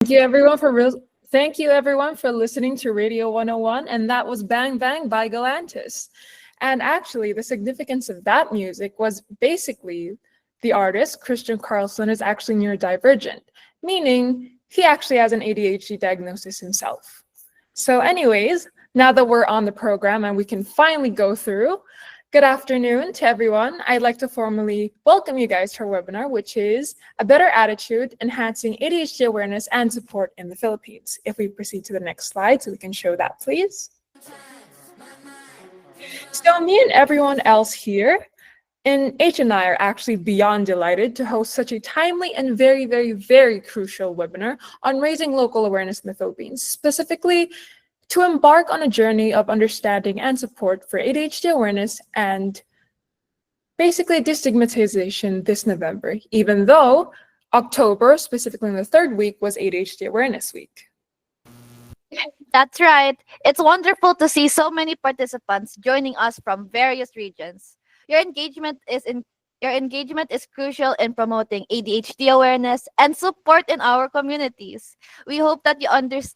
Thank you everyone for listening to Radio 101, and that was Bang Bang by Galantis. And actually, the significance of that music was basically the artist, Christian Carlson, is actually neurodivergent, meaning he actually has an ADHD diagnosis himself. So, anyways, now that we're on the program and we can finally go through, good afternoon to everyone. I'd like to formally welcome you guys to our webinar, which is A Better Attitude, Enhancing ADHD Awareness and Support in the Philippines. If we proceed to the next slide, so we can show that, please. So me and everyone else here in H and I are actually beyond delighted to host such a timely and very, very, very crucial webinar on raising local awareness in the Philippines, specifically to embark on a journey of understanding and support for ADHD awareness and basically destigmatization this November, even though October, specifically in the third week, was ADHD Awareness Week. That's right. It's wonderful to see so many participants joining us from various regions. Your engagement is in your engagement is crucial in promoting ADHD awareness and support in our communities. We hope that you understood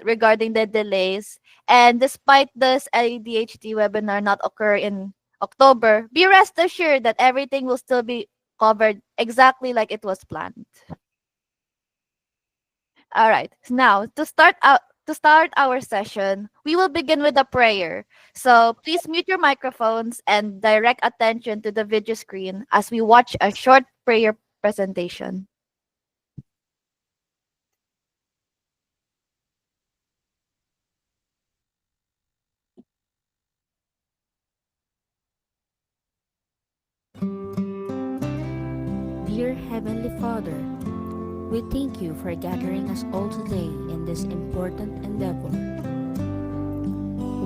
regarding the delays, and despite this ADHD webinar not occur in October, be rest assured that everything will still be covered exactly like it was planned. All right. Now, to start our session, we will begin with a prayer. So, please mute your microphones and direct attention to the video screen as we watch a short prayer presentation. Dear Heavenly Father, we thank you for gathering us all today in this important endeavor.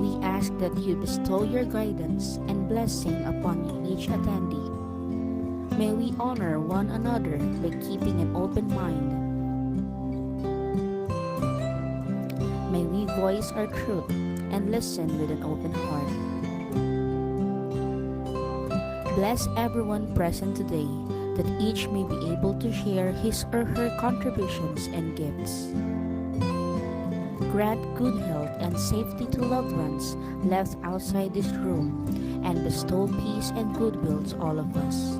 We ask that you bestow your guidance and blessing upon each attendee. May we honor one another by keeping an open mind. May we voice our truth and listen with an open heart. Bless everyone present today, that each may be able to share his or her contributions and gifts. Grant good health and safety to loved ones left outside this room, and bestow peace and goodwill to all of us.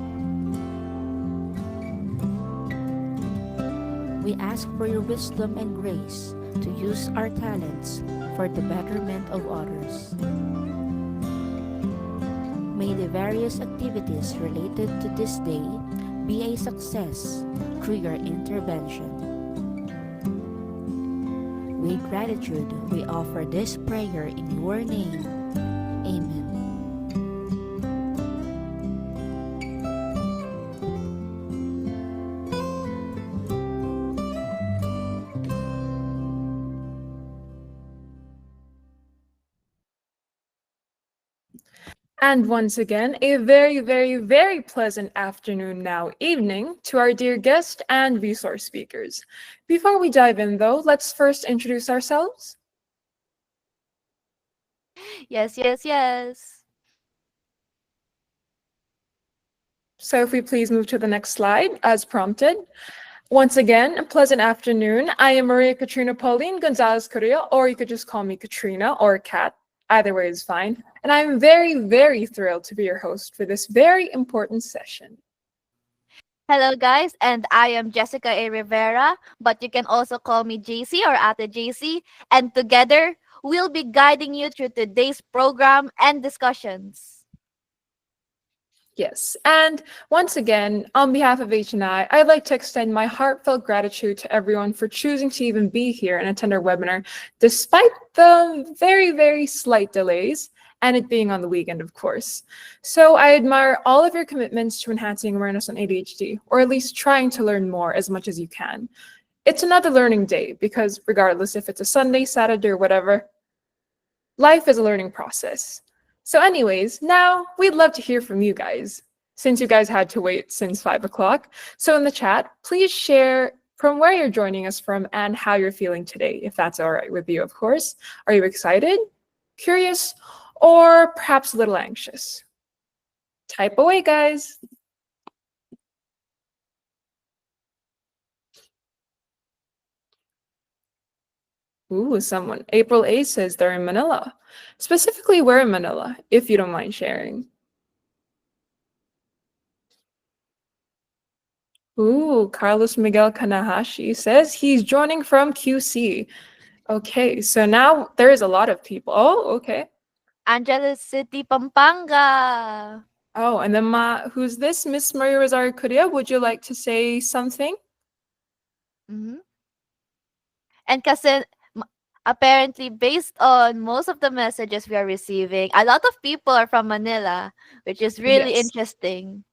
We ask for your wisdom and grace to use our talents for the betterment of others. May the various activities related to this day be a success through your intervention. With gratitude, we offer this prayer in your name. Amen. And once again, a very, very, very pleasant afternoon now, evening, to our dear guest and resource speakers. Before we dive in, though, let's first introduce ourselves. Yes, yes, yes. So if we please move to the next slide, as prompted. Once again, a pleasant afternoon. I am Maria Katrina Pauline Gonzalez Correa, or you could just call me Katrina or Kat. Either way is fine. And I'm very, very thrilled to be your host for this very important session. Hello, guys, and I am Jessica A. Rivera, but you can also call me JC or Ate JC. And together, we'll be guiding you through today's program and discussions. Yes, and once again, on behalf of H&I, I'd like to extend my heartfelt gratitude to everyone for choosing to even be here and attend our webinar, despite the very, very slight delays, and it being on the weekend, of course. So I admire all of your commitments to enhancing awareness on ADHD, or at least trying to learn more as much as you can. It's another learning day, because regardless if it's a Sunday, Saturday, or whatever, life is a learning process. So anyways, now we'd love to hear from you guys, since you guys had to wait since 5 o'clock. So in the chat, please share from where you're joining us from and how you're feeling today, if that's all right with you, of course. Are you excited, curious, or perhaps a little anxious? Type away, guys. Ooh, someone. April A says they're in Manila. Specifically, where in Manila, if you don't mind sharing. Ooh, Carlos Miguel Kanahashi says he's joining from QC. Okay, so now there is a lot of people. Oh, okay. Angeles City, Pampanga. Oh, and then who's this? Miss Maria Rosario Curia, would you like to say something? Mhm. And kasi m- apparently based on most of the messages we are receiving, a lot of people are from Manila, which is really Yes. interesting.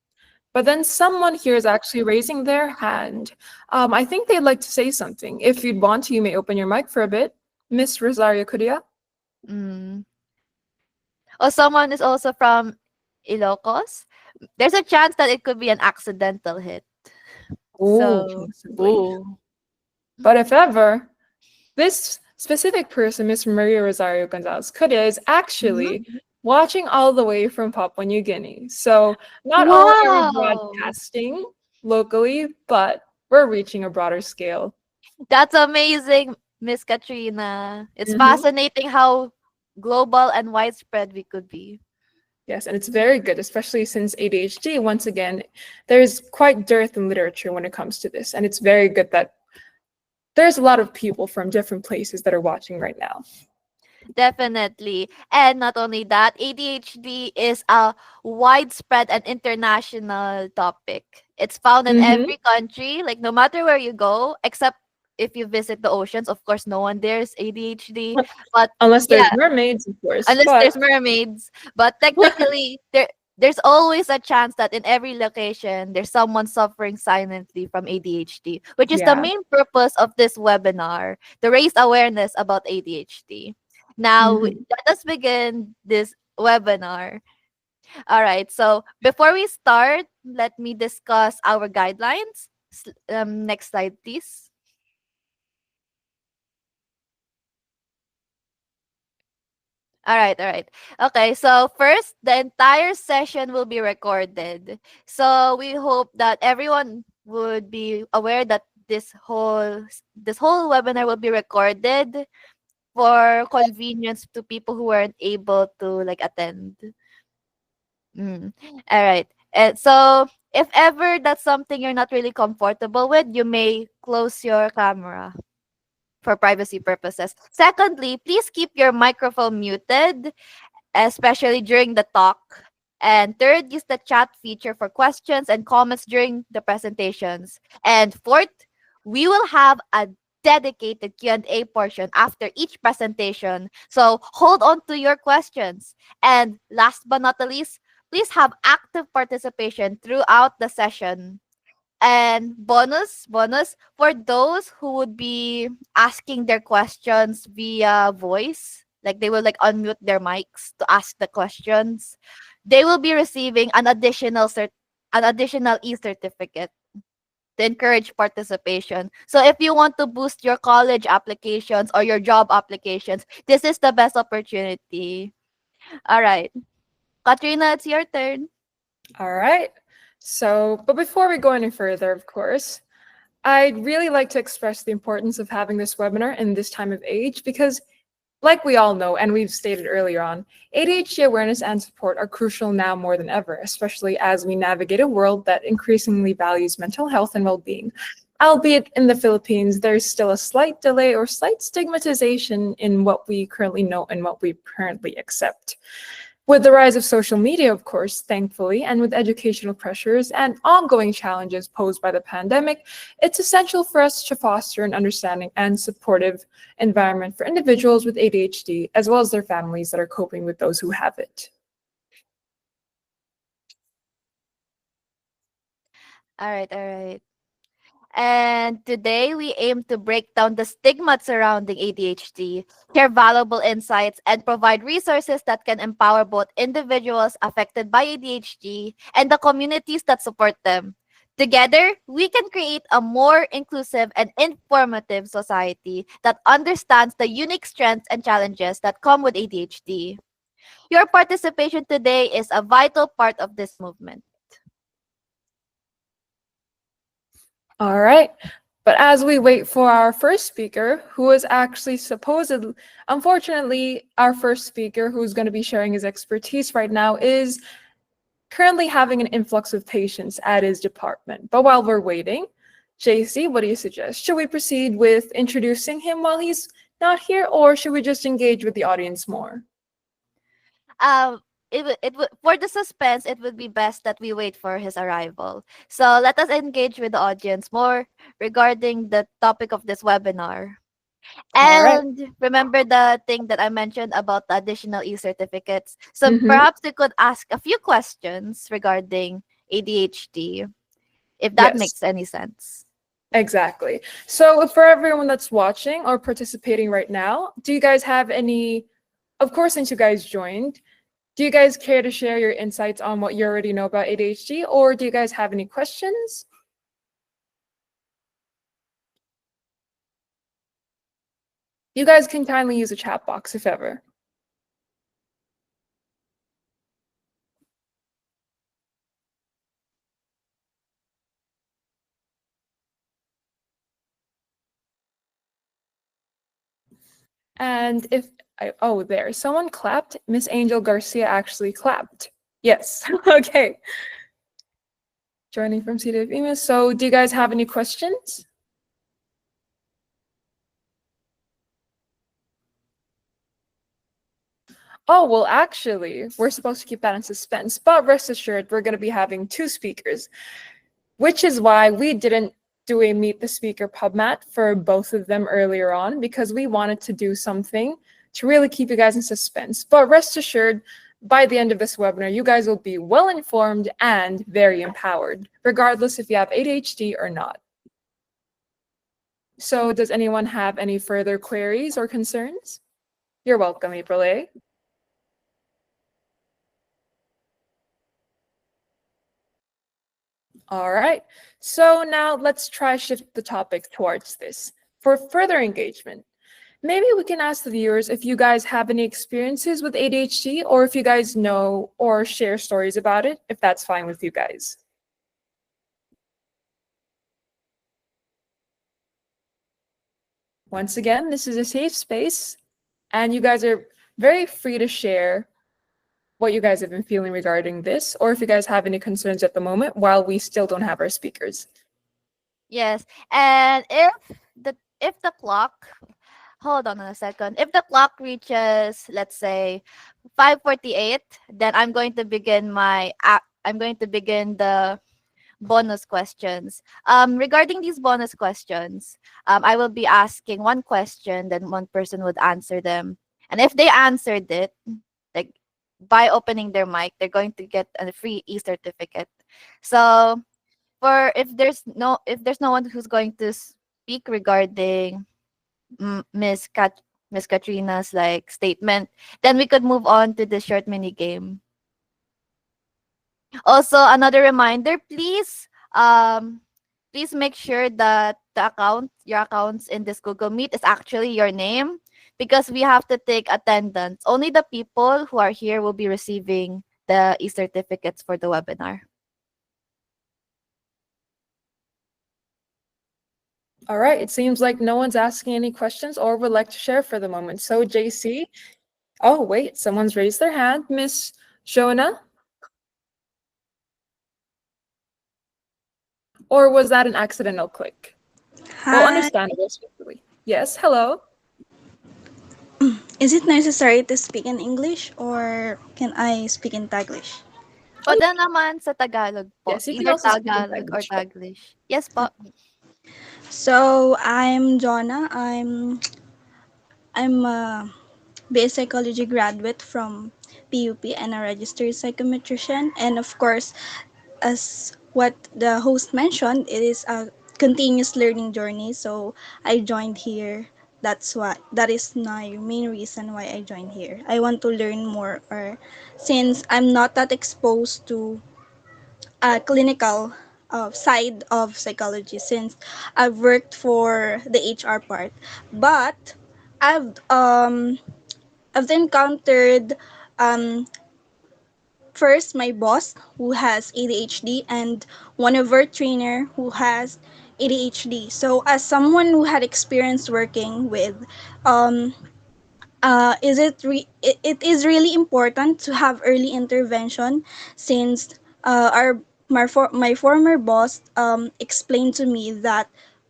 But then someone here is actually raising their hand. I think they'd like to say something. If you'd want to, you may open your mic for a bit. Miss Rosario Curia? Mm. Or someone is also from Ilocos. There's a chance that it could be an accidental hit. Oh, So, possibly. ooh. But if ever, this specific person, Miss Maria Rosario Gonzalez Curia, is Mhm. actually watching all the way from Papua New Guinea. So not only are we Wow. broadcasting locally, but we're reaching a broader scale. That's amazing, Miss Katrina. It's Mhm. fascinating how global and widespread we could be. Yes, and it's very good, especially since ADHD, once again, there's quite dearth in literature when it comes to this. And it's very good that there's a lot of people from different places that are watching right now. Definitely. And not only that, ADHD is a widespread and international topic. It's found in Hmm. every country, like no matter where you go, except if you visit the oceans. Of course, no one there is ADHD. But Unless there's yeah, mermaids, of course. unless But there's mermaids. But technically, there's always a chance that in every location there's someone suffering silently from ADHD, which is the yeah. main purpose of this webinar, to raise awareness about ADHD. Now, Hmm. let us begin this webinar. All right, so before we start, let me discuss our guidelines. Next slide, please. All right, all right. Okay, so first, the entire session will be recorded. So we hope that everyone would be aware that this whole webinar will be recorded for convenience to people who weren't able to like attend. Mm. All right. And so if ever that's something you're not really comfortable with, you may close your camera for privacy purposes. Secondly, please keep your microphone muted, especially during the talk. And third, use the chat feature for questions and comments during the presentations. And fourth, we will have a dedicated Q&A portion after each presentation. So hold on to your questions. And last but not the least, please have active participation throughout the session. And bonus for those who would be asking their questions via voice, like they will like unmute their mics to ask the questions. They will be receiving an additional e-certificate to encourage participation. So if you want to boost your college applications or your job applications, this is the best opportunity. All right. Katrina, it's your turn. All right. So, but before we go any further, of course, I'd really like to express the importance of having this webinar in this time of age because, like we all know, and we've stated earlier on, ADHD awareness and support are crucial now more than ever, especially as we navigate a world that increasingly values mental health and well-being. Albeit in the Philippines, there's still a slight delay or slight stigmatization in what we currently know and what we currently accept. With the rise of social media, of course, thankfully, and with educational pressures and ongoing challenges posed by the pandemic, it's essential for us to foster an understanding and supportive environment for individuals with ADHD, as well as their families that are coping with those who have it. All right, all right. And today we aim to break down the stigma surrounding ADHD, share valuable insights, and provide resources that can empower both individuals affected by ADHD and the communities that support them. Together, we can create a more inclusive and informative society that understands the unique strengths and challenges that come with ADHD. Your participation today is a vital part of this movement. All right. But as we wait for our first speaker, who is actually supposedly, unfortunately, our first speaker who's going to be sharing his expertise right now is currently having an influx of patients at his department. But while we're waiting, JC, what do you suggest? Should we proceed with introducing him while he's not here, or should we just engage with the audience more? Um, for the suspense, it would be best that we wait for his arrival. So let us engage with the audience more regarding the topic of this webinar. All right. And remember the thing that I mentioned about the additional e-certificates. So Mm-hmm. perhaps we could ask a few questions regarding ADHD, if that Yes. makes any sense. Exactly. So for everyone that's watching or participating right now, do you guys have any, of course, since you guys joined, do you guys care to share your insights on what you already know about ADHD, or do you guys have any questions? You guys can kindly use a chat box if ever. And if oh, there, someone clapped. Miss Angel Garcia actually clapped. Yes. Okay. Joining from CWEMA. So do you guys have any questions? Oh, well, actually, we're supposed to keep that in suspense, but rest assured, we're going to be having two speakers, which is why we didn't do a Meet the Speaker PubMat for both of them earlier on, because we wanted to do something to really keep you guys in suspense. But rest assured, by the end of this webinar, you guys will be well informed and very empowered, regardless if you have ADHD or not. So does anyone have any further queries or concerns? You're welcome, April A. All right, so now let's try shift the topic towards this. For further engagement, maybe we can ask the viewers if you guys have any experiences with ADHD, or if you guys know or share stories about it, if that's fine with you guys. Once again, this is a safe space, and you guys are very free to share what you guys have been feeling regarding this, or if you guys have any concerns at the moment while we still don't have our speakers. Yes. And if the clock, hold on a second. If the clock reaches, let's say, 5:48, then I'm going to begin the bonus questions. Regarding these bonus questions, I will be asking one question, then one person would answer them. And if they answered it, like by opening their mic, they're going to get a free e-certificate. So for if there's no one who's going to speak regarding mm, Miss Kat Miss Katrina's like statement, then we could move on to the short mini game. Also, another reminder, please make sure that your accounts in this Google Meet is actually your name, because we have to take attendance. Only the people who are here will be receiving the e-certificates for the webinar. All right, it seems like no one's asking any questions or would like to share for the moment. So JC, oh wait, someone's raised their hand. Miss Shona? Or was that an accidental click? Well, Hi, understandable, especially. Yes, hello. is it necessary to speak in English or can I speak in Taglish? Pwede naman sa Tagalog po. Yes, you can Either also speak in Tagalog or Taglish. Taglish. Yes po. So I'm Jonna. I'm a BS Psychology graduate from PUP and a registered psychometrician. And of course, as what the host mentioned, it is a continuous learning journey. So I joined here. That is my main reason why I joined here. I want to learn more, or since I'm not that exposed to clinical side of psychology, since I've worked for the HR part, but I've um I've encountered um first my boss who has ADHD and one of our trainer who has ADHD. So, as someone who had experience working with, um, it is really important to have early intervention since my former boss explained to me that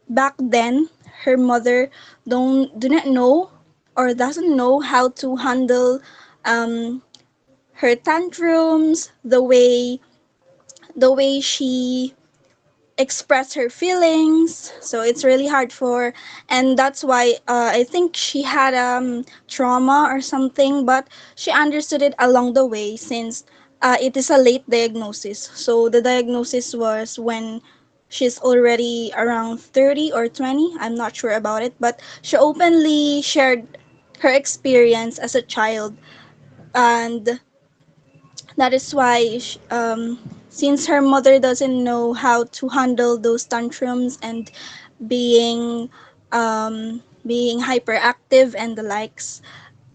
back then her mother do not know or doesn't know how to handle um, her tantrums, the way she express her feelings. So it's really hard for, and that's why I think she had trauma or something, but she understood it along the way since it is a late diagnosis. So the diagnosis was when she's already around 30 or 20. I'm not sure about it, but she openly shared her experience as a child, and that is why, since her mother doesn't know how to handle those tantrums and being being hyperactive and the likes,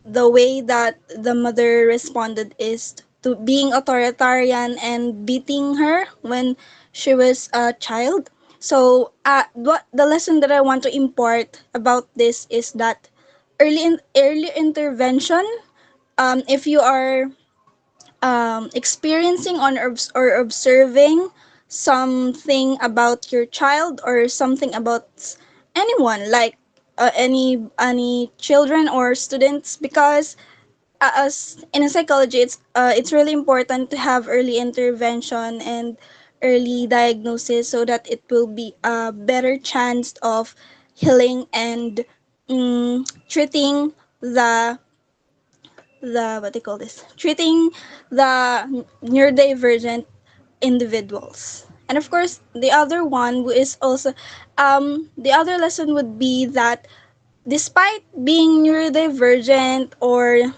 the way that the mother responded is to being authoritarian and beating her when she was a child. So, what the lesson that I want to impart about this is that early intervention. If you are experiencing or observing something about your child or something about anyone, like any children or students, because as in a psychology, it's really important to have early intervention and early diagnosis so that it will be a better chance of healing and treating the what they call this, treating the neurodivergent individuals. And of course, the other one who is also, the other lesson would be that despite being neurodivergent, or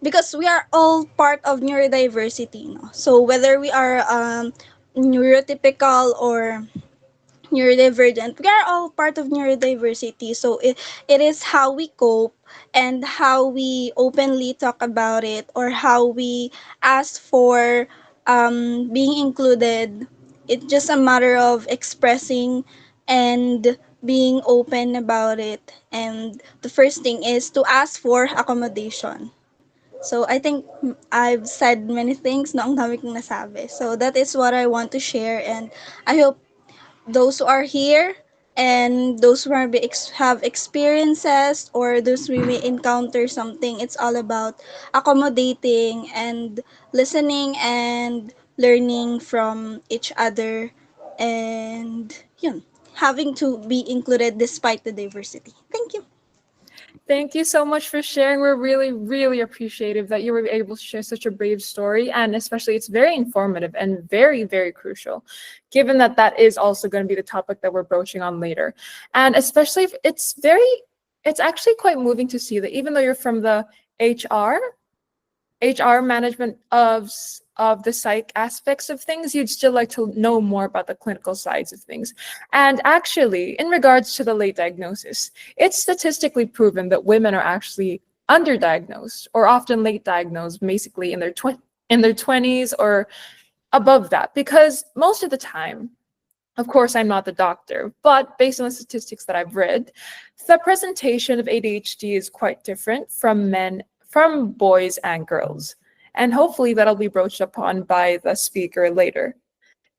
because we are all part of neurodiversity, no? So whether we are neurotypical or neurodivergent, we are all part of neurodiversity. So it is how we cope and how we openly talk about it, or how we ask for being included. It's just a matter of expressing and being open about it. And the first thing is to ask for accommodation. So I think I've said many things, no, ang dami kong nasabi. So that is what I want to share, and I hope those who are here and those who have experiences, or those who may encounter something, it's all about accommodating and listening and learning from each other, and yun, having to be included despite the diversity. Thank you. Thank you so much for sharing. We're really, really appreciative that you were able to share such a brave story. And especially, it's very informative and very, very crucial, given that that is also going to be the topic that we're broaching on later. And especially, if it's actually quite moving to see that even though you're from the HR, HR management of the psych aspects of things, you'd still like to know more about the clinical sides of things. And actually, in regards to the late diagnosis, it's statistically proven that women are actually underdiagnosed or often late diagnosed, basically in their 20s or above that, because most of the time, of course, I'm not the doctor, but based on the statistics that I've read, the presentation of ADHD is quite different from boys and girls. And hopefully that'll be broached upon by the speaker later.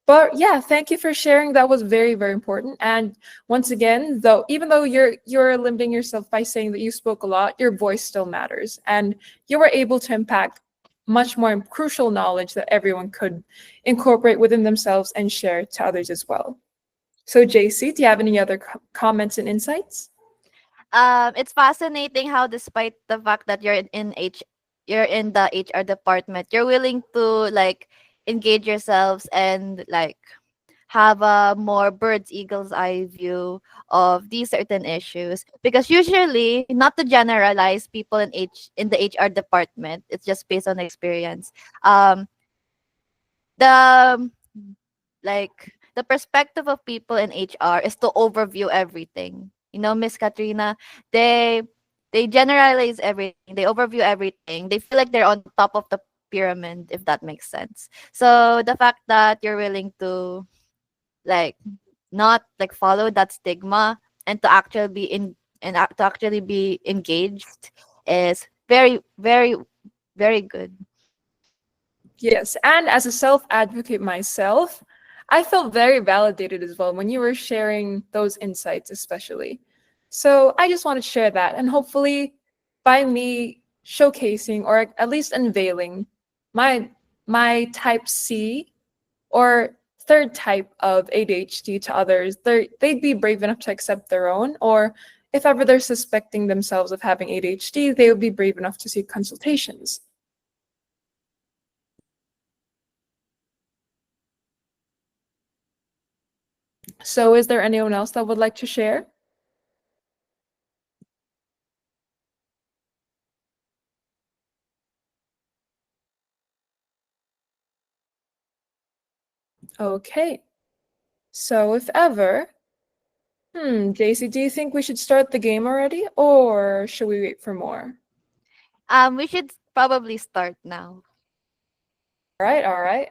But yeah, thank you for sharing. That was very, very important. And once again, though, even though you're limiting yourself by saying that you spoke a lot, your voice still matters. And you were able to impact much more crucial knowledge that everyone could incorporate within themselves and share to others as well. So JC, do you have any other comments and insights? It's fascinating how, despite the fact that you're in the HR department, you're willing to like engage yourselves and like have a more bird's eagle's eye view of these certain issues, because usually, not to generalize people in the HR department, it's just based on experience. The the perspective of people in HR is to overview everything. You know, Miss Katrina, they they generalize everything, they overview everything. They feel like they're on top of the pyramid, if that makes sense. So the fact that you're willing to like not like follow that stigma, and to actually be in to actually be engaged is very, very, very good. Yes, and as a self advocate myself, I felt very validated as well when you were sharing those insights, especially. So I just want to share that, and hopefully, by me showcasing or at least unveiling my type C or third type of ADHD to others, they'd be brave enough to accept their own, or if ever they're suspecting themselves of having ADHD, they would be brave enough to seek consultations. So, is there anyone else that would like to share? Okay. So, if ever, JC, do you think we should start the game already, or should we wait for more? We should probably start now. All right, all right.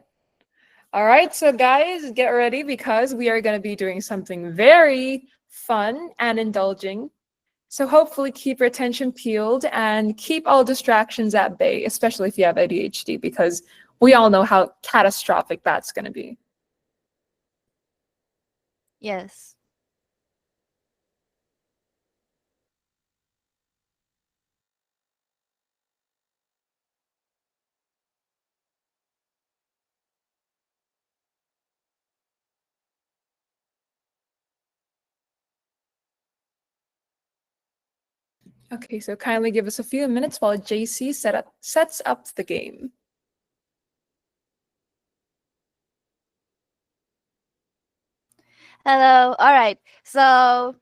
All right, so guys, get ready because we are going to be doing something very fun and indulging. So hopefully keep your attention peeled and keep all distractions at bay, especially if you have ADHD, because we all know how catastrophic that's going to be. Yes. Okay, so kindly give us a few minutes while JC sets up the game. Hello. All right. So,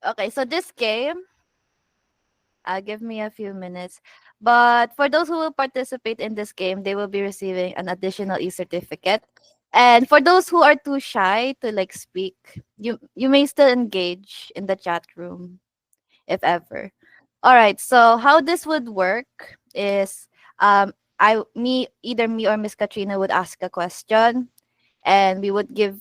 okay. So this game, give me a few minutes. But for those who will participate in this game, they will be receiving an additional e-certificate. And for those who are too shy to like speak, you may still engage in the chat room if ever. All right. So how this would work is either me or Miss Katrina would ask a question, and we would give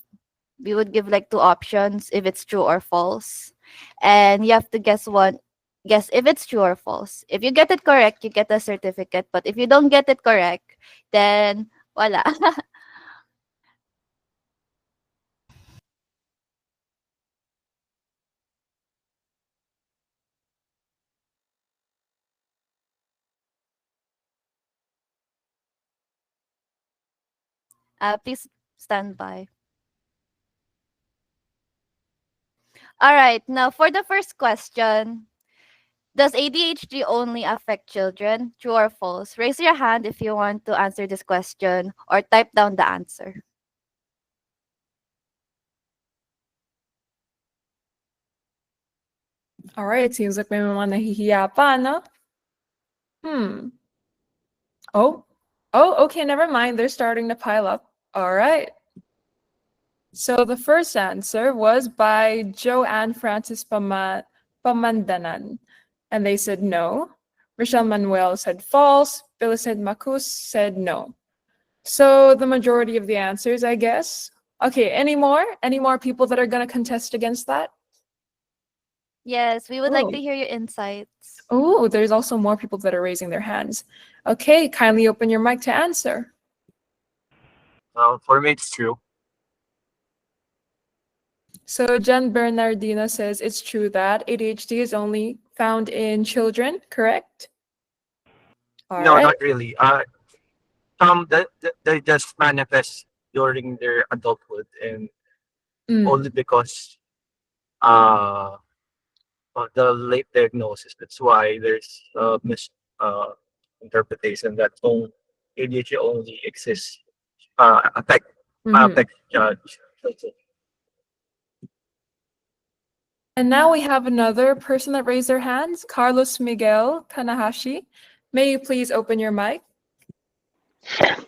like two options if it's true or false, and you have to guess if it's true or false. If you get it correct, you get a certificate, but if you don't get it correct, then voila. Please stand by. All right, now for the first question, does ADHD only affect children? True or false? Raise your hand if you want to answer this question, or type down the answer. All right, it seems like may mga nahihiya pa, no? Hmm. Oh, okay, never mind. They're starting to pile up. All right. So the first answer was by Joanne Francis Pamandanan, and they said no. Rochelle Manuel said false. Billy said Macus said no. So the majority of the answers, I guess. Okay, any more? Any more people that are going to contest against that? Yes, we would like Oh. to hear your insights. Oh, there's also more people that are raising their hands. Okay, kindly open your mic to answer. For me, it's true. So Jen Bernardina says it's true that ADHD is only found in children, correct? All No, right. not really. Some that they just manifest during their adulthood, and only because uh of the late diagnosis. That's why there's mis interpretation that ADHD only exists affect Mhm. judge. And now we have another person that raised their hands, Carlos Miguel Kanahashi. May you please open your mic?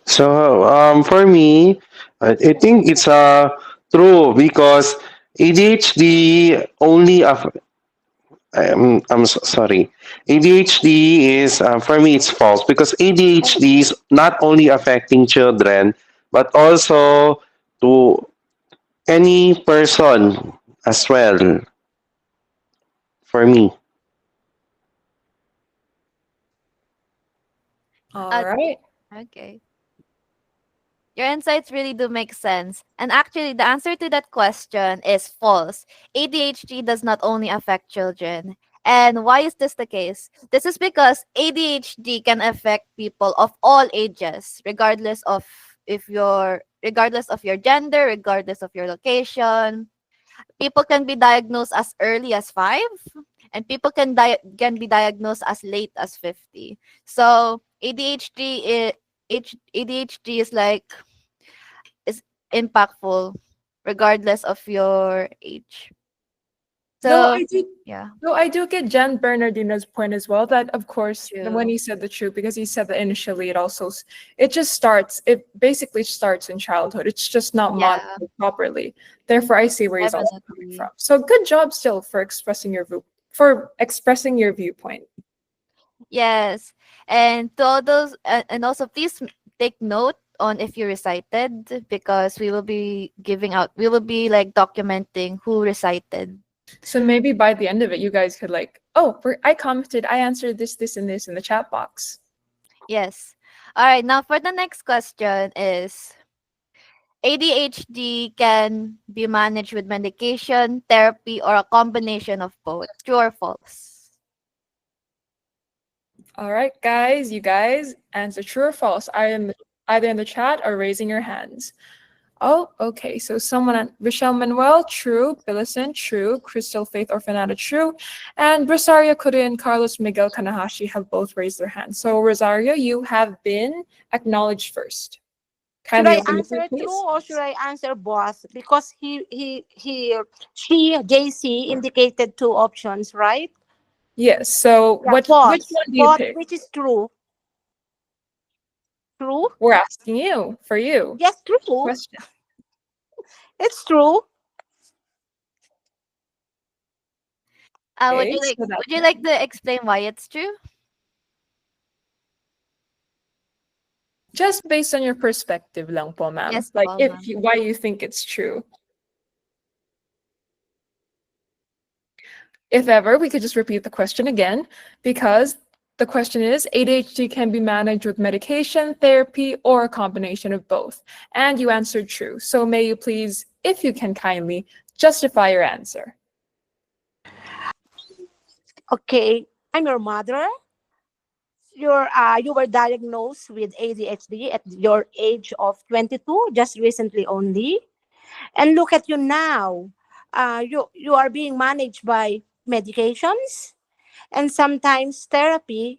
So for me, I think it's true because ADHD only sorry. ADHD is for me it's false because ADHD is not only affecting children but also to Any person as well for me. All Uh, right. okay. Your insights really do make sense. And actually, the answer to that question is false. ADHD does not only affect children. And why is this the case? This is because ADHD can affect people of all ages, regardless of your gender, regardless of your location. People can be diagnosed as early as 5, and people can be diagnosed as late as 50. So ADHD is like is impactful regardless of your age. Though So I do yeah, though I do get Jan Bernardino's point as well that of course when true. he said the truth, because he said that initially it just starts, it basically starts in childhood. It's just not Yeah, monitored properly. Therefore I see where he's also coming from. definitely. So good job still for expressing your viewpoint. Yes. And to all those and also please take note on if you recited, because we will be like documenting who recited. So maybe by the end of it you guys could like, oh, I commented, I answered this and this in the chat box. Yes. All right, now for the next question is ADHD can be managed with medication, therapy, or a combination of both. True or false? All right, guys, you guys answer true or false. Either in the chat or raising your hands. Oh, okay. So Rochelle Manuel, true. Billison, true. Crystal Faith Orfanata, true. And Rosario Kude and Carlos Miguel Kanahashi have both raised their hands. So Rosario, you have been acknowledged first. Should Kindly I open the answer floor, true please. or should I answer boss? Because she, JC, indicated two options, right? Yes. So Yeah, which boss. one do you Both, pick? which is true. True? We're asking you for you. Yes, true. Question. It's true. Okay, so Would that's you no. like to explain why it's true? Just based on your perspective lang po, ma'am. Yes Like po, if ma'am. you, why you think it's true. If ever, we could just repeat the question again, because the question is ADHD can be managed with medication, therapy, or a combination of both. And you answered true. So may you please, if you can kindly, justify your answer. Okay. I'm your mother. You were diagnosed with ADHD at your age of 22, just recently only. And look at you now. You are being managed by medications and sometimes therapy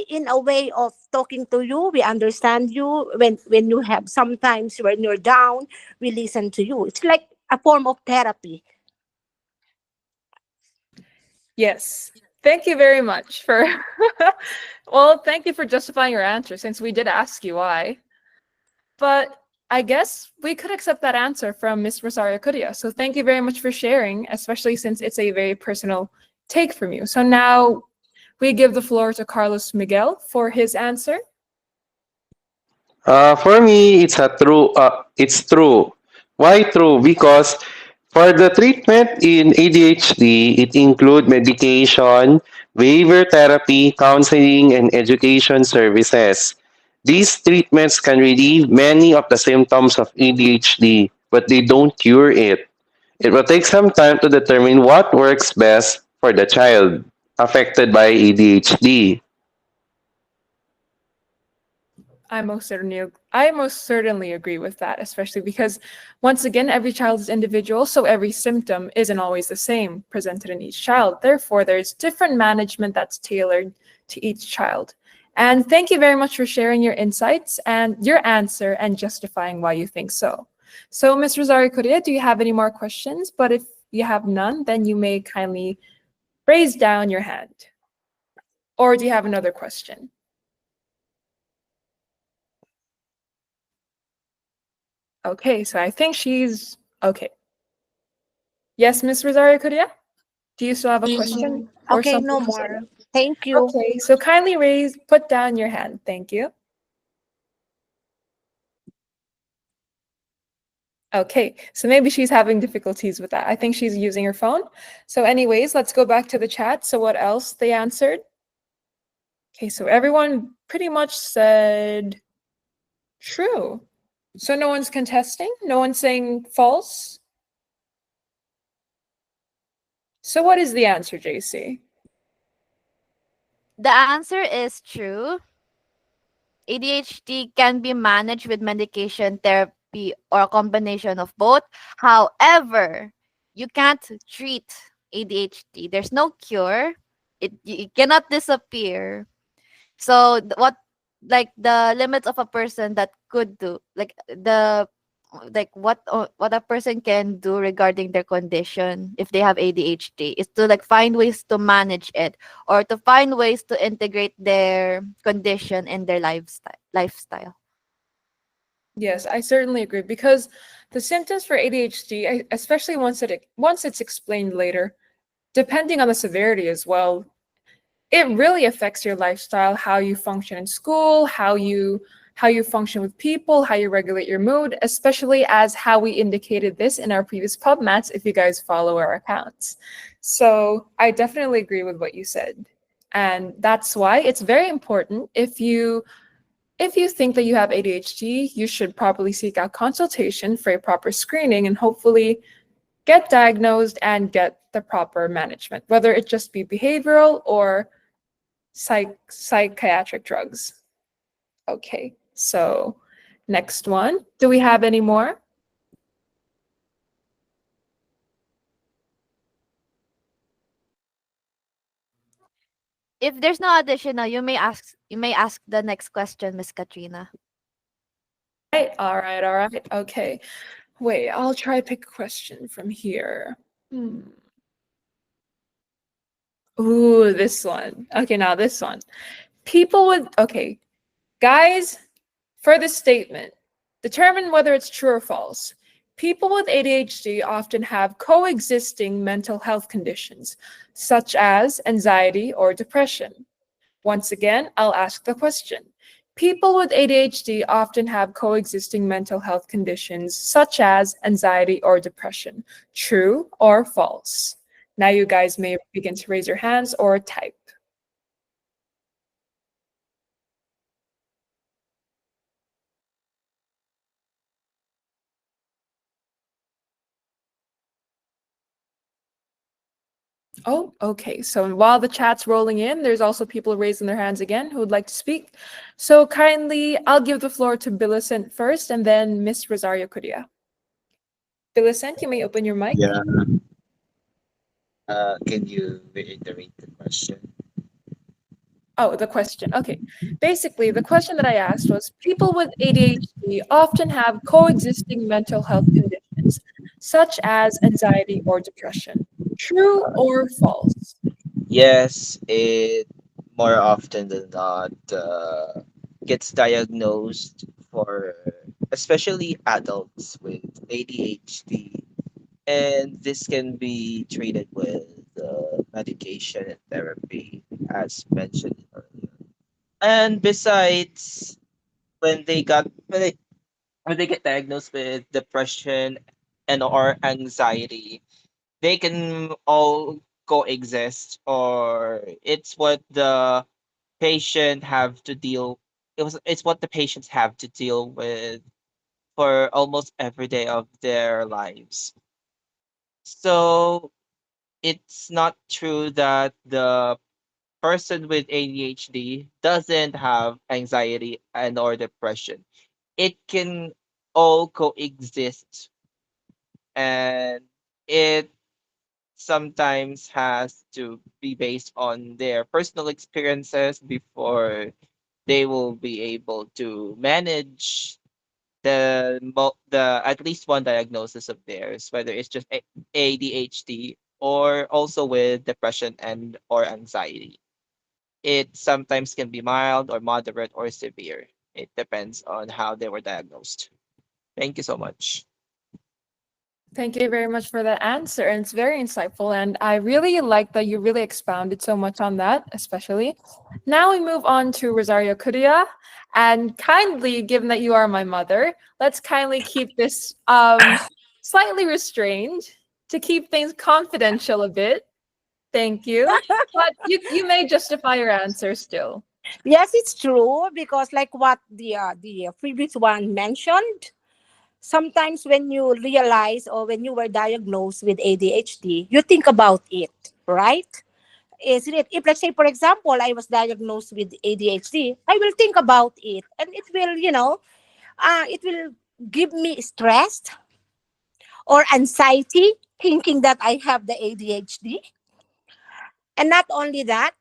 in a way of talking to you. We understand you when you have, sometimes when you're down, we listen to you. It's like a form of therapy. Yes. Thank you very much for well, thank you for justifying your answer since we did ask you why. But I guess we could accept that answer from Miss Rosario Cudia. So thank you very much for sharing, especially since it's a very personal take from you. So now we give the floor to Carlos Miguel for his answer. For me, it's a true. It's true. Why true? Because for the treatment in ADHD, it include medication, behavior therapy, counseling, and education services. These treatments can relieve many of the symptoms of ADHD, but they don't cure it. It will take some time to determine what works best for the child affected by ADHD. I most certainly agree with that, especially because once again, every child is individual, so every symptom isn't always the same presented in each child. Therefore, there's different management that's tailored to each child. And thank you very much for sharing your insights and your answer and justifying why you think so. So, Ms. Rosario Correa, do you have any more questions? But if you have none, then you may kindly raise down your hand. Or do you have another question? Okay, so I think she's okay. Yes, Miss Rosario Correa? Do you still have a question or Okay, something no to say? more. Thank you. Okay, so kindly put down your hand. Thank you. Okay, so maybe she's having difficulties with that. I think she's using her phone. So anyways, let's go back to the chat. So what else they answered? Okay, so everyone pretty much said true. So no one's contesting? No one's saying false? So what is the answer, JC? The answer is true. ADHD can be managed with medication, therapy, or a combination of both. However, you can't treat ADHD. There's no cure. It cannot disappear. So what, like the limits of a person that could do, what a person can do regarding their condition if they have ADHD is to like find ways to manage it, or to find ways to integrate their condition in their lifestyle. Yes, I certainly agree because the symptoms for ADHD, especially once it's explained later, depending on the severity as well, it really affects your lifestyle, how you function in school, how you function with people, how you regulate your mood, especially as how we indicated this in our previous pub mats if you guys follow our accounts. So I definitely agree with what you said. And that's why it's very important if you think that you have ADHD, you should probably seek out consultation for a proper screening and hopefully get diagnosed and get the proper management, whether it just be behavioral or psychiatric drugs. Okay, so next one. Do we have any more? If there's no additional, you may ask the next question, Miss Katrina. All right. Okay. Wait, I'll try to pick a question from here. Ooh, this one. Okay, now this one. Okay, guys, for this statement, determine whether it's true or false. People with ADHD often have coexisting mental health conditions, such as anxiety or depression. Once again, I'll ask the question. People with ADHD often have coexisting mental health conditions, such as anxiety or depression. True or false? Now you guys may begin to raise your hands or type. Oh, okay. So while the chat's rolling in, there's also people raising their hands again who would like to speak. So kindly, I'll give the floor to Millicent first and then Miss Rosario Correa. Millicent, you may open your mic. Yeah. Can you reiterate the question? Oh, the question. Okay. Basically, the question that I asked was people with ADHD often have coexisting mental health conditions, such as anxiety or depression. True or false? Yes, it more often than not gets diagnosed for especially adults with ADHD, and this can be treated with medication and therapy, as mentioned earlier. And besides, when they got when they get diagnosed with depression and or anxiety, they can all coexist, or it's what the patient have to deal it's what the patients have to deal with for almost every day of their lives. So it's not true that the person with ADHD doesn't have anxiety and or depression. It can all coexist, and it sometimes has to be based on their personal experiences before they will be able to manage the at least one diagnosis of theirs, whether it's just ADHD or also with depression and or anxiety. It sometimes can be mild or moderate or severe. It depends on how they were diagnosed. Thank you so much. Thank you very much for that answer. And it's very insightful. And I really like that you really expounded so much on that, especially. Now we move on to Rosario Curia. And kindly, given that you are my mother, let's kindly keep this slightly restrained to keep things confidential a bit. Thank you. But you may justify your answer still. Yes, it's true because like what the previous one mentioned, sometimes when you realize or when you were diagnosed with ADHD, you think about it, right? Isn't it? If let's say, for example, I was diagnosed with ADHD, I will think about it, and it will, it will give me stress or anxiety thinking that I have the ADHD. And not only that,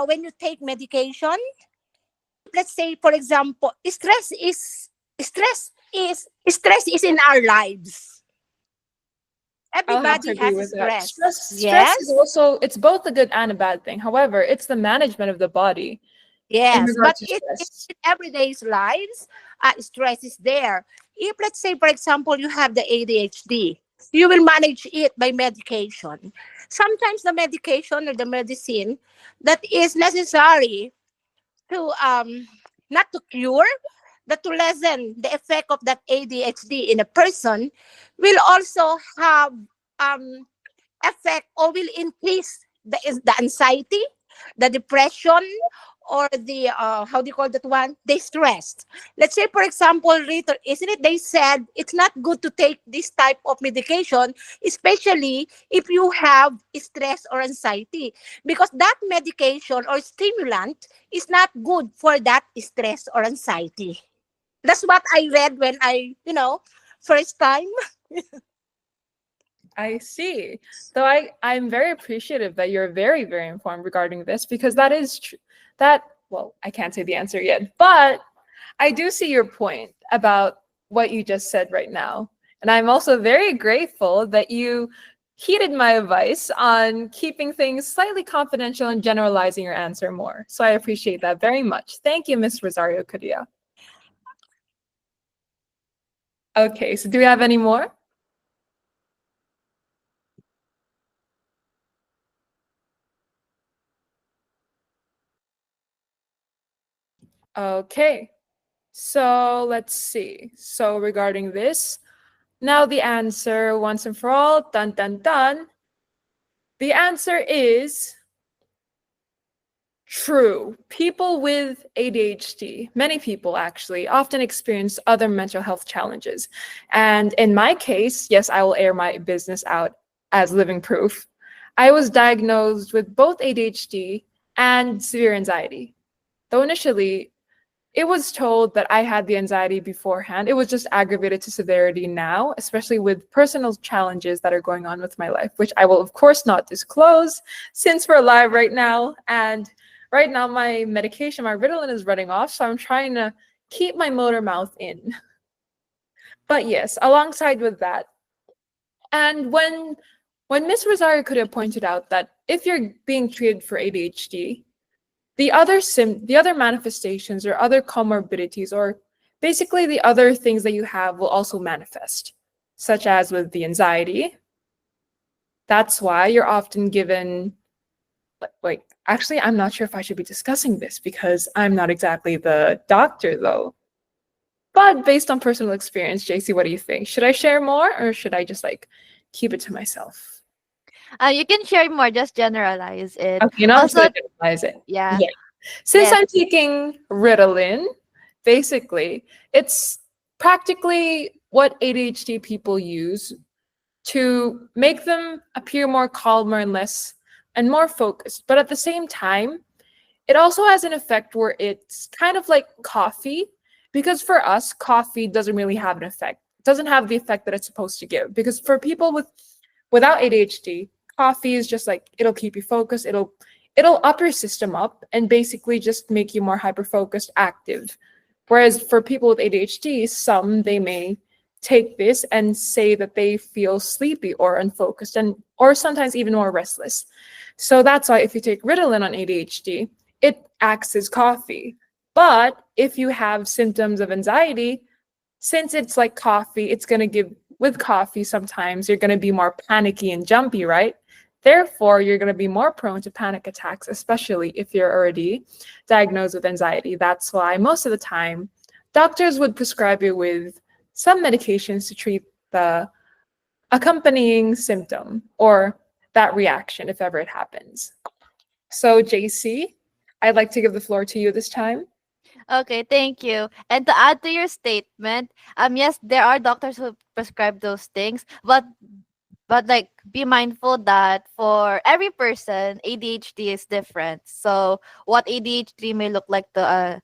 when you take medication, let's say, for example, stress is in our lives. I'll have to Everybody agree has with that. stress. Stress is Yes. also, it's both a good and a bad thing. However, it's the management of the body in Yes, but regards to stress. in everyday's lives, stress is there. If let's say, for example, you have the ADHD, you will manage it by medication. Sometimes the medication or the medicine that is necessary to not to cure, but to lessen the effect of that ADHD in a person will also have um effect or will increase the anxiety, the depression, or the how do you call that one? The stress. Let's say, for example, later, isn't it? They said it's not good to take this type of medication, especially if you have stress or anxiety, because that medication or stimulant is not good for that stress or anxiety. That's what I read when first time. I see. Though I'm very appreciative that you're very, very informed regarding this because that is true. That, well, I can't say the answer yet, but I do see your point about what you just said right now. And I'm also very grateful that you heeded my advice on keeping things slightly confidential and generalizing your answer more. So I appreciate that very much. Thank you, Miss Rosario Cudia. Okay, so do we have any more? Okay, so let's see. So regarding this, now the answer once and for all, dun dun dun. The answer is true. People with ADHD, many people actually, often experience other mental health challenges. And in my case, yes, I will air my business out as living proof. I was diagnosed with both ADHD and severe anxiety. Though initially, it was told that I had the anxiety beforehand. It was just aggravated to severity now, especially with personal challenges that are going on with my life, which I will, of course, not disclose since we're live right now. And right now, my medication, my Ritalin, is running off. So I'm trying to keep my motor mouth in. But yes, alongside with that, and when Miss Rosario could have pointed out that if you're being treated for ADHD, the other manifestations or other comorbidities or basically the other things that you have will also manifest, such as with the anxiety. That's why you're often given, wait, actually, I'm not sure if I should be discussing this because I'm not exactly the doctor though. But based on personal experience, JC, what do you think? Should I share more or should I just like keep it to myself? You can share more, just generalize it. Okay, now I'm just Also, gonna generalize it. yeah, Yeah. Since yes. I'm taking Ritalin, basically, it's practically what ADHD people use to make them appear more calmer and less and more focused. But at the same time, it also has an effect where it's kind of like coffee, because for us, coffee doesn't really have an effect. It doesn't have the effect that it's supposed to give. Because for people without ADHD, coffee is just like it'll keep you focused, it'll up your system up and basically just make you more hyper focused, active. Whereas for people with ADHD, some they may take this and say that they feel sleepy or unfocused and or sometimes even more restless. So that's why if you take Ritalin on ADHD, it acts as coffee. But if you have symptoms of anxiety, since it's like coffee, it's going to give with coffee, sometimes you're going to be more panicky and jumpy, right? Therefore, you're going to be more prone to panic attacks, especially if you're already diagnosed with anxiety. That's why most of the time, doctors would prescribe you with some medications to treat the accompanying symptom or that reaction if ever it happens. So, JC, I'd like to give the floor to you this time. Okay, thank you. And to add to your statement, yes, there are doctors who prescribe those things, but like be mindful that for every person, ADHD is different. So what ADHD may look like to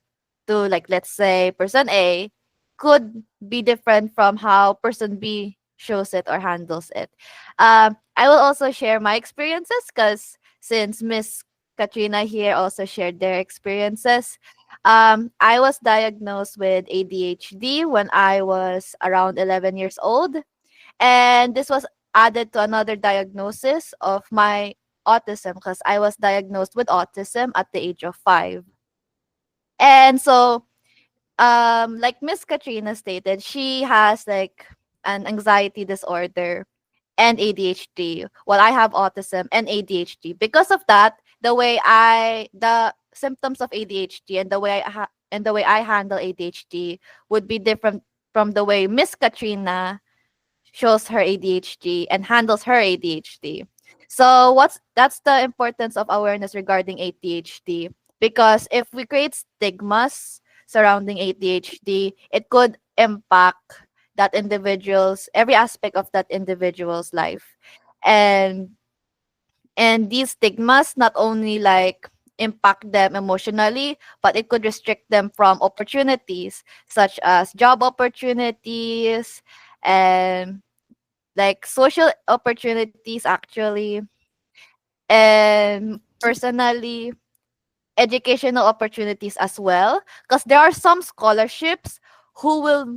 like let's say person A could be different from how person B shows it or handles it. I will also share my experiences because since Miss Katrina here also shared their experiences. I was diagnosed with ADHD when I was around 11 years old. And this was added to another diagnosis of my autism because I was diagnosed with autism at the age of 5. And so, like Miss Katrina stated, she has like an anxiety disorder and ADHD. Well, I have autism and ADHD. Because of that, the symptoms of ADHD and the way I handle ADHD would be different from the way Miss Katrina shows her ADHD and handles her ADHD. So that's the importance of awareness regarding ADHD, because if we create stigmas surrounding ADHD, it could impact that individual's every aspect of that individual's life. And these stigmas not only like impact them emotionally, but it could restrict them from opportunities such as job opportunities and like social opportunities actually, and personally educational opportunities as well, because who will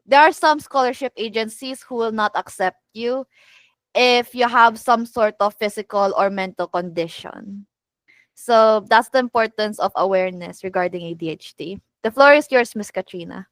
there are some scholarship agencies who will not accept you if you have some sort of physical or mental condition. So that's the importance of awareness regarding ADHD. The floor is yours, Miss Katrina.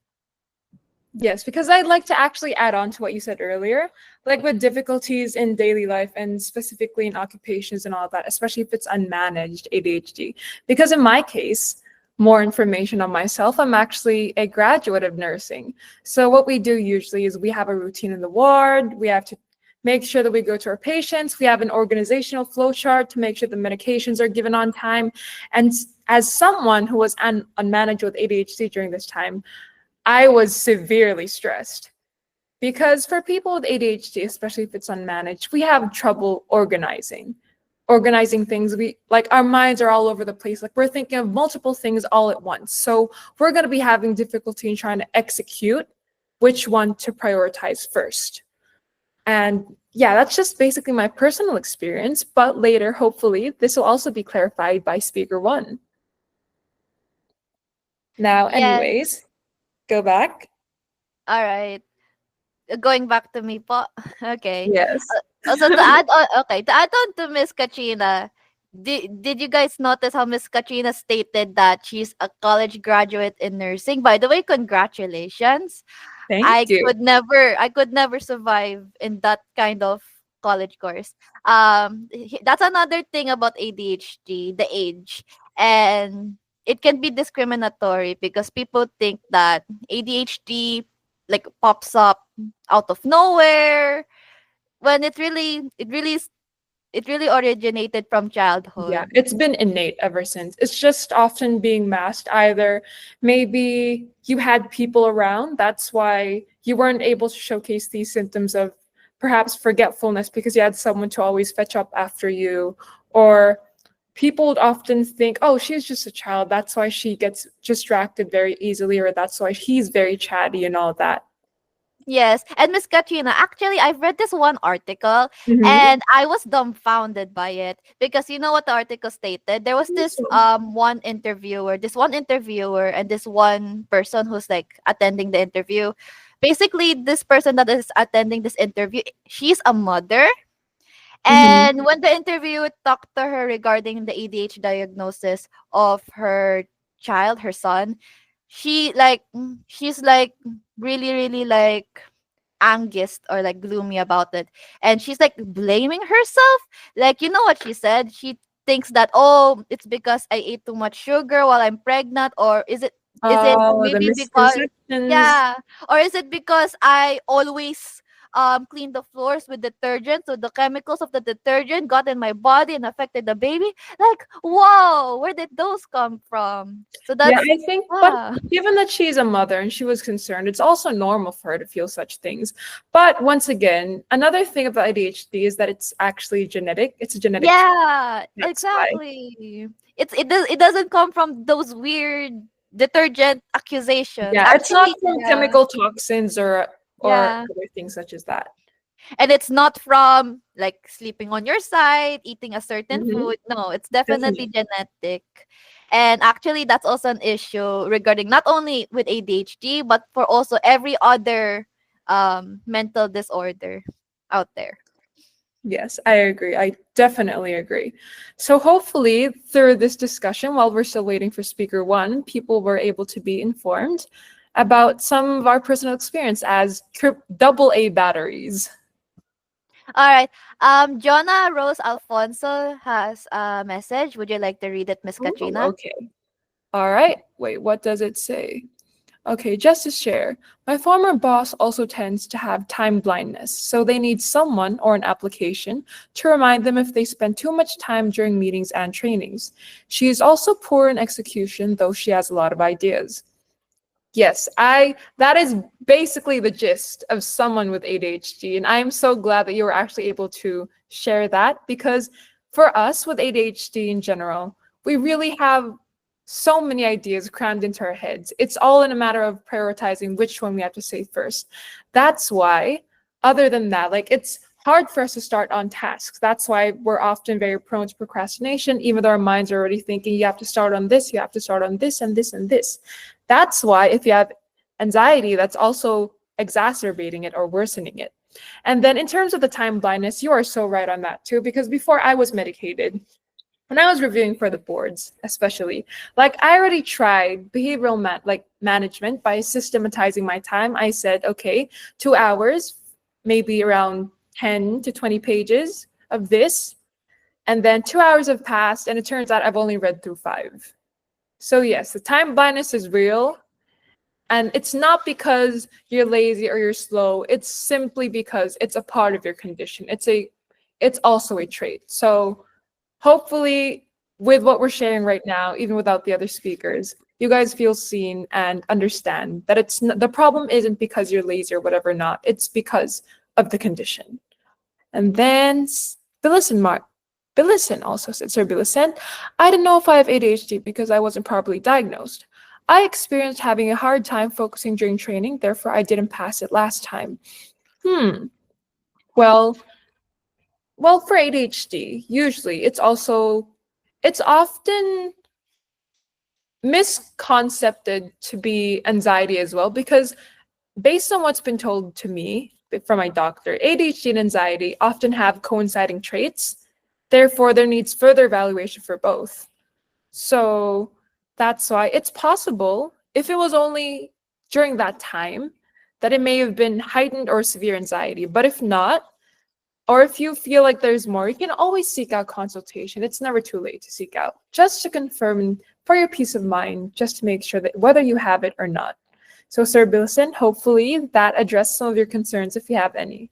Yes, because I'd like to actually add on to what you said earlier, like with difficulties in daily life and specifically in occupations and all that, especially if it's unmanaged ADHD. Because in my case, more information on myself, I'm actually a graduate of nursing. So what we do usually is we have a routine in the ward. We have to make sure that we go to our patients. We have an organizational flow chart to make sure the medications are given on time. And as someone who was unmanaged with ADHD during this time, I was severely stressed because for people with ADHD, especially if it's unmanaged, we have trouble organizing things. We like our minds are all over the place. Like we're thinking of multiple things all at once. So we're going to be having difficulty in trying to execute which one to prioritize first. And yeah, that's just basically my personal experience. But later, hopefully, this will also be clarified by speaker one. Now, Yes. anyways, go back. All right. Going back to me po. Okay. Yes. Also to add on, okay, to add on to Miss Katrina, did you guys notice how Miss Katrina stated that she's a college graduate in nursing? By the way, congratulations. Thank you. I could never survive in that kind of college course. That's another thing about ADHD, the age. And it can be discriminatory because people think that ADHD like pops up out of nowhere when it really originated from Yeah, childhood. it's been innate ever since. It's just often being masked. Either maybe you had people around, that's why you weren't able to showcase these symptoms of perhaps forgetfulness because you had someone to always fetch up after you, or people would often think, oh, she's just a child, that's why she gets distracted very easily, or that's why he's very chatty and all that. Yes, and Miss Katrina, actually, I've read this one article Mhm. and I was dumbfounded by it because you know what the article stated? There was this one interviewer and this one person who's like attending the interview. Basically, this person that is attending this interview, she's a mother. Mhm. And when the interviewer talked to her regarding the ADHD diagnosis of her child, her son, she's like really, really like angst or like gloomy about it, and she's like blaming herself. Like, you know what she said? She thinks that, oh, it's because I ate too much sugar while I'm pregnant, or is it Oh, the maybe because, misconceptions. yeah, or is it because I always clean the floors with detergent, so the chemicals of the detergent got in my body and affected the baby? Like, whoa, where did those come from? So Yeah, that's, I think, but ah, given that she's a mother and she was concerned, it's also normal for her to feel such things. But once again, another thing about ADHD is that it's actually genetic. It's a genetic trait. yeah, That's why. exactly. It doesn't come from those weird detergent accusations. Yeah, it's not Actually, from yeah. chemical toxins or Yeah. other things such as that. And it's not from like sleeping on your side, eating a certain Mm-hmm. food. No, it's definitely Definitely. genetic. And actually, that's also an issue regarding not only with ADHD, but for also every other mental disorder out there. Yes, I agree. I definitely agree. So hopefully through this discussion, while we're still waiting for speaker one, people were able to be informed about some of our personal experience as double A batteries. All right. Jonah Rose Alfonso has a message. Would you like to read it, Miss Ooh, Katrina? okay. All right. Wait, what does it say? Okay, just to share, my former boss also tends to have time blindness, so they need someone or an application to remind them if they spend too much time during meetings and trainings. She is also poor in execution, though she has a lot of ideas. Yes, I that is basically the gist of someone with ADHD, and I am so glad that you were actually able to share that because for us with ADHD in general, we really have so many ideas crammed into our heads. It's all in a matter of prioritizing which one we have to say first. That's why, other than that, like it's hard for us to start on tasks. That's why we're often very prone to procrastination, even though our minds are already thinking you have to start on this, you have to start on this and this and this. That's why if you have anxiety, that's also exacerbating it or worsening it. And then in terms of the time blindness, you are so right on that too, because before I was medicated, when I was reviewing for the boards, especially, like I already tried behavioral management by systematizing my time. I said, okay, 2 hours, maybe around 10 to 20 pages of this. And then 2 hours have passed, and it turns out I've only read through 5. So yes, the time blindness is real. And it's not because you're lazy or you're slow. It's simply because it's a part of your condition. It's also a trait. So hopefully with what we're sharing right now, even without the other speakers, you guys feel seen and understand that the problem isn't because you're lazy or whatever not. It's because of the condition. And then Billison also said, Sir Billison, I don't know if I have ADHD because I wasn't properly diagnosed. I experienced having a hard time focusing during training, therefore I didn't pass it last time. Hmm. Well, for ADHD, usually it's often misconcepted to be anxiety as well because based on what's been told to me from my doctor, ADHD and anxiety often have coinciding traits. Therefore, there needs further evaluation for both. So that's why it's possible, if it was only during that time, that it may have been heightened or severe anxiety. But if not, or if you feel like there's more, you can always seek out consultation. It's never too late to seek out, just to confirm and for your peace of mind, just to make sure that whether you have it or not. So, Sir Bilson, hopefully that addressed some of your concerns if you have any.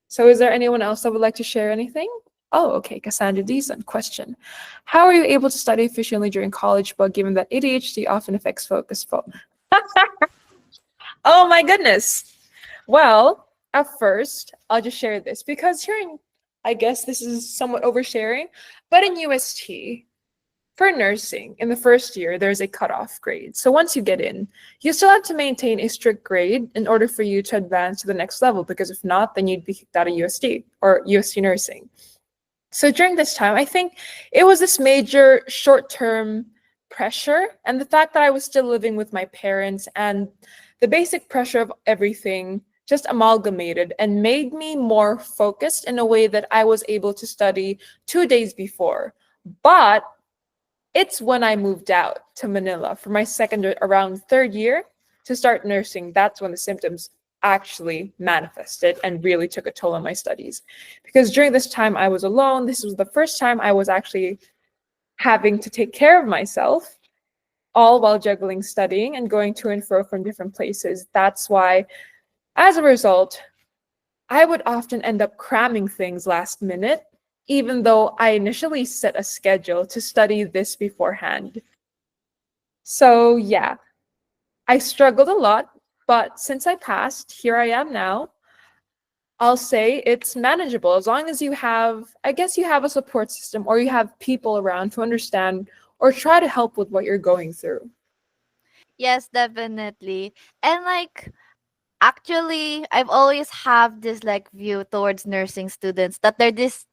So, is there anyone else that would like to share anything? Oh, okay. Cassandra Deason, question. How are you able to study efficiently during college, but given that ADHD often affects focus? Oh my goodness. Well, at first, I'll just share this because I guess this is somewhat oversharing, but in UST, for nursing, in the first year, there's a cutoff grade. So once you get in, you still have to maintain a strict grade in order for you to advance to the next level, because if not, then you'd be kicked out of UST or UST nursing. So during this time, I think it was this major short-term pressure and the fact that I was still living with my parents and the basic pressure of everything just amalgamated and made me more focused in a way that I was able to study 2 days before. But it's when I moved out to Manila for my around third year to start nursing. That's when the symptoms actually manifested and really took a toll on my studies. Because during this time I was alone. This was the first time I was actually having to take care of myself, all while juggling studying and going to and fro from different places. That's why, as a result, I would often end up cramming things last minute, even though I initially set a schedule to study this beforehand. So, yeah, I struggled a lot, but since I passed, here I am now. I'll say it's manageable as long as you have, I guess you have a support system or you have people around to understand or try to help with what you're going through. Yes, definitely. And like actually, I've always have this like view towards nursing students that they're these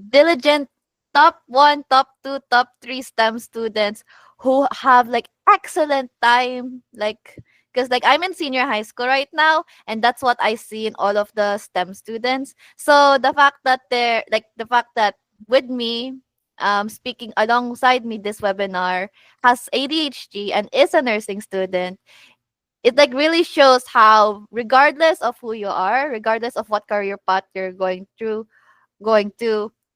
diligent top one, top two, top three STEM students who have like excellent time. Like because like I'm in senior high school right now, and that's what I see in all of the STEM students. So the fact that with me, speaking alongside me this webinar has ADHD and is a nursing student, it like really shows how regardless of who you are, regardless of what career path you're going to,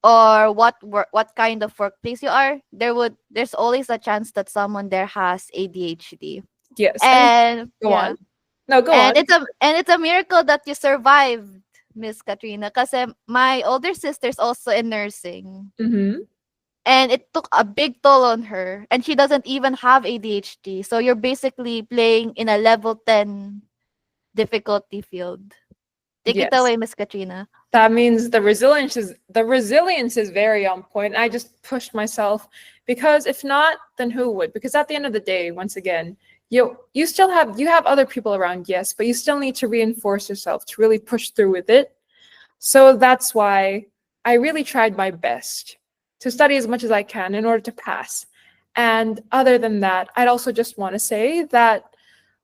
or what kind of workplace you are, there's always a chance that someone there has ADHD. Yes, and And go yeah, on. No, go and on. it's a miracle that you survived, Miss Katrina, kasi my older sister's also in nursing. Mm-hmm. And it took a big toll on her, and she doesn't even have ADHD. So you're basically playing in a level 10 difficulty field. Take it Yes. away, Miss Katrina. That means the resilience is very on point. I just pushed myself because if not, then who would? Because at the end of the day, once again, you have other people around, yes, but you still need to reinforce yourself to really push through with it. So that's why I really tried my best to study as much as I can in order to pass. And other than that, I'd also just want to say that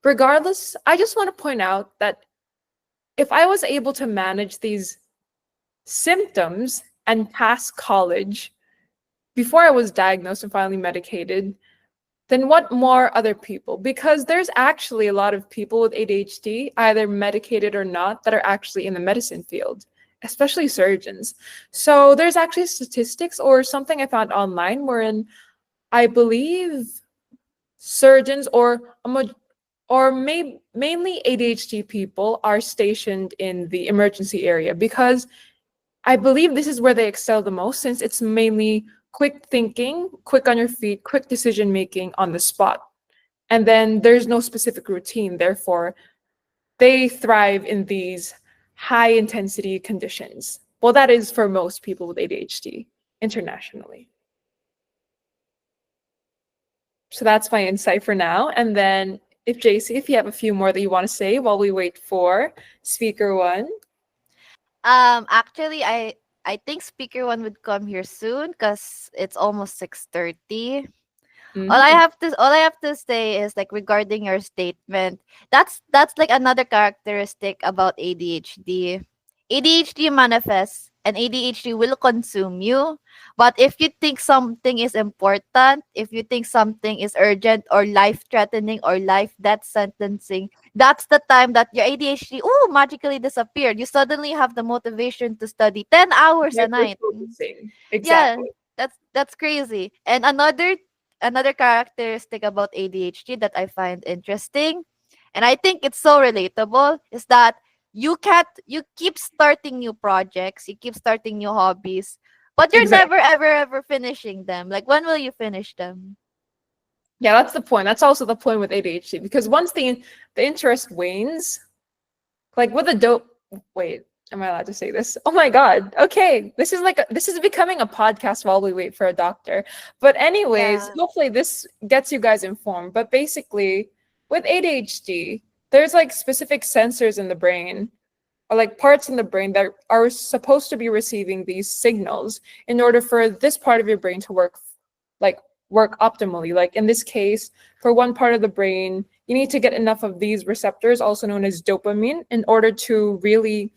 regardless, I just want to point out that if I was able to manage these symptoms and pass college before I was diagnosed and finally medicated, then what more other people? Because there's actually a lot of people with ADHD, either medicated or not, that are actually in the medicine field, especially surgeons. So there's actually statistics or something I found online wherein I believe surgeons mainly ADHD people are stationed in the emergency area because I believe this is where they excel the most since it's mainly quick thinking, quick on your feet, quick decision making on the spot. And then there's no specific routine. Therefore, they thrive in these high intensity conditions. Well, that is for most people with ADHD internationally. So that's my insight for now. And then if JC, if you have a few more that you want to say while we wait for speaker one. Actually, I think speaker one would come here soon because it's almost 6:30. Mhm. All I have to say is like regarding your statement. That's like another characteristic about ADHD. ADHD manifests and ADHD will consume you. But if you think something is important, if you think something is urgent or life threatening or life death sentencing, that's the time that your ADHD magically disappeared. You suddenly have the motivation to study 10 hours a night. Hyper-focusing. Yeah, Exactly. that's crazy. And another characteristic about ADHD that I find interesting, and I think it's so relatable, is that you keep starting new projects, you keep starting new hobbies, but you're Exactly. never ever finishing them. Like when will you finish them? Yeah, that's the point. That's also the point with ADHD because once the interest wanes, like with a dope. Wait, am I allowed to say this? Oh my god. Okay, this is becoming a podcast while we wait for a doctor. But anyways, Yeah. hopefully this gets you guys informed. But basically, with ADHD, there's like specific sensors in the brain or like parts in the brain that are supposed to be receiving these signals in order for this part of your brain to like work optimally. Like in this case, for one part of the brain, you need to get enough of these receptors, also known as dopamine, in order to really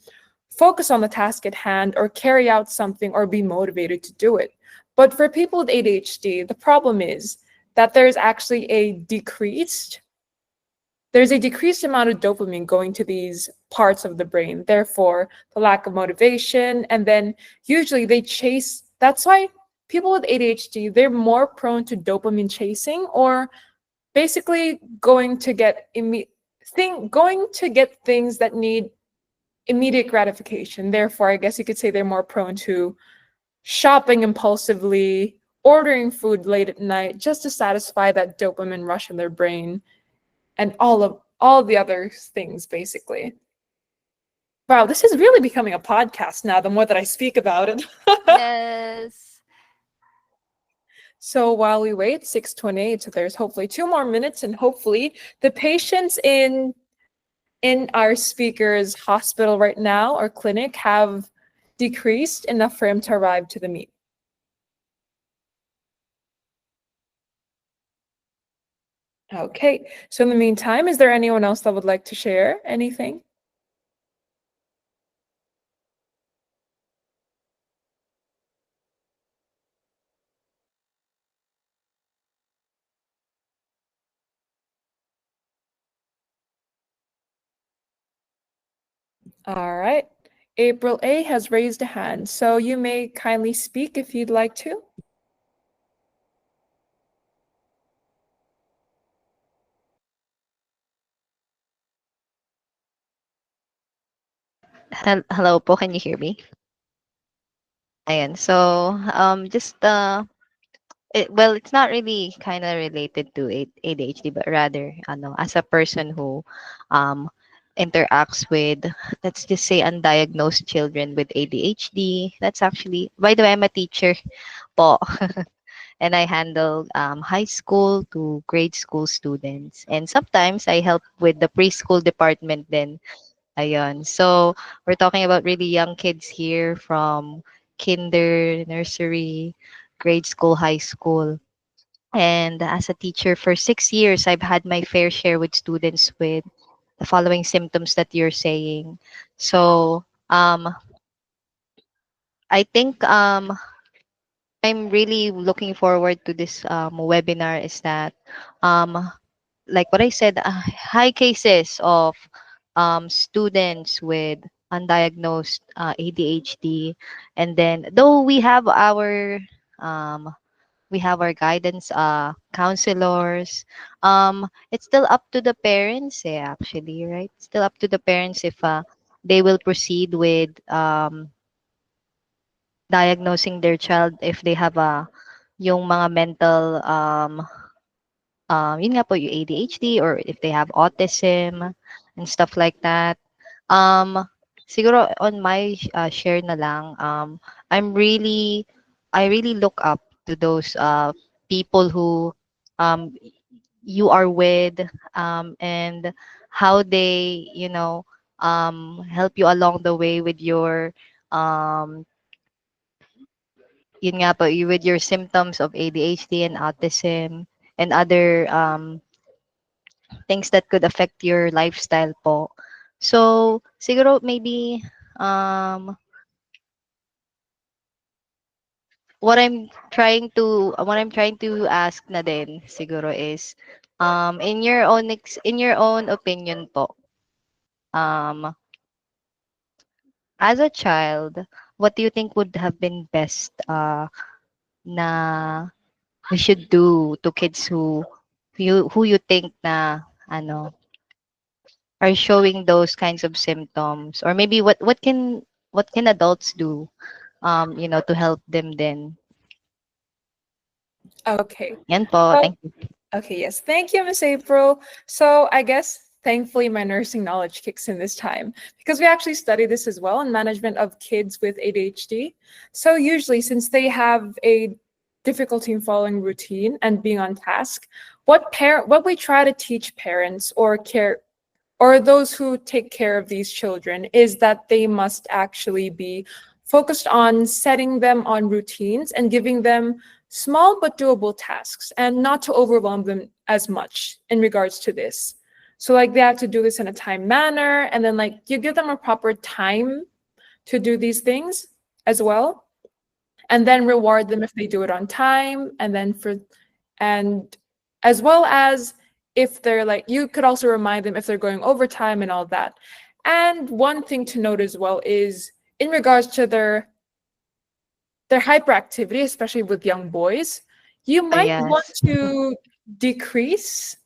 focus on the task at hand or carry out something or be motivated to do it. But for people with ADHD, the problem is that there's actually a decreased there's a decreased amount of dopamine going to these parts of the brain, therefore the lack of motivation. And then usually they chase, that's why people with ADHD, they're more prone to dopamine chasing, or basically going to get things that need immediate gratification. Therefore, I guess you could say they're more prone to shopping impulsively, ordering food late at night just to satisfy that dopamine rush in their brain, and all the other things basically. Wow, this is really becoming a podcast now the more that I speak about it. Yes. So while we wait, 6:28, so there's hopefully 2 more minutes, and hopefully the patients in our speaker's hospital right now or clinic have decreased enough for him to arrive to the meet. Okay, so in the meantime, is there anyone else that would like to share anything? All right. April A has raised a hand, so you may kindly speak if you'd like to. Hello po, can you hear me? Ayan, so just well, it's not really kind of related to ADHD, but rather, as a person who um interacts with, let's just say, undiagnosed children with ADHD. That's actually, by the way, I'm a teacher po, and I handle high school to grade school students, and sometimes I help with the preschool department then. Ayun. So, we're talking about really young kids here from kinder, nursery, grade school, high school. And as a teacher for 6 years, I've had my fair share with students with the following symptoms that you're saying. So, I think I'm really looking forward to this webinar is that um, like what I said, high cases of students with undiagnosed ADHD, and then though um, we have our guidance counselors, it's still up to the parents, actually, right? Still up to the parents if they will proceed with diagnosing their child if they have yung mga mental yun nga po, yung ADHD, or if they have autism and stuff like that. Um, Siguro on my share na lang, I really look up to those people who um, you are with, and how they, help you along the way with your um, yun nga po, with your symptoms of ADHD and autism and other things that could affect your lifestyle po. So, siguro maybe um what I'm trying to ask na din siguro is in your own opinion po, um as a child, what do you think would have been best na we should do to kids who you think na ano are showing those kinds of symptoms, or maybe what can adults do to help them then. Okay. Yan po, Well, thank you. okay, yes. Thank you, Miss April. So I guess thankfully my nursing knowledge kicks in this time, because we actually study this as well in management of kids with ADHD. So usually, since they have a difficulty in following routine and being on task, what we try to teach parents or those who take care of these children is that they must actually be focused on setting them on routines and giving them small but doable tasks, and not to overwhelm them as much in regards to this. So like they have to do this in a time manner, and then like you give them a proper time to do these things as well, and then reward them if they do it on time, and then and as well as if they're like, you could also remind them if they're going overtime and all that. And one thing to note as well is in regards to their hyperactivity, especially with young boys, you might want Yes. to decrease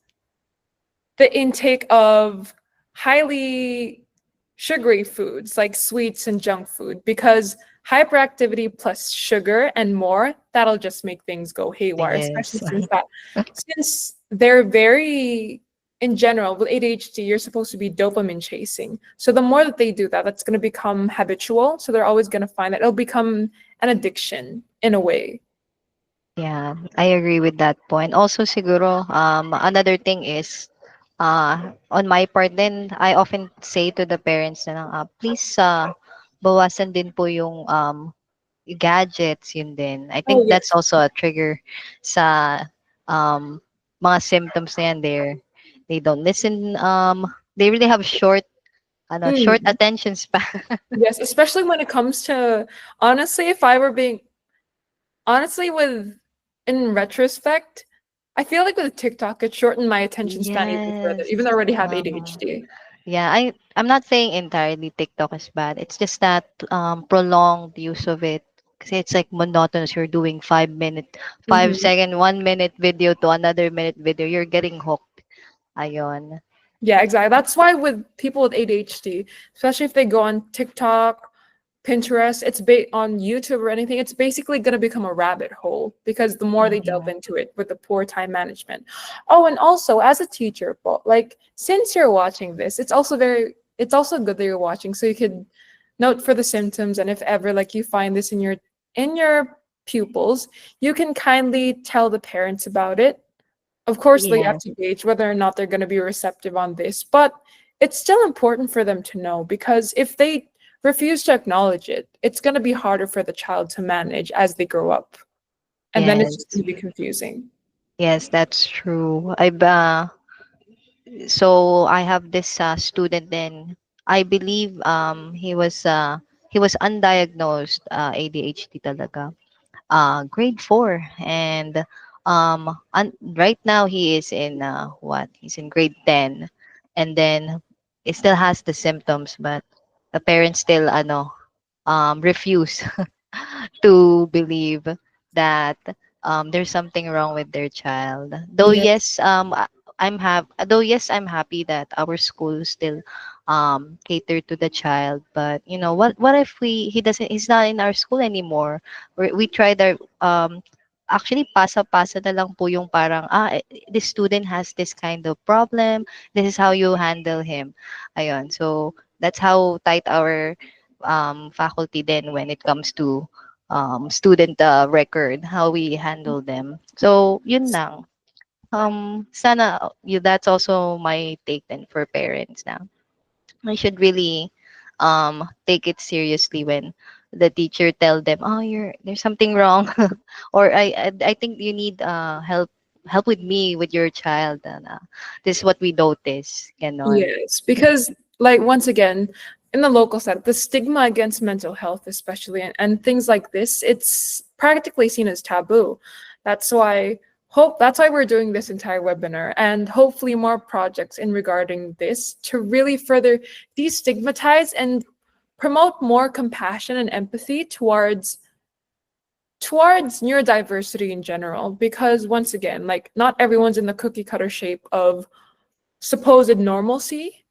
the intake of highly sugary foods like sweets and junk food, because hyperactivity plus sugar and more, that'll just make things go haywire, especially Yes. since they're very, in general with ADHD, you're supposed to be dopamine chasing. So the more that they do that, that's going to become habitual. So they're always going to find that it'll become an addiction in a way. Yeah, I agree with that point. Also, siguro, another thing is, on my part then, I often say to the parents na lang, please, bawasan din po yung gadgets, yun din. I Oh think that's yes. also a trigger sa um, mga symptoms na yan there. They don't listen, they really have short Mm, attention span. yes, especially when it comes to, honestly, if I were being honestly, with in retrospect, I feel like with TikTok, it shortened my attention span even further, Yes. even though I already have Uh-huh. ADHD. Yeah, I'm not saying entirely TikTok is bad. It's just that prolonged use of it. Kasi it's like monotonous. You're doing 5 minute, five Hmm. second, 1 minute video to another minute video. You're getting hooked. Ayon. Yeah, exactly. That's why with people with ADHD, especially if they go on TikTok, Pinterest, on YouTube or anything, it's basically going to become a rabbit hole because the more they delve Mhm. into it with the poor time management. Oh, and also as a teacher, like since you're watching this, it's also good that you're watching so you could note for the symptoms, and if ever like you find this in your pupils, you can kindly tell the parents about it. Of course, they have Yes, to gauge whether or not they're going to be receptive on this, but it's still important for them to know because if they refuse to acknowledge it, it's going to be harder for the child to manage as they grow up. And then it's just yes, going to be confusing. yes, that's true. So I have this student then. I believe he was undiagnosed ADHD talaga. Grade 4, and right now he is in what? He's in grade 10, and then he still has the symptoms, but the parents still refuse to believe that there's something wrong with their child. Though Yes. yes, I'm happy that our school still cater to the child. But what if he's not in our school anymore? We tried our actually pasa-pasa na lang po yung parang this student has this kind of problem. This is how you handle him. Ayun. So that's how tight our faculty then when it comes to student record, how we handle them. So, yun lang. Sana, that's also my take then for parents now. I should really take it seriously when the teacher tell them, oh, there's something wrong, or I think you need help with me with your child, and this is what we notice, ganon. Yes, because like once again, in the local setting, the stigma against mental health, especially and things like this, it's practically seen as taboo. That's why that's why we're doing this entire webinar and hopefully more projects in regarding this to really further destigmatize and promote more compassion and empathy towards neurodiversity in general. Because once again, like not everyone's in the cookie cutter shape of supposed normalcy.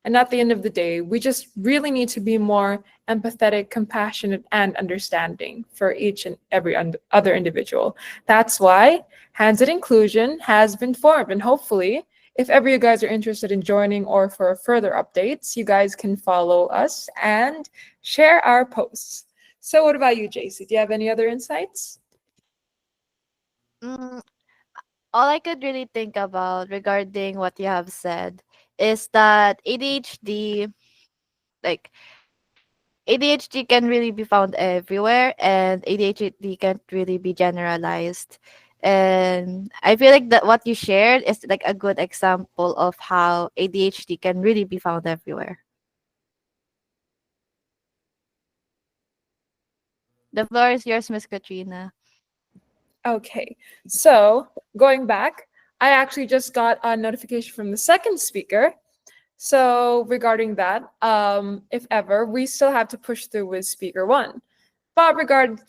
And at the end of the day, we just really need to be more empathetic, compassionate, and understanding for each and every other individual. That's why Hands at Inclusion has been formed. And hopefully, if ever you guys are interested in joining or for further updates, you guys can follow us and share our posts. So, what about you, JC? Do you have any other insights? Mm, all I could really think about regarding what you have said is that like ADHD can really be found everywhere, and ADHD can't really be generalized. And I feel like that what you shared is like a good example of how ADHD can really be found everywhere. The floor is yours, Miss Katrina. Okay, so going back, I actually just got a notification from the second speaker. So regarding that, if ever, we still have to push through with speaker 1. But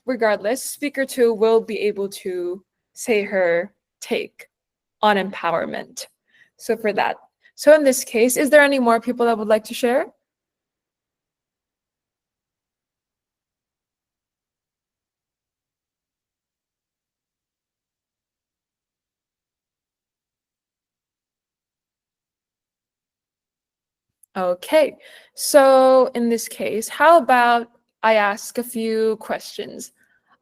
regardless, speaker 2 will be able to say her take on empowerment. So for that. So in this case, is there any more people that would like to share? Okay, so in this case, how about I ask a few questions?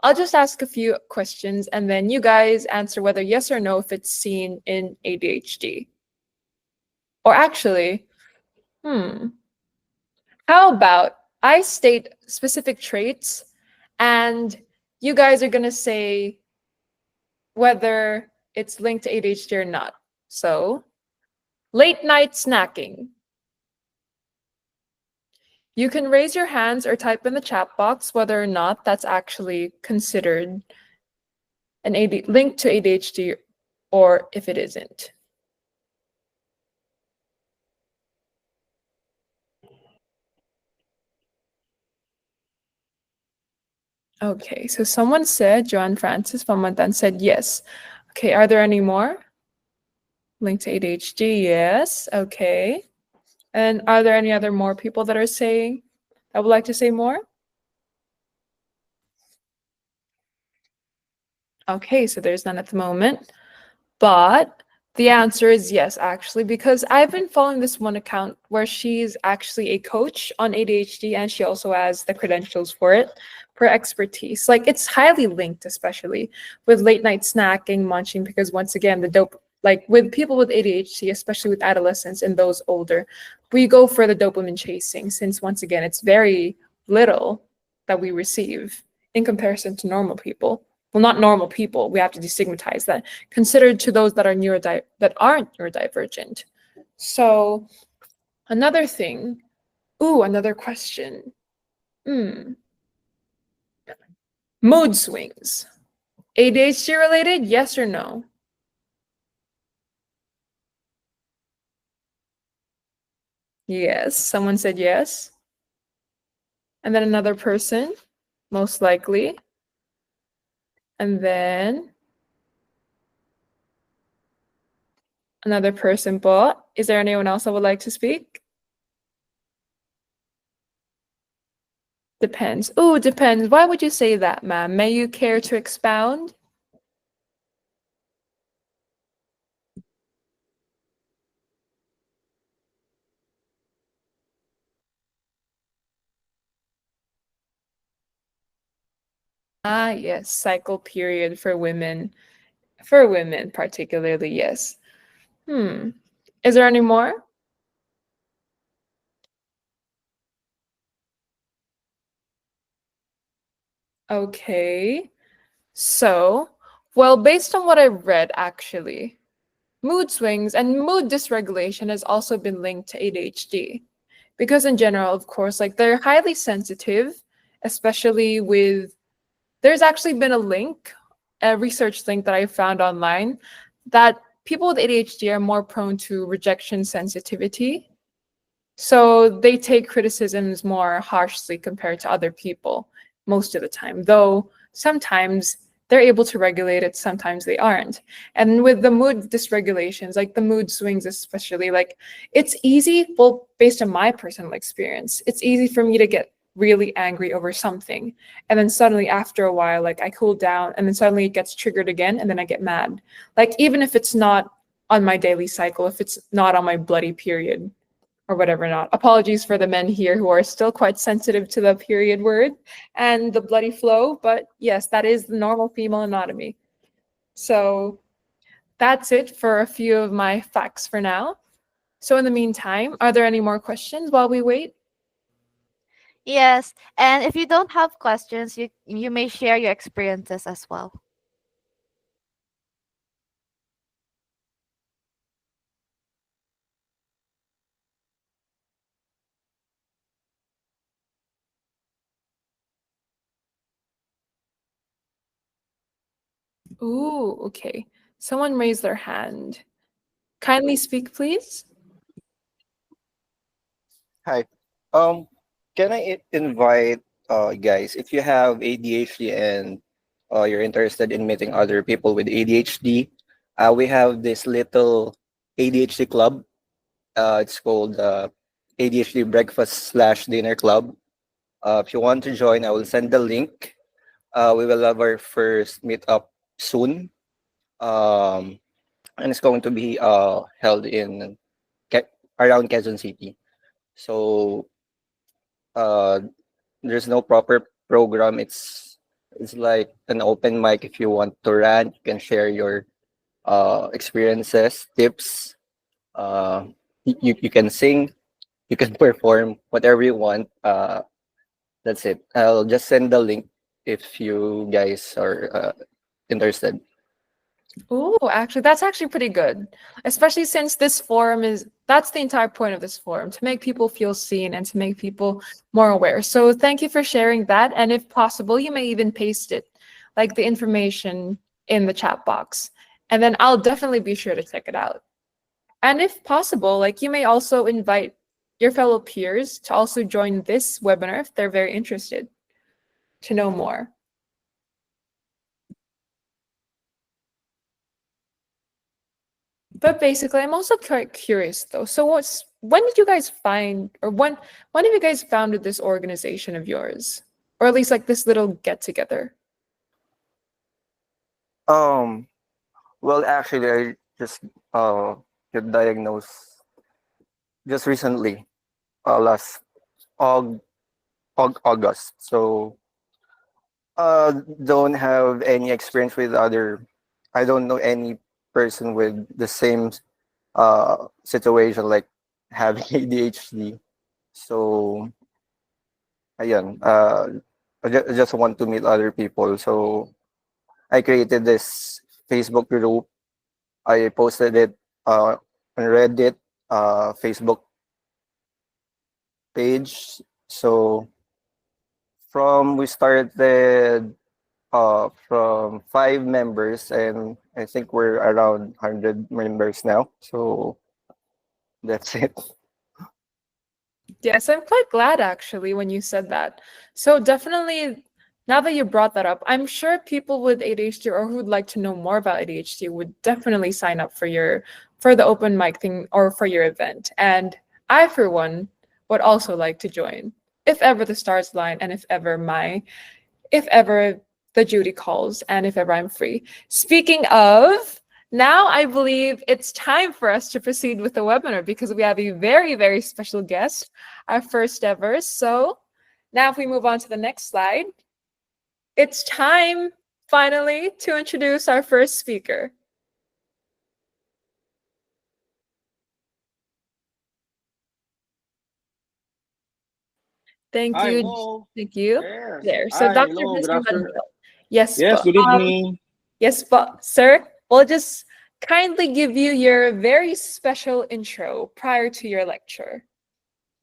I'll just ask a few questions and then you guys answer whether yes or no if it's seen in ADHD. Or actually, how about I state specific traits and you guys are going to say whether it's linked to ADHD or not. So, late night snacking. You can raise your hands or type in the chat box whether or not that's actually considered an link to ADHD or if it isn't. Okay, so someone said, Joanne Francis Pamantan said yes. Okay, are there any more? Link to ADHD, yes. Okay. And are there any other more people that are saying, that would like to say more? Okay, so there's none at the moment. But the answer is yes, actually, because I've been following this one account where she's actually a coach on ADHD and she also has the credentials for it, for expertise. Like it's highly linked, especially with late night snacking, munching, because once again, like with people with ADHD, especially with adolescents and those older, we go for the dopamine chasing since once again, it's very little that we receive in comparison to normal people. Well, not normal people. We have to destigmatize that. Considered to those that are that aren't neurodivergent. So another thing. Ooh, another question. Mood swings. ADHD related? Yes or no? Yes. Someone said yes. And then another person, most likely. And then another person bought. Is there anyone else that would like to speak? Depends. Ooh, depends. Why would you say that, ma'am? May you care to expound? Ah, yes, cycle period for women. For women particularly, yes. Is there any more? Okay. So, well, based on what I read, actually, mood swings and mood dysregulation has also been linked to ADHD. Because in general, of course, like they're highly sensitive, especially with, there's actually been a link, a research link that I found online, that people with ADHD are more prone to rejection sensitivity. So they take criticisms more harshly compared to other people most of the time, though sometimes they're able to regulate it, sometimes they aren't. And with the mood dysregulations, like the mood swings especially, like it's easy, well, based on my personal experience, it's easy for me to get really angry over something. And then suddenly after a while, like I cool down and then suddenly it gets triggered again and then I get mad. Like even if it's not on my daily cycle, if it's not on my bloody period, or whatever not. Apologies for the men here who are still quite sensitive to the period word and the bloody flow, but yes, that is the normal female anatomy. So that's it for a few of my facts for now. So in the meantime, are there any more questions while we wait? Yes, and if you don't have questions, you may share your experiences as well. Ooh, okay. Someone raised their hand. Kindly speak, please. Hi. Um, can I invite guys if you have ADHD and you're interested in meeting other people with ADHD, we have this little ADHD club. It's called ADHD Breakfast/Dinner Club. If you want to join, I will send the link. We will have our first meetup soon. Um, and it's going to be held in around Quezon City. So uh, there's no proper program. It's like an open mic. If you want to rant, you can share your experiences, tips. Uh, you can sing, you can perform, whatever you want. That's it. I'll just send the link if you guys are interested. Ooh, actually, that's actually pretty good. Especially since this forum that's the entire point of this forum, to make people feel seen and to make people more aware. So thank you for sharing that. And if possible, you may even paste it, like the information in the chat box. And then I'll definitely be sure to check it out. And if possible, like you may also invite your fellow peers to also join this webinar if they're very interested to know more. But basically, I'm also quite curious though. So when did you guys find, or when have you guys founded this organization of yours? Or at least like this little get together? Um, well, actually, I just got diagnosed just recently, last Aug August. So don't have any experience with other. I don't know any person with the same situation like having ADHD. So ayan, I just want to meet other people. So I created this Facebook group. I posted it on Reddit, Facebook page. So from we started from 5 members, and I think we're around 100 members now. So that's it. Yes, I'm quite glad actually when you said that. So definitely, now that you brought that up, I'm sure people with ADHD or who would like to know more about ADHD would definitely sign up for the open mic thing or for your event. And I, for one, would also like to join if ever the stars align and if ever the Judy calls and if ever I'm free. Speaking of, now I believe it's time for us to proceed with the webinar because we have a very, very special guest, our first ever. So now if we move on to the next slide, it's time finally to introduce our first speaker. Thank Hi, you. hello. Thank you. Yes. There. So Hi, Dr. hello. Good Vincent afternoon. Manuel. Yes, Yes, but good evening. yes, but sir, we'll just kindly give you your very special intro prior to your lecture.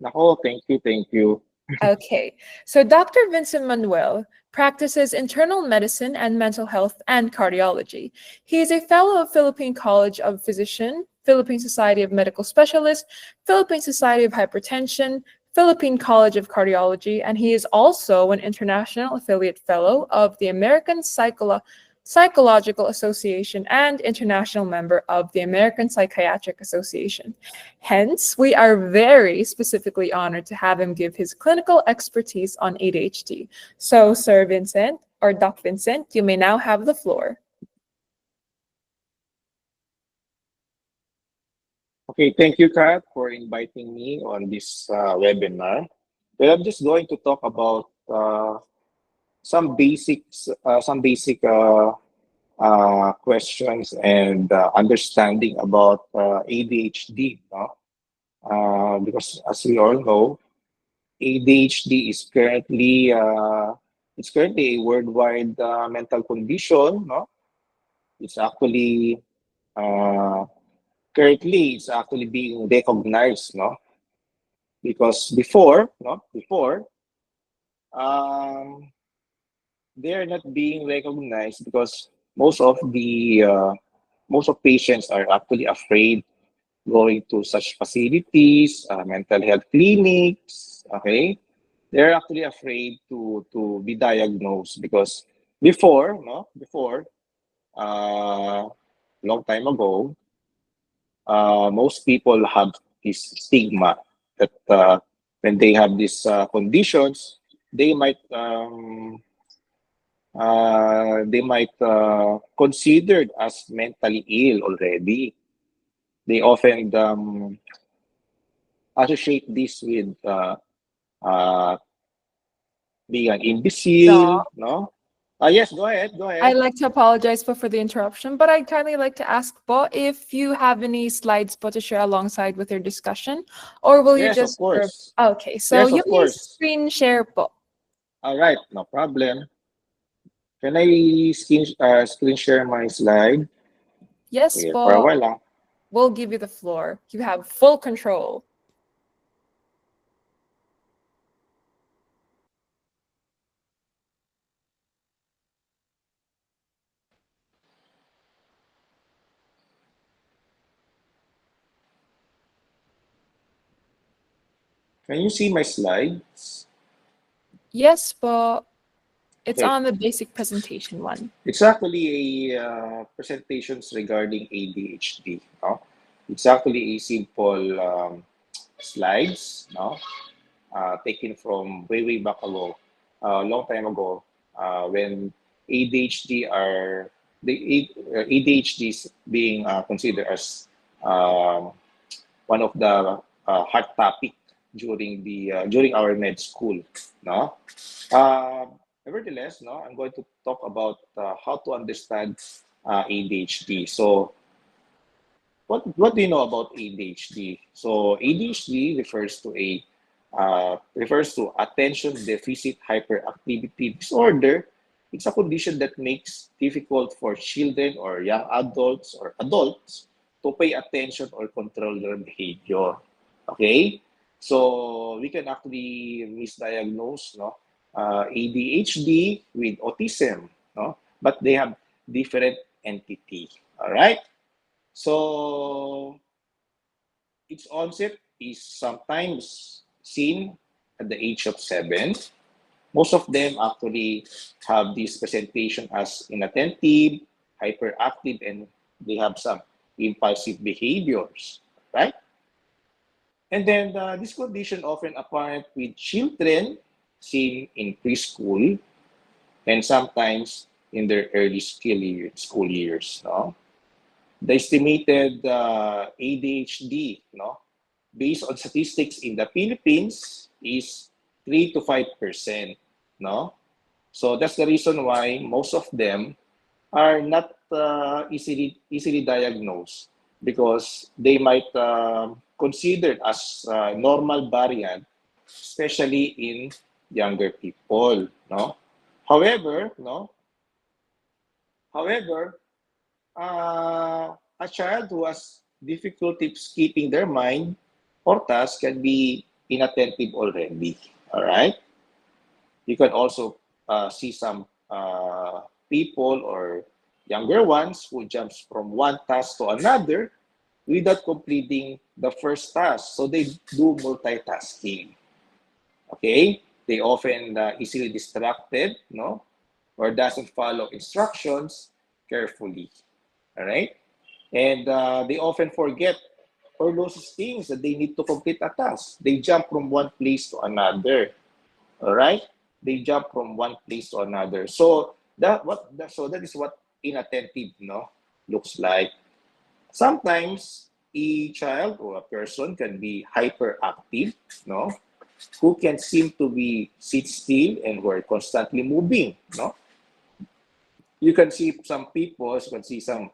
Nako, thank you, thank you. Okay, so Dr. Vincent Manuel practices internal medicine and mental health and cardiology. He is a fellow of Philippine College of Physician, Philippine Society of Medical Specialists, Philippine Society of Hypertension, Philippine College of Cardiology, and he is also an international affiliate fellow of the American Psychological Association and international member of the American Psychiatric Association. Hence, we are very specifically honored to have him give his clinical expertise on ADHD. So, Sir Vincent, or Doc Vincent, you may now have the floor. Okay, thank you, Kat, for inviting me on this webinar. Well, I'm just going to talk about some basic questions and understanding about ADHD. No? Because as we all know, ADHD is currently it's currently a worldwide mental condition. No, it's actually uh, currently it's actually being recognized. No, because before um, they are not being recognized because most of patients are actually afraid going to such facilities, mental health clinics. Okay, they're actually afraid to be diagnosed because before, long time ago, most people have this stigma that when they have these conditions, they might considered as mentally ill already. They often associate this with uh, being an Dom. imbecile, no? Yes, go ahead, go I'd ahead. like to apologize for the interruption, but I'd kindly like to ask Bo if you have any slides Bo to share alongside with your discussion, or will you Yes, of just course. okay, so Yes, you of may course. screen share Bo. All right, no problem. Can I screen share my slide? Yes, Here for a Bo. while lang. We'll give you the floor. You have full control. Can you see my slides? Yes, Bo. It's Okay. on the basic presentation one. It's actually a presentations regarding ADHD. No? It's actually a simple slides, no? Taken from way back ago, a long time ago, when ADHD are ADHD is being considered as um, one of the hot topic during our med school, no. Uh, Nevertheless, no, I'm going to talk about how to understand ADHD. So, what do you know about ADHD? So, ADHD refers to attention deficit hyperactivity disorder. It's a condition that makes difficult for children or young adults or adults to pay attention or control their behavior. Okay, so we can actually misdiagnose, no, ADHD with autism, no, but they have different entity. All right. So its onset is sometimes seen at the age of 7. Most of them actually have this presentation as inattentive, hyperactive, and they have some impulsive behaviors, right? And then this condition often apparent with children seen in preschool and sometimes in their early school years. No? The estimated ADHD, no, based on statistics in the Philippines, is 3 to 5%. No, so that's the reason why most of them are not easily diagnosed because they might considered as normal variant, especially in younger people. No, however, no, however, a child who has difficulties keeping their mind or task can be inattentive already. All right. You can also see some people or younger ones who jumps from one task to another without completing the first task. So they do multitasking. Okay. They often easily distracted, no, or doesn't follow instructions carefully. All right. And they often forget or lose things that they need to complete a task. They jump from one place to another. All right, they jump from one place to another. So that is what inattentive, no, looks like. Sometimes a child or a person can be hyperactive, no, who can seem to be sit still and who are constantly moving, no. You can see some people, you can see some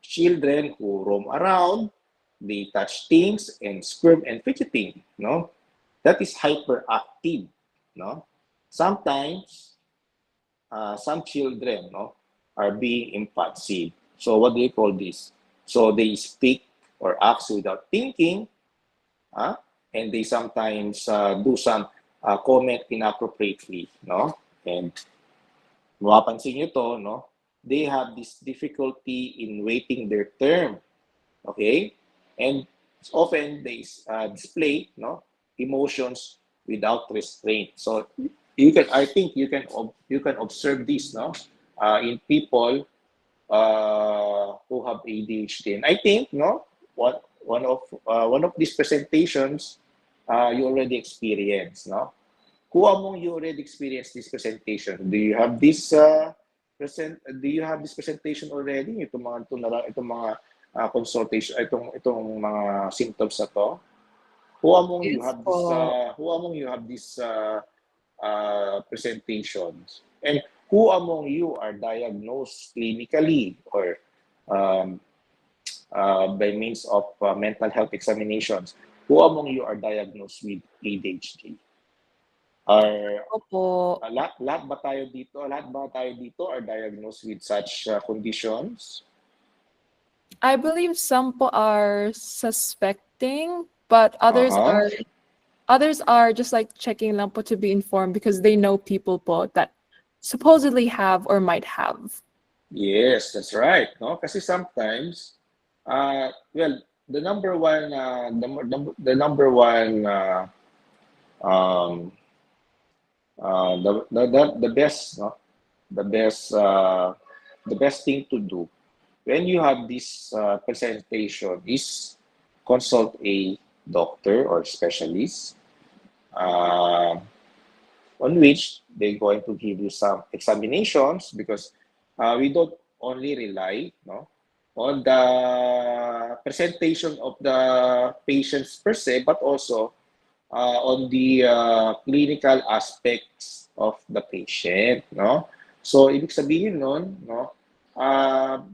children who roam around, they touch things and squirm and fidgeting, no? That is hyperactive, no? Sometimes, some children, no, are being impulsive. So what do you call this? So they speak or act without thinking, huh? And they sometimes do some comment inappropriately, no? And mapapansin nyo to, no? They have this difficulty in waiting their turn. Okay? and often they display emotions without restraint. So I think you can observe this in people who have ADHD. And I think what one of these presentations you already experienced, no? Who among you already experienced this presentation? Do you have this presentation already? Itong mga consultation, itong mga symptoms na to? Who among you Yes have this po. presentations? And who among you are diagnosed clinically or um, by means of mental health examinations? Who among you are diagnosed with ADHD? Are Opo. lahat ba tayo dito? Lahat ba tayo dito are diagnosed with such conditions? I believe some po are suspecting, but Uh-huh. others are just like checking lang po to be informed because they know people po that supposedly have or might have. Yes, that's right. No, kasi sometimes, well, the number one, the number one, um, the best, no, the best, the best thing to do when you have this presentation is consult a doctor or specialist, uh, on which they're going to give you some examinations because we don't only rely on the presentation of the patients per se, but also on the clinical aspects of the patient. No? So, ibig sabihin nun,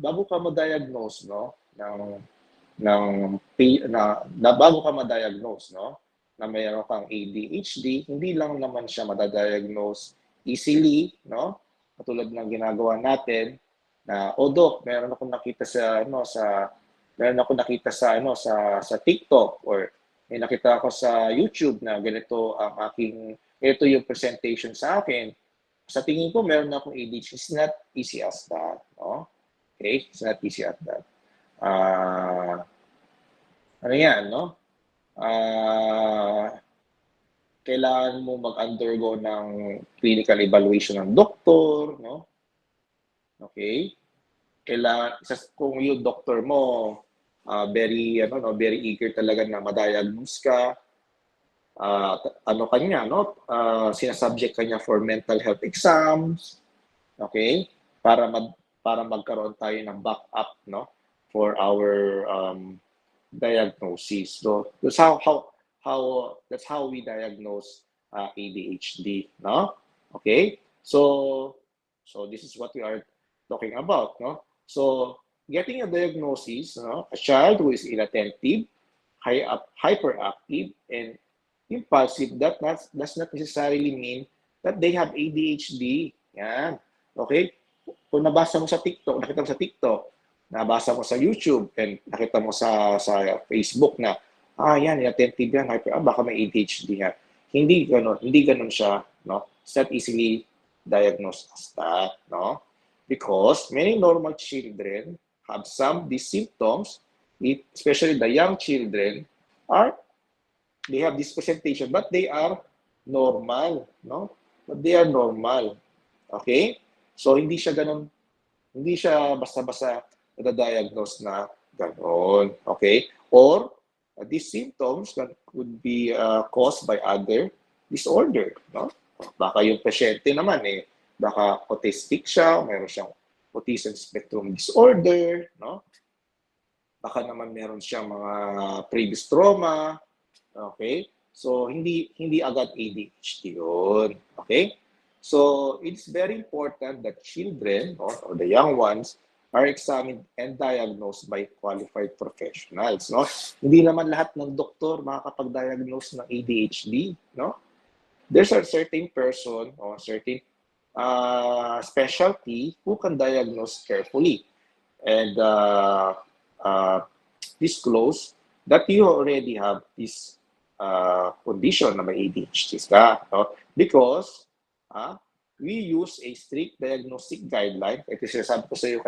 bago ka ma-diagnose bago ka ma-diagnose na mayroon kang ADHD, hindi lang naman siya madadiagnose easily, katulad ng ginagawa natin na doc, meron akong nakita sa TikTok or may nakita ako sa YouTube na ganito yung presentation sa akin. Sa tingin ko meron akong ADHD. It's not easy as that, no? Okay? It's not easy as that. Ano yan, no? Kailangan mo mag-undergo ng clinical evaluation ng doktor, no? Okay? Kung yung doktor mo very eager talaga na ma-diagnose ka, sinasubject kanya for mental health exams, okay? Para magkaroon tayo ng backup, for our diagnosis. So that's how we diagnose ADHD, no? Okay? So this is what we are talking about, no? So getting a diagnosis, a child who is inattentive, hyperactive, and impulsive, that does not necessarily mean that they have ADHD. Yan. Okay? Kung nakita mo sa TikTok, nabasa mo sa YouTube, and nakita mo sa Facebook na, yan, inattentive yan, baka may ADHD yan. Hindi ganun siya, no? It's not easily diagnosed as that, no? Because many normal children have some these symptoms, especially the young children, they have this presentation, but they are normal, no? But they are normal. Okay? So hindi siya basta-basta na-diagnose na ganon. Okay? Or these symptoms could be caused by other disorder, no? Baka yung pasyente naman baka autistic siya, mayroon siyang autism spectrum disorder, no? Baka naman meron siyang mga previous trauma. Okay? So hindi agad ADHD 'yun. Okay? So it's very important that children or the young ones are examined and diagnosed by qualified professionals, no? Hindi naman lahat ng doktor makakapag-diagnose ng ADHD, no? There's a certain person or certain specialty who can diagnose carefully and disclose that you already have this condition na may ADHD ka. No? Because we use a strict diagnostic guideline. Ito sinasabi ko sa inyo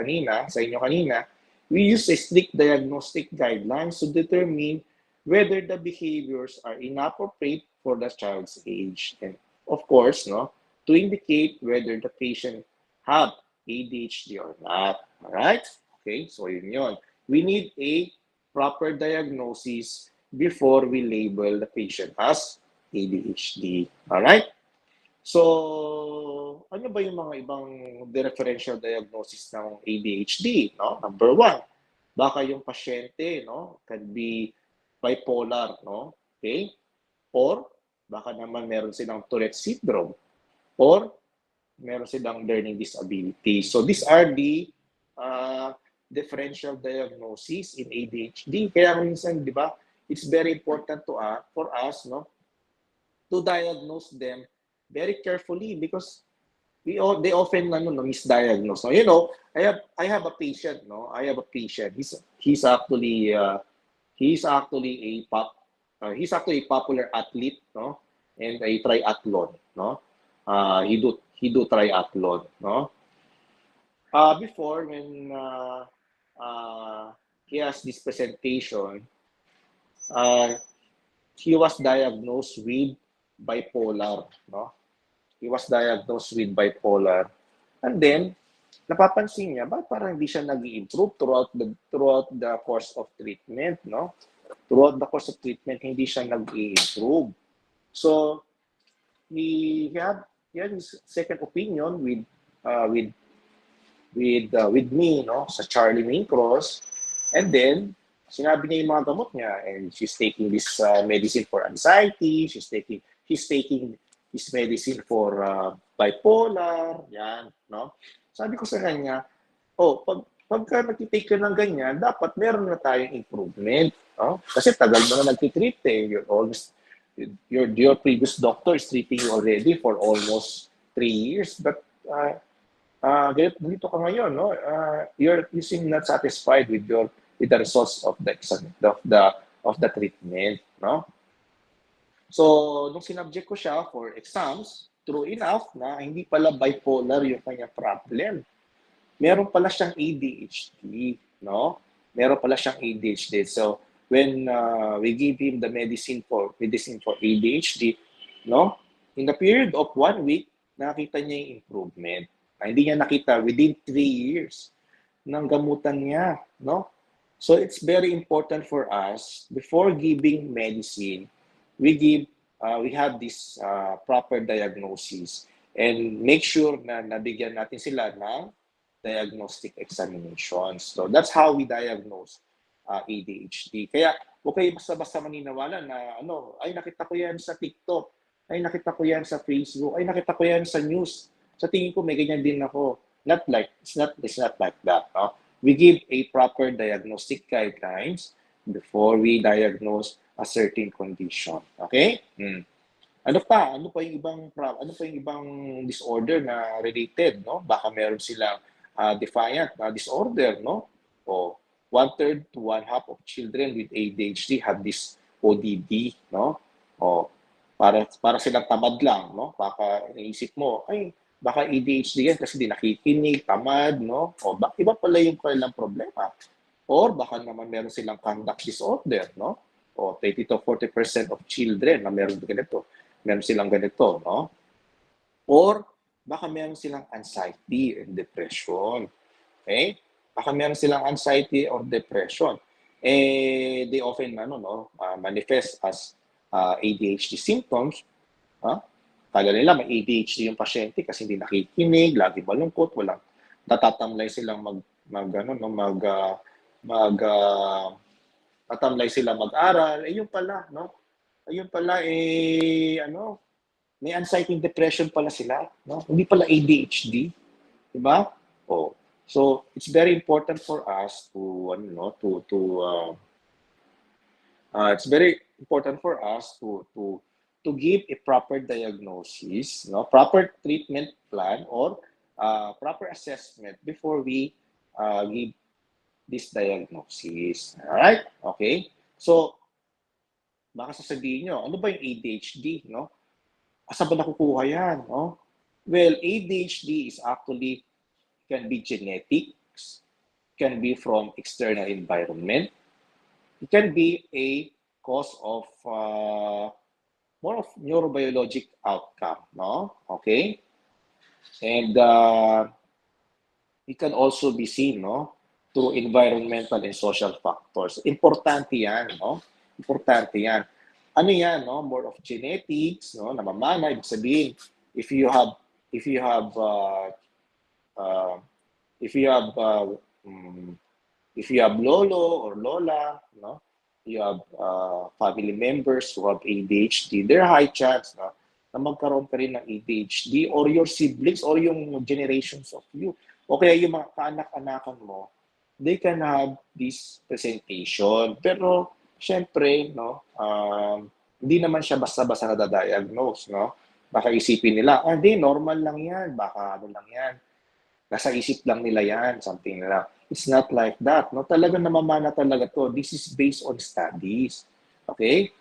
kanina, We use a strict diagnostic guidelines to determine whether the behaviors are inappropriate for the child's age. And of course, no, to indicate whether the patient have ADHD or not. All right? Okay, so yun. We need a proper diagnosis before we label the patient as ADHD. All right? So, ano ba yung mga ibang differential diagnosis ng ADHD? No? Number one, baka yung pasyente, no, can be bipolar, no? Okay? Or baka naman meron silang Tourette syndrome or meron silang learning disability. So these are the differential diagnosis in ADHD. Kaya minsan, di ba, it's very important to for us, no, to diagnose them very carefully because they often misdiagnose. No? You know, I have a patient, no. I have a patient. He's actually he's actually a popular athlete, no, and a triathlon, no. He do triathlon, no. Before when he has this presentation, he was diagnosed with bipolar, no. He was diagnosed with bipolar. And then, napapansin niya, bakit parang hindi siya nag-improve throughout the course of treatment, no? Throughout the course of treatment, hindi siya nag-improve. So, he had his second opinion with me, no, sa Charlie Main Cross. And then, sinabi niya yung mga gamot niya, and she's taking this medicine for anxiety, he's taking his medicine for bipolar, yan, no? Sabi ko sa kanya, pagka nagtitake ka ng ganyan, dapat meron na tayong improvement, no? Kasi tagal mo na nagtitreat your previous doctor is treating you already for almost 3 years, but dito ka ngayon, no? You seem not satisfied with the results of the treatment, no? So, nung sinubject ko siya for exams, true enough na hindi pala bipolar yung kanya problem. Meron pala siyang ADHD, no? Meron pala siyang ADHD. So, when we give him the medicine for ADHD, no? In the period of 1 week, nakita niya yung improvement. Hindi niya nakita within 3 years ng gamutan niya, no? So, it's very important for us, before giving medicine, we have this proper diagnosis and make sure na nabigyan natin sila ng diagnostic examinations. So that's how we diagnose ADHD. Kaya huwag kayo basta-basta maniniwala na ay nakita ko yan sa TikTok, ay nakita ko yan sa Facebook, ay nakita ko yan sa news. Sa tingin ko may ganyan din ako. It's not like that. No? We give a proper diagnostic guidelines before we diagnose a certain condition. Okay? Ano pa yung ibang disorder na related, no? Baka meron silang defiant disorder, no? O 1/3 to 1/2 of children with ADHD have this ODD, no? O para silang tamad lang, no? Baka naisip mo, ay baka ADHD yan kasi di nakikinig, tamad, no? O iba pala yung kailang problema. Or baka naman meron silang conduct disorder, no? O 30 to 40% of children na meron silang ganito, no? Or baka meron silang anxiety and depression. Okay? Baka meron silang anxiety or depression. They often manifest as ADHD symptoms. Kala nila may ADHD yung pasyente kasi hindi nakikinig, lagi malungkot, walang natatamlay silang tatamlay sila mag-aral, yun pala, no? Ayun pala, may anxiety and depression pala sila, no? Hindi pala ADHD, di ba? So it's very important for us to give a proper diagnosis, no, proper treatment plan or proper assessment before we give this diagnosis. Alright? Okay? So, baka sasabihin nyo, ano ba yung ADHD, no? Saan ba nakukuha yan, no? Well, ADHD is actually can be genetics, can be from external environment. It can be a cause of more of neurobiologic outcome, no? Okay? And it can also be seen, no? Through environmental and social factors. Importante yan, no? Importante yan. Ano yan, no? More of genetics, no? Namamana, ibig sabihin, if you have, if you have, uh, if you have, if you have lolo or lola, no? You have family members who have ADHD, there are high chance, no? Na magkaroon ka rin ng ADHD or your siblings or yung generations of you. O kaya yung mga kaanak-anakan mo, they can have this presentation. Pero, syempre, no, hindi naman siya basta-basta nadadiagnose, no? Baka isipin nila, hindi, normal lang yan. Baka ano lang yan. Nasa isip lang nila yan, something nila. It's not like that, no? Talagang namamana talaga to. This is based on studies. Okay?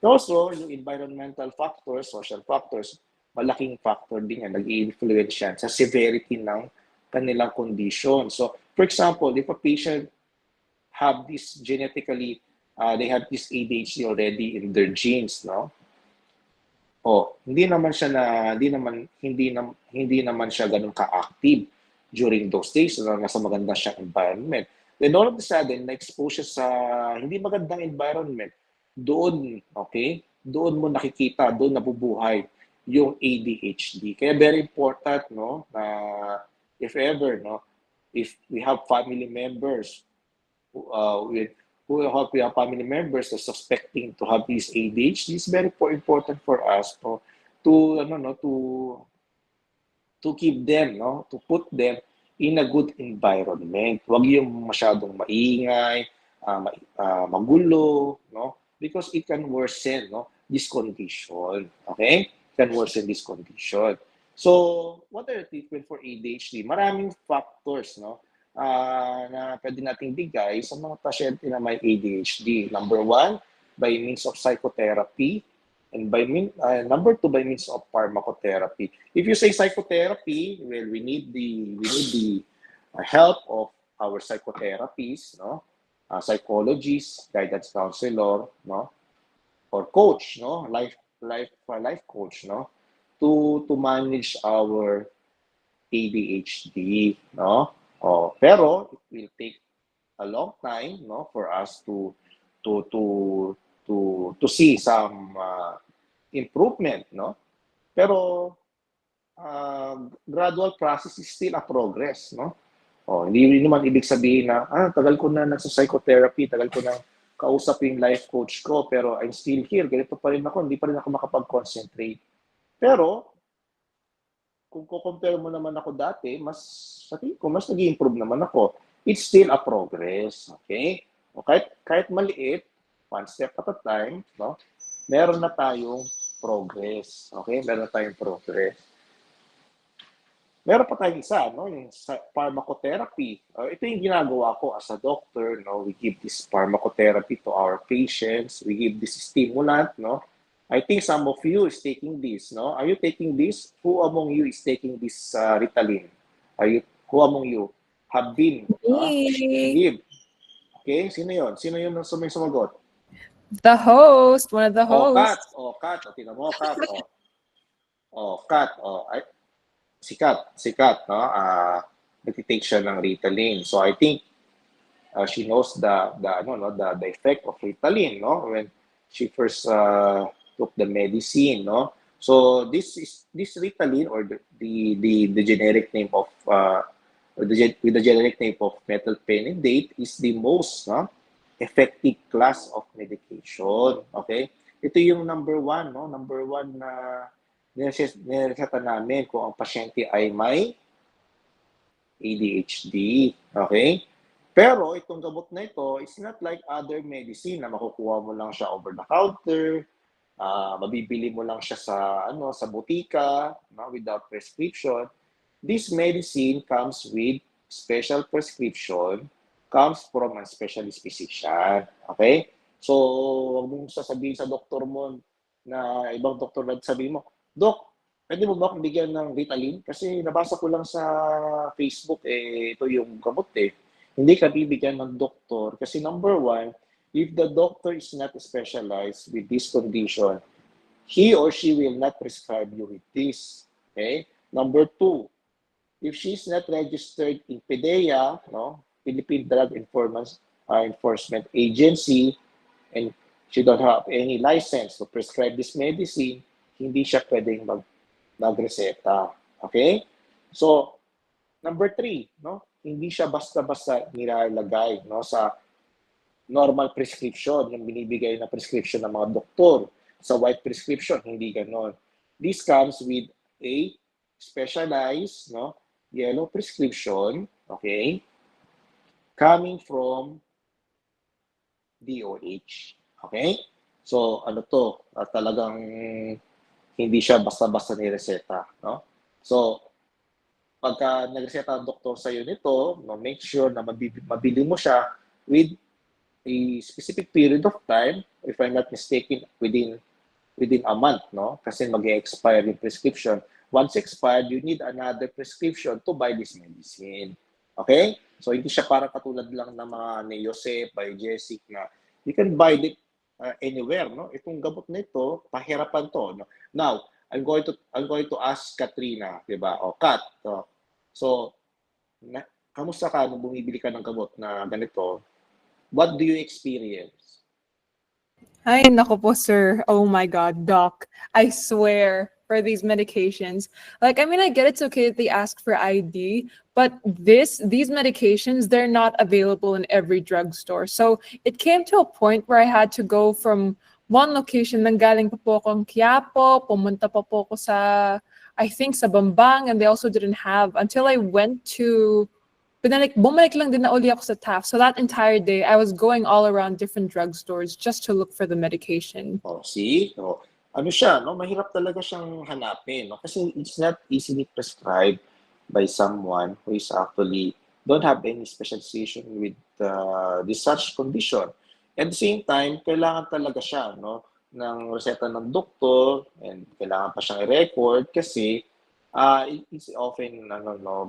Also, yung environmental factors, social factors, malaking factor din yan, nag-i-influence yan sa severity ng kanilang condition. So, for example, if a patient have this genetically, they have this ADHD already in their genes, no? Hindi naman siya hindi naman siya ganun ka-active during those days, nasa maganda siyang environment. Then all of a sudden, na-expose siya sa hindi magandang environment. Doon, okay? Doon mo nakikita, doon nabubuhay yung ADHD. Kaya very important, no, na if ever, no, if we have family members we have family members are suspecting to have this ADHD, it's very important for us to keep them, no, to put them in a good environment. Huwag yung masyadong maingay, magulo, no, because it can worsen, no, this condition. Okay, it can worsen this condition. So, what are the treatment for ADHD? Maraming factors, no, na pwede nating bigay sa mga pasyente na may ADHD. Number one, by means of psychotherapy, and number two, by means of pharmacotherapy. If you say psychotherapy, well, we need the help of our psychotherapists, no, psychologists, guidance counselor, no, or coach, no, life coach, no, to manage our ADHD, no. Pero it will take a long time, no, for us to see some improvement, no. Pero gradual process is still a progress, no. Hindi naman ibig sabihin na tagal ko na nasa psychotherapy, tagal ko na kausap yung life coach ko, pero I'm still here, ganito pa rin ako, hindi pa rin ako makapag-concentrate. Pero kung compare mo naman ako dati, sa tingin ko, mas nag-i-improve naman ako. It's still a progress, okay? Kahit maliit, one step at a time, no? Meron na tayong progress, okay? Meron na tayong progress. Meron pa tayong isa, no? Yung pharmacotherapy. Ito yung ginagawa ko as a doctor, no? We give this pharmacotherapy to our patients. We give this stimulant, no? I think some of you is taking this, no? Are you taking this? Who among you is taking this Ritalin? Who among you have been? Give. Okay, sino yon? Sino yun ang sumagot? The host, one of the hosts. Kat. Tingnan mo, Kat. Kat. Sikat, no? Nagtitake siya ng Ritalin. So I think she knows the effect of Ritalin, no? When she first took the medicine, no? So this Ritalin, or the generic name of with the generic name of methylphenidate, is the most effective class of medication. Okay? Ito yung number one, no? Number one na nireseta namin kung ang pasyente ay may ADHD. Okay? Pero itong gamot na ito, it's not like other medicine na makukuha mo lang siya over the counter, mabibili mo lang siya sa butika, no, without prescription. This medicine comes with special prescription, comes from a specialist physician. Okay? So, huwag mong sasabihin sa doktor mo na ibang doktor na sabihin mo, Dok, pwede mo ba akong bigyan ng Ritalin? Kasi nabasa ko lang sa Facebook, ito yung gamot . Hindi ka bibigyan ng doktor kasi number one, if the doctor is not specialized with this condition, he or she will not prescribe you with this. Okay? Number two, if she's not registered in PDEA, no, Philippine Drug Enforcement Agency, and she don't have any license to prescribe this medicine, hindi siya pwedeng magreseta. Okay? So, number three, no, hindi siya basta-basta nilalagay no, sa normal prescription, yung binibigay na prescription ng mga doktor. Sa white prescription, hindi ganon. This comes with a specialized no, yellow prescription, okay, coming from DOH. Okay? So, ano to? Talagang hindi siya basta-basta nireseta. No? So, pagka nagreseta ang doktor sa'yo nito, no, make sure na mabili mo siya with a specific period of time, if I'm not mistaken, within a month, no? Kasi mag-expire yung prescription. Once expired, you need another prescription to buy this medicine. Okay? So, hindi siya parang katulad lang ng mga ni Joseph, by Jessic na you can buy it anywhere, no? Itong gamot na ito, pahirapan to, no? Now, I'm going to ask Katrina, 'di ba? O Kat. So, kamusta ka nung bumibili ka ng gamot na ganito? What do you experience? Ay, nako po, sir. Oh my God, doc. I swear, for these medications. Like, I mean, I get it's okay that they ask for ID, but these medications, they're not available in every drugstore. So it came to a point where I had to go from one location, nanggaling pa po akong Quiapo, pumunta pa po ako sa, I think, sa Bambang, and they also didn't have, until I went to, bumalik lang din na uli ako sa Taft. So that entire day, I was going all around different drugstores just to look for the medication. Oh, see? Oh, ano siya, no? Mahirap talaga siyang hanapin, no? Kasi it's not easily prescribed by someone who is actually don't have any specialization with this such condition. At the same time, kailangan talaga siya, no, ng reseta ng doktor, and kailangan pa siyang i-record kasi it's often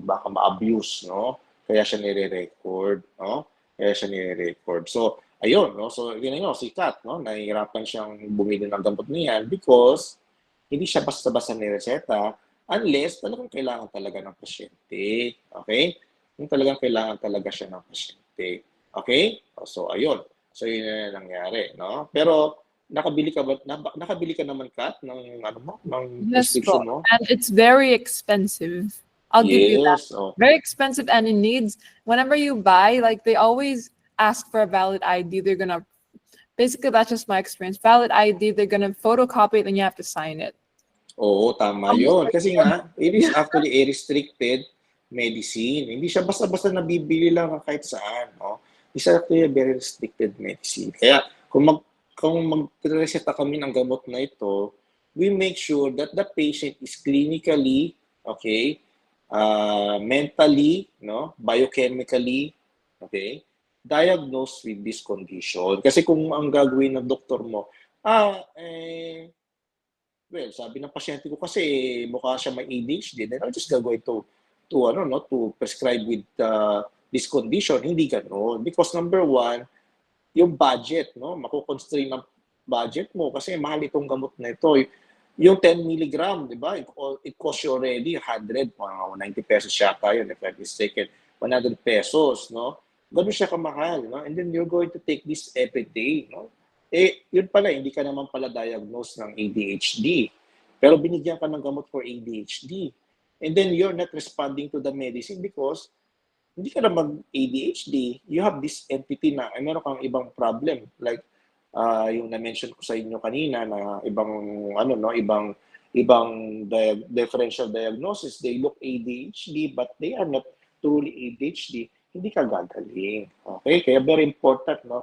baka ma-abuse, no? Kaya siya nire-record, no? Kaya siya nire-record. So, ayun, no? So, yun nyo, si Kat, no? Nahihirapan siyang bumili ng gamot niyan because hindi siya basta-basta nireseta unless talagang kailangan talaga ng pasyente. Okay? Yung talagang kailangan talaga siya ng pasyente. Okay? So, ayun. So, yun na nangyari, no? Pero, nakabili ka naman, Kat, ng prescription mo? And it's very expensive. I'll give you that. Oh. Very expensive, and it needs, whenever you buy, like, they always ask for a valid ID. They're gonna, basically, that's just my experience. Valid ID, they're gonna photocopy it, and you have to sign it. Oo, tama yun. Kasi nga, it is actually a restricted medicine. Hindi siya basta-basta nabibili lang kahit saan. No? It's actually a very restricted medicine. Kaya, kung mag-reseta kami ng gamot na ito, we make sure that the patient is clinically, okay, mentally, no, biochemically, okay, diagnosed with this condition. Kasi kung ang gagawin ng doktor mo, well, sabi ng pasyente ko kasi mukha siya may ADHD, then I'll just going to prescribe with this condition. Hindi gano'n. Because number one, yung budget, no, makukonstrain ng budget mo kasi mahal itong gamot na ito. Yung 10 milligram, di ba? It costs you already 100, 90 pesos yata yun, if I'm mistaken. 100 pesos, no? Ganun siya kamahal, no? And then you're going to take this every day, no? Yun pala, hindi ka naman pala diagnosed ng ADHD. Pero binigyan ka ng gamot for ADHD. And then you're not responding to the medicine because hindi ka naman ADHD. You have this entity na meron kang ibang problem. Like, yung na-mention ko sa inyo kanina na ibang differential diagnosis. They look ADHD but they are not truly ADHD. Hindi ka gagaling. Okay? Kaya very important, no?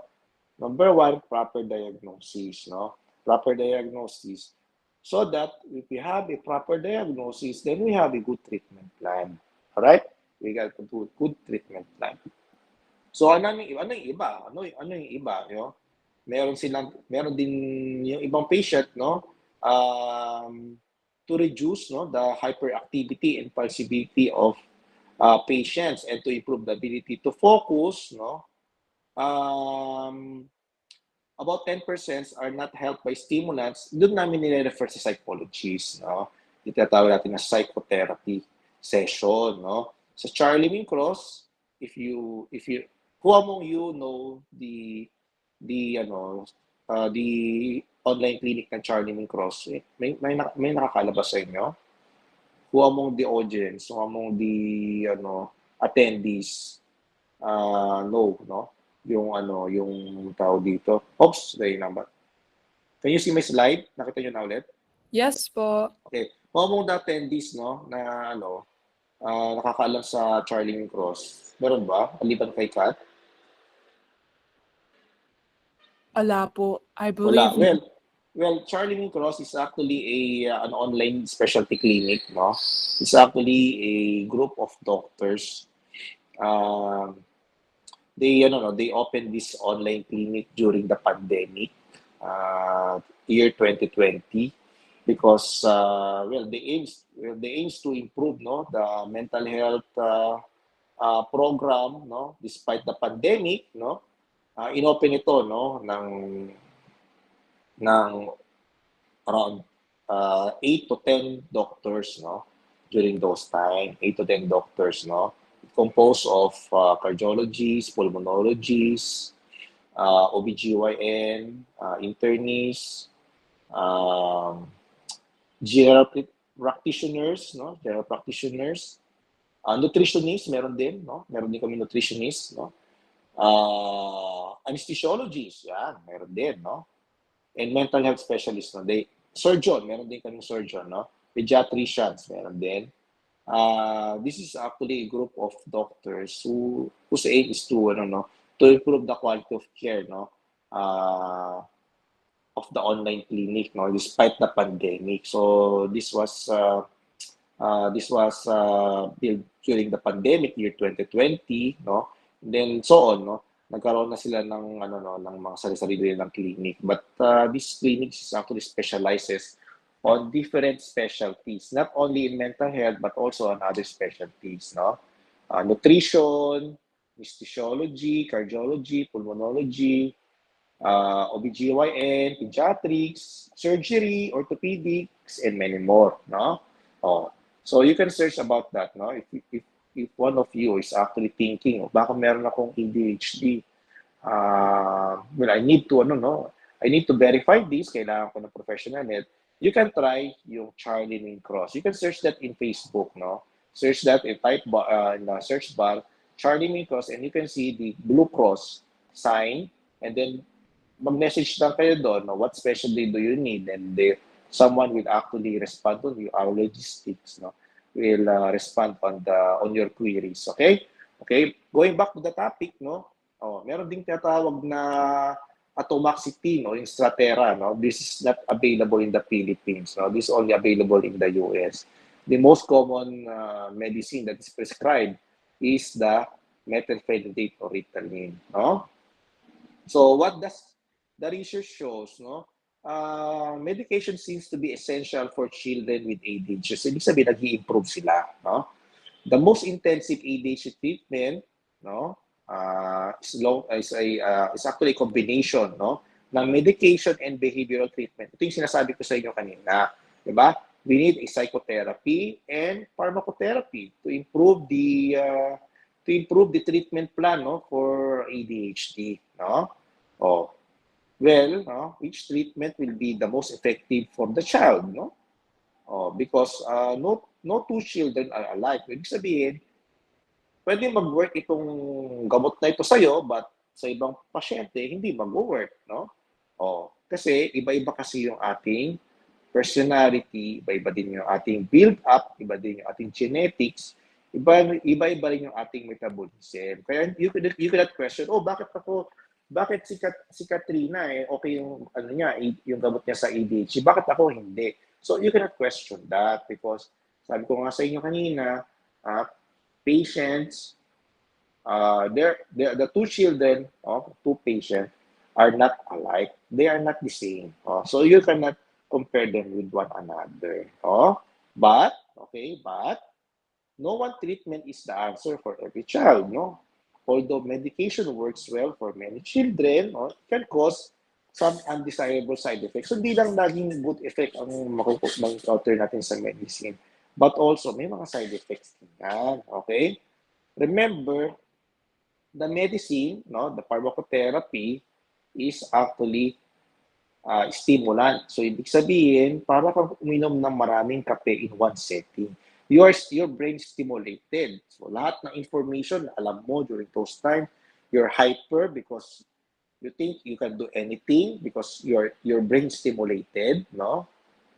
Number one, proper diagnosis, no? Proper diagnosis. So that if we have a proper diagnosis, then we have a good treatment plan. Alright? We got to do a good treatment plan. So ano yung iba? You know? Meron din yung ibang patient, no, to reduce, no, the hyperactivity and impulsivity of patients and to improve the ability to focus, no, um, about 10% are not helped by stimulants. Doon namin nire-refer sa psychologists, no? Itatawag natin na psychotherapy session, no? Sa Charlie Min Cross, if you who among you know the online clinic ng Charlie Min Cross, may nakakalabas sa inyo? Who among the audience, who among the attendees no? Yung tao dito. Oops, dahil number. Can you see my slide? Nakita nyo na ulit? Yes po. Okay. Who among the attendees, no, na nakakaalam sa Charlie Min Cross? Meron ba? Maliban kay Kat? Wala po. I Wala. believe Well, Charlie Min Cross is actually an online specialty clinic, no? It's actually a group of doctors. They opened this online clinic during the pandemic, year 2020, because the aims to improve, no, the mental health program, no, despite the pandemic, no, inopen ito, no, ng around 8 to 10 doctors, no, during those time, 8 to 10 doctors, no, composed of cardiologists, pulmonologists, OBGYN, internists, general practitioners, no, nutritionists, meron din, no, meron din kami nutritionists, no, anesthesiologists, yan, meron din, no, and mental health specialists, no, surgeon, meron din kami surgeon, no, pediatricians, meron din. This is actually a group of doctors whose aim is to improve the quality of care, no, of the online clinic, no, despite the pandemic. So this was built during the pandemic year 2020, no, and then so on, no. Nagkaroon na sila ng ng mga sarili-sarili ng clinic, but this clinic is actually specializes on different specialties, not only in mental health, but also on other specialties, no? Nutrition, anesthesiology, cardiology, pulmonology, OBGYN, pediatrics, surgery, orthopedics, and many more, no? So you can search about that, no? If one of you is actually thinking, baka meron akong ADHD, I need to verify this, kailangan ko ng professional help. You can try yung Charlie Min Cross. You can search that in Facebook, no? Search that and type in the search bar Charlie Min Cross, and you can see the blue cross sign, and then mag-message lang kayo doon, no? What specialty do you need? And someone will actually respond to you. Our logistics, no, will respond on your queries. Okay? Going back to the topic, no? Meron ding tinatawag na atomoxetine, no, in Strattera, no. This is not available in the Philippines, no. This is only available in the US. The most common medicine that is prescribed is the methylphenidate or Ritalin, no. So what does the research shows, no? Medication seems to be essential for children with ADHD. So, ibig sabihin, nag-i-improve sila, no? The most intensive ADHD treatment, no, is actually a combination, no, ng medication and behavioral treatment. Ito yung sinasabi ko sa inyo kanina, di ba? We need a psychotherapy and pharmacotherapy to improve the treatment plan, no, for ADHD, no? Well, no, each treatment will be the most effective for the child, no? Because no two children are alike. Ibig sabihin, pwede mag-work itong gamot na ito sa'yo, but sa ibang pasyente, hindi mag-work, no? Kasi iba-iba kasi yung ating personality, iba-iba din yung ating build-up, iba din yung ating genetics, iba-iba rin yung ating metabolism. Kaya you cannot question, bakit si Katrina okay yung yung gamot niya sa ADHD, bakit ako hindi? So you cannot question that because sabi ko nga sa inyo kanina, patients, the two children of two patients are not alike. They are not the same. So you cannot compare them with one another. But no one treatment is the answer for every child, no? Although medication works well for many children, no, it can cause some undesirable side effects. So, hindi lang laging good effect ang mag-encounter natin sa medicine. But also, may mga side effects din yan, okay? Remember, the medicine, no, the pharmacotherapy is actually stimulant. So, ibig sabihin, para kang uminom ng maraming kape in one setting. Your brain stimulated. So, lahat ng information na alam mo during those times, you're hyper because you think you can do anything because your brain stimulated, no?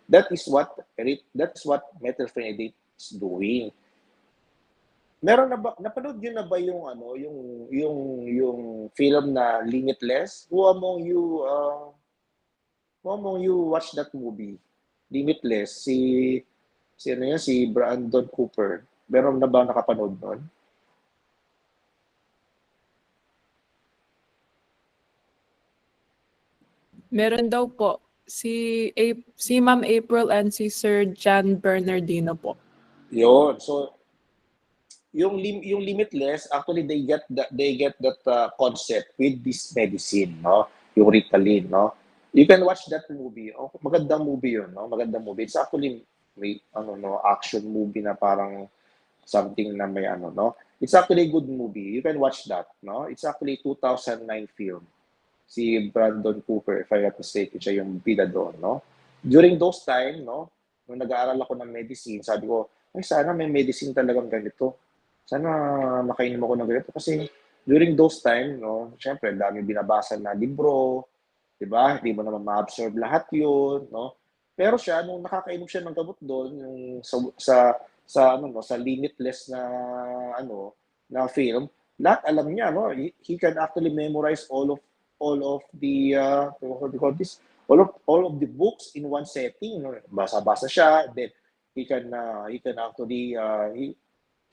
That is what methylphenidate is doing. Meron na ba napanood niyo na ba yung ano, yung film na Limitless? Who among you watch that movie? Limitless. Si ano yan, si Brandon Cooper. Meron na ba nakapanood nun? Meron daw po si Ma'am April and si Sir John Bernardino po. Yun. So, yung Limitless, actually they get that concept with this medicine, no? Yung Ritalin, no? You can watch that movie. Oh, magandang movie yun, no? Magandang movie. It's actually may action movie na parang something na may no? It's actually a good movie. You can watch that, no? It's actually 2009 film. Si Brandon Cooper, if I'm not mistaken, siya yung bida doon, no? During those time, no, nung nag-aaral ako ng medicine, sabi ko, ay sana may medicine talagang ganito. Sana makainom ako ng ganito. Kasi during those time, no, syempre, dami binabasa na libro, di ba? Hindi mo naman ma-absorb lahat yun, no? Pero siya, nung nakakainom siya ng gamot doon, yung sa limitless na na film, lahat alam niya, no? He can actually memorize all of the what do you call this? All of the books in one setting, no? Basa-basa siya, then he can actually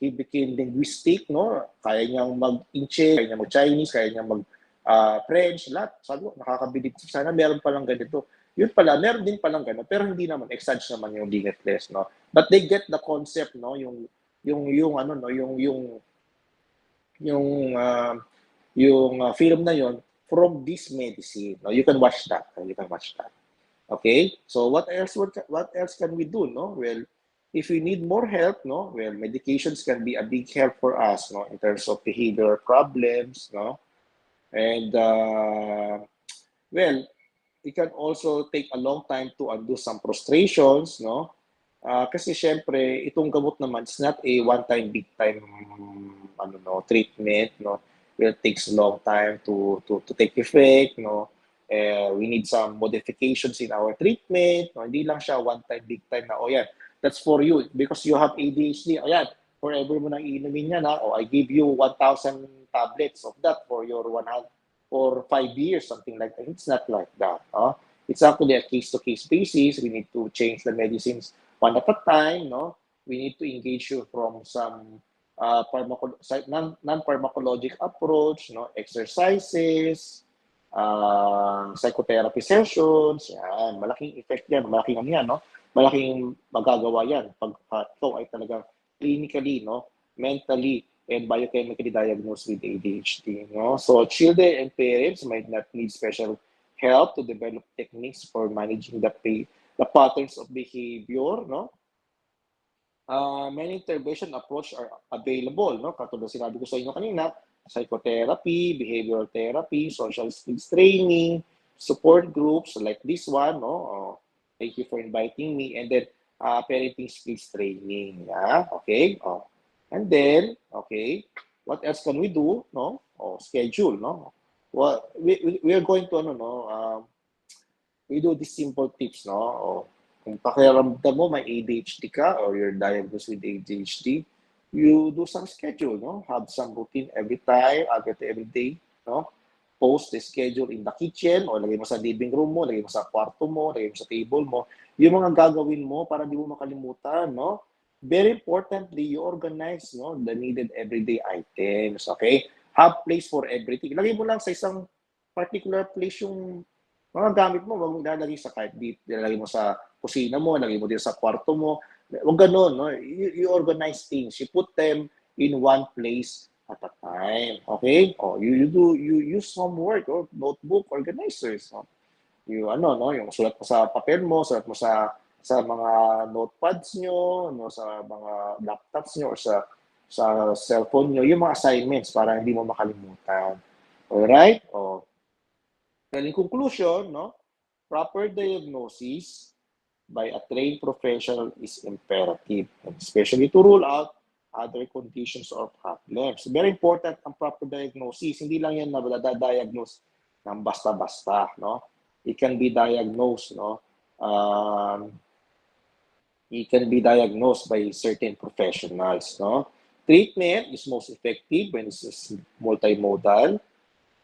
he became linguistic, no? Kaya niyang mag-Inche, kaya niyang mag-Chinese, kaya niyang mag-French, lahat. Sabi ko, nakakabilib. Sana meron palang ganito. Yun pala, meron din palang ganito, pero hindi naman, exage naman yung limitless, no? But they get the concept, no? Yung film na yon from this medicine. No? You can watch that. Okay? So what else can we do, no? Well, if we need more help, no? Well, medications can be a big help for us, no? In terms of behavioral problems, no? And well, it can also take a long time to undo some frustrations, no? Kasi syempre, itong gamot naman is not a one-time, big-time treatment, no? It takes a long time to take effect, no? We need some modifications in our treatment, no? Hindi lang siya one-time, big-time na, oh yan, that's for you because you have ADHD. Oh yan, forever mo nang iinumin yan, ha? Oh, I give you 1,000 tablets of that for your 100 or 5 years, something like that. It's not like that. It's actually a case-to-case basis. We need to change the medicines one at a time. No, we need to engage you from some non-pharmacologic approach. No, exercises, psychotherapy sessions. Yan, malaking effect yan, malaking no, malaking magagawa yan pag ito ay talagang clinically, no, mentally and biochemically diagnosed with ADHD. No? So children and parents might not need special help to develop techniques for managing the patterns of behavior. No? Many intervention approach are available. No? Katulad sinabi ko sa inyo kanina, psychotherapy, behavioral therapy, social skills training, support groups like this one. No? Thank you for inviting me. And then parenting skills training. Yeah? Okay? And then, okay, what else can we do? No, schedule. No, well, we are going to we do these simple tips. No, kung pakiramdam mo may ADHD ka or you're diagnosed with ADHD, you do some schedule. No, have some routine every time, every day. No, post the schedule in the kitchen o lagay mo sa living room mo, lagay mo sa kwarto mo, lagay mo sa table mo. Yung mga gagawin mo para di mo makalimutan. No. Very importantly, you organize the needed everyday items, okay? Have place for everything. Lagay mo lang sa isang particular place yung mga gamit mo. Huwag mo ilalagay sa kahit di, ilalagay mo sa kusina mo, lagay mo din sa kwarto mo. Huwag ganun, no? You organize things. You put them in one place at a time. Okay? Oh, you use homework or notebook organizers. No? You ano, no? Yung sulat mo sa papel mo, sulat mo sa mga notepads nyo, no, sa mga laptops nyo, or sa cellphone nyo, yung mga assignments para hindi mo makalimutan. Alright? Oh. Well, in conclusion, no, proper diagnosis by a trained professional is imperative, especially to rule out other conditions or problems. Very important ang proper diagnosis. Hindi lang yan na diagnose ng basta-basta, no? It can be diagnosed, no? It can be diagnosed by certain professionals, no? Treatment is most effective when it's multimodal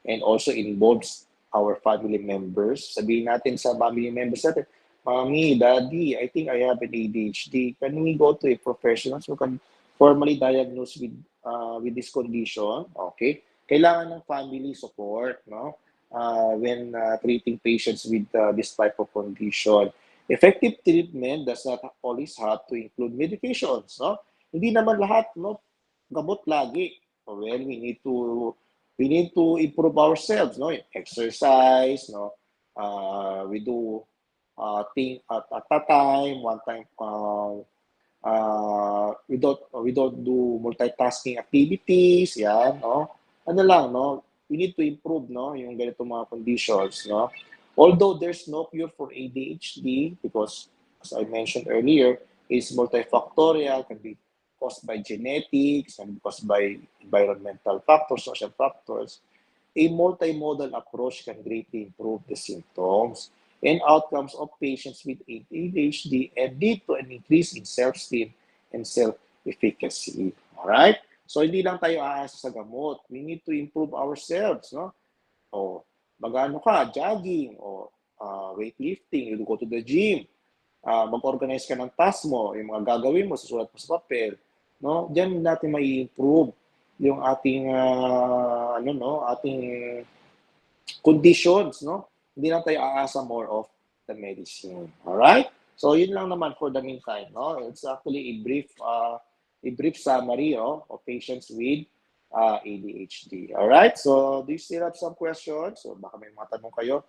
and also involves our family members. Sabihin natin sa family members natin, Mommy, Daddy, I think I have an ADHD. Can we go to a professional who can formally diagnose with this condition? Okay. Kailangan ng family support, no? When treating patients with this type of condition. Effective treatment does not always have to include medications, no? Hindi naman lahat, no, gamot lagi. Well, we need to improve ourselves, no? Exercise, no? We do thing at a time, one time. We don't do multitasking activities, yan, no? Ano lang, no? We need to improve, no, yung ganito mga conditions, no? Although there's no cure for ADHD, because as I mentioned earlier, it's multifactorial, can be caused by genetics, and caused by environmental factors, social factors. A multimodal approach can greatly improve the symptoms and outcomes of patients with ADHD and lead to an increase in self-esteem and self-efficacy. All right? So, hindi lang tayo aasa sa gamot. We need to improve ourselves, no? O, mag-ano ka, jogging, o weightlifting, you go to the gym, mag-organize ka ng task mo, yung mga gagawin mo, susulat mo sa papel, no? Diyan natin may improve yung ating ating conditions, no? Hindi lang tayo aasa more of the medicine. All right? So yun lang naman for the meantime, no? It's actually a brief summary, of patients with ADHD. All right? So do you still have some questions? So baka may mga tanong kayo,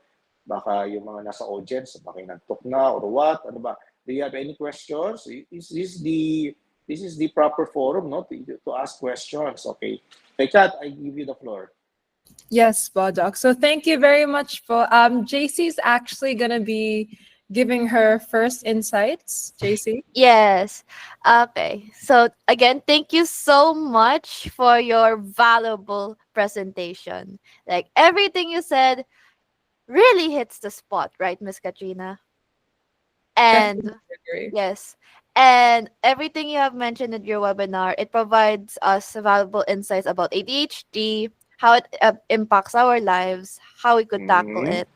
baka yung mga nasa audience, baka nagtok na or what? Ano ba? Do you have any questions? This is the proper forum, no, to ask questions. Okay. Hey, Kat, I give you the floor. Yes, Bodoc. So thank you very much for JC's actually gonna be giving her first insights. JC? Yes. Okay. So again, thank you so much for your valuable presentation. Like everything you said really hits the spot, right, Miss Katrina? And Definitely agree. yes. And everything you have mentioned in your webinar, it provides us valuable insights about ADHD, how it impacts our lives, how we could tackle Mm-hmm. it.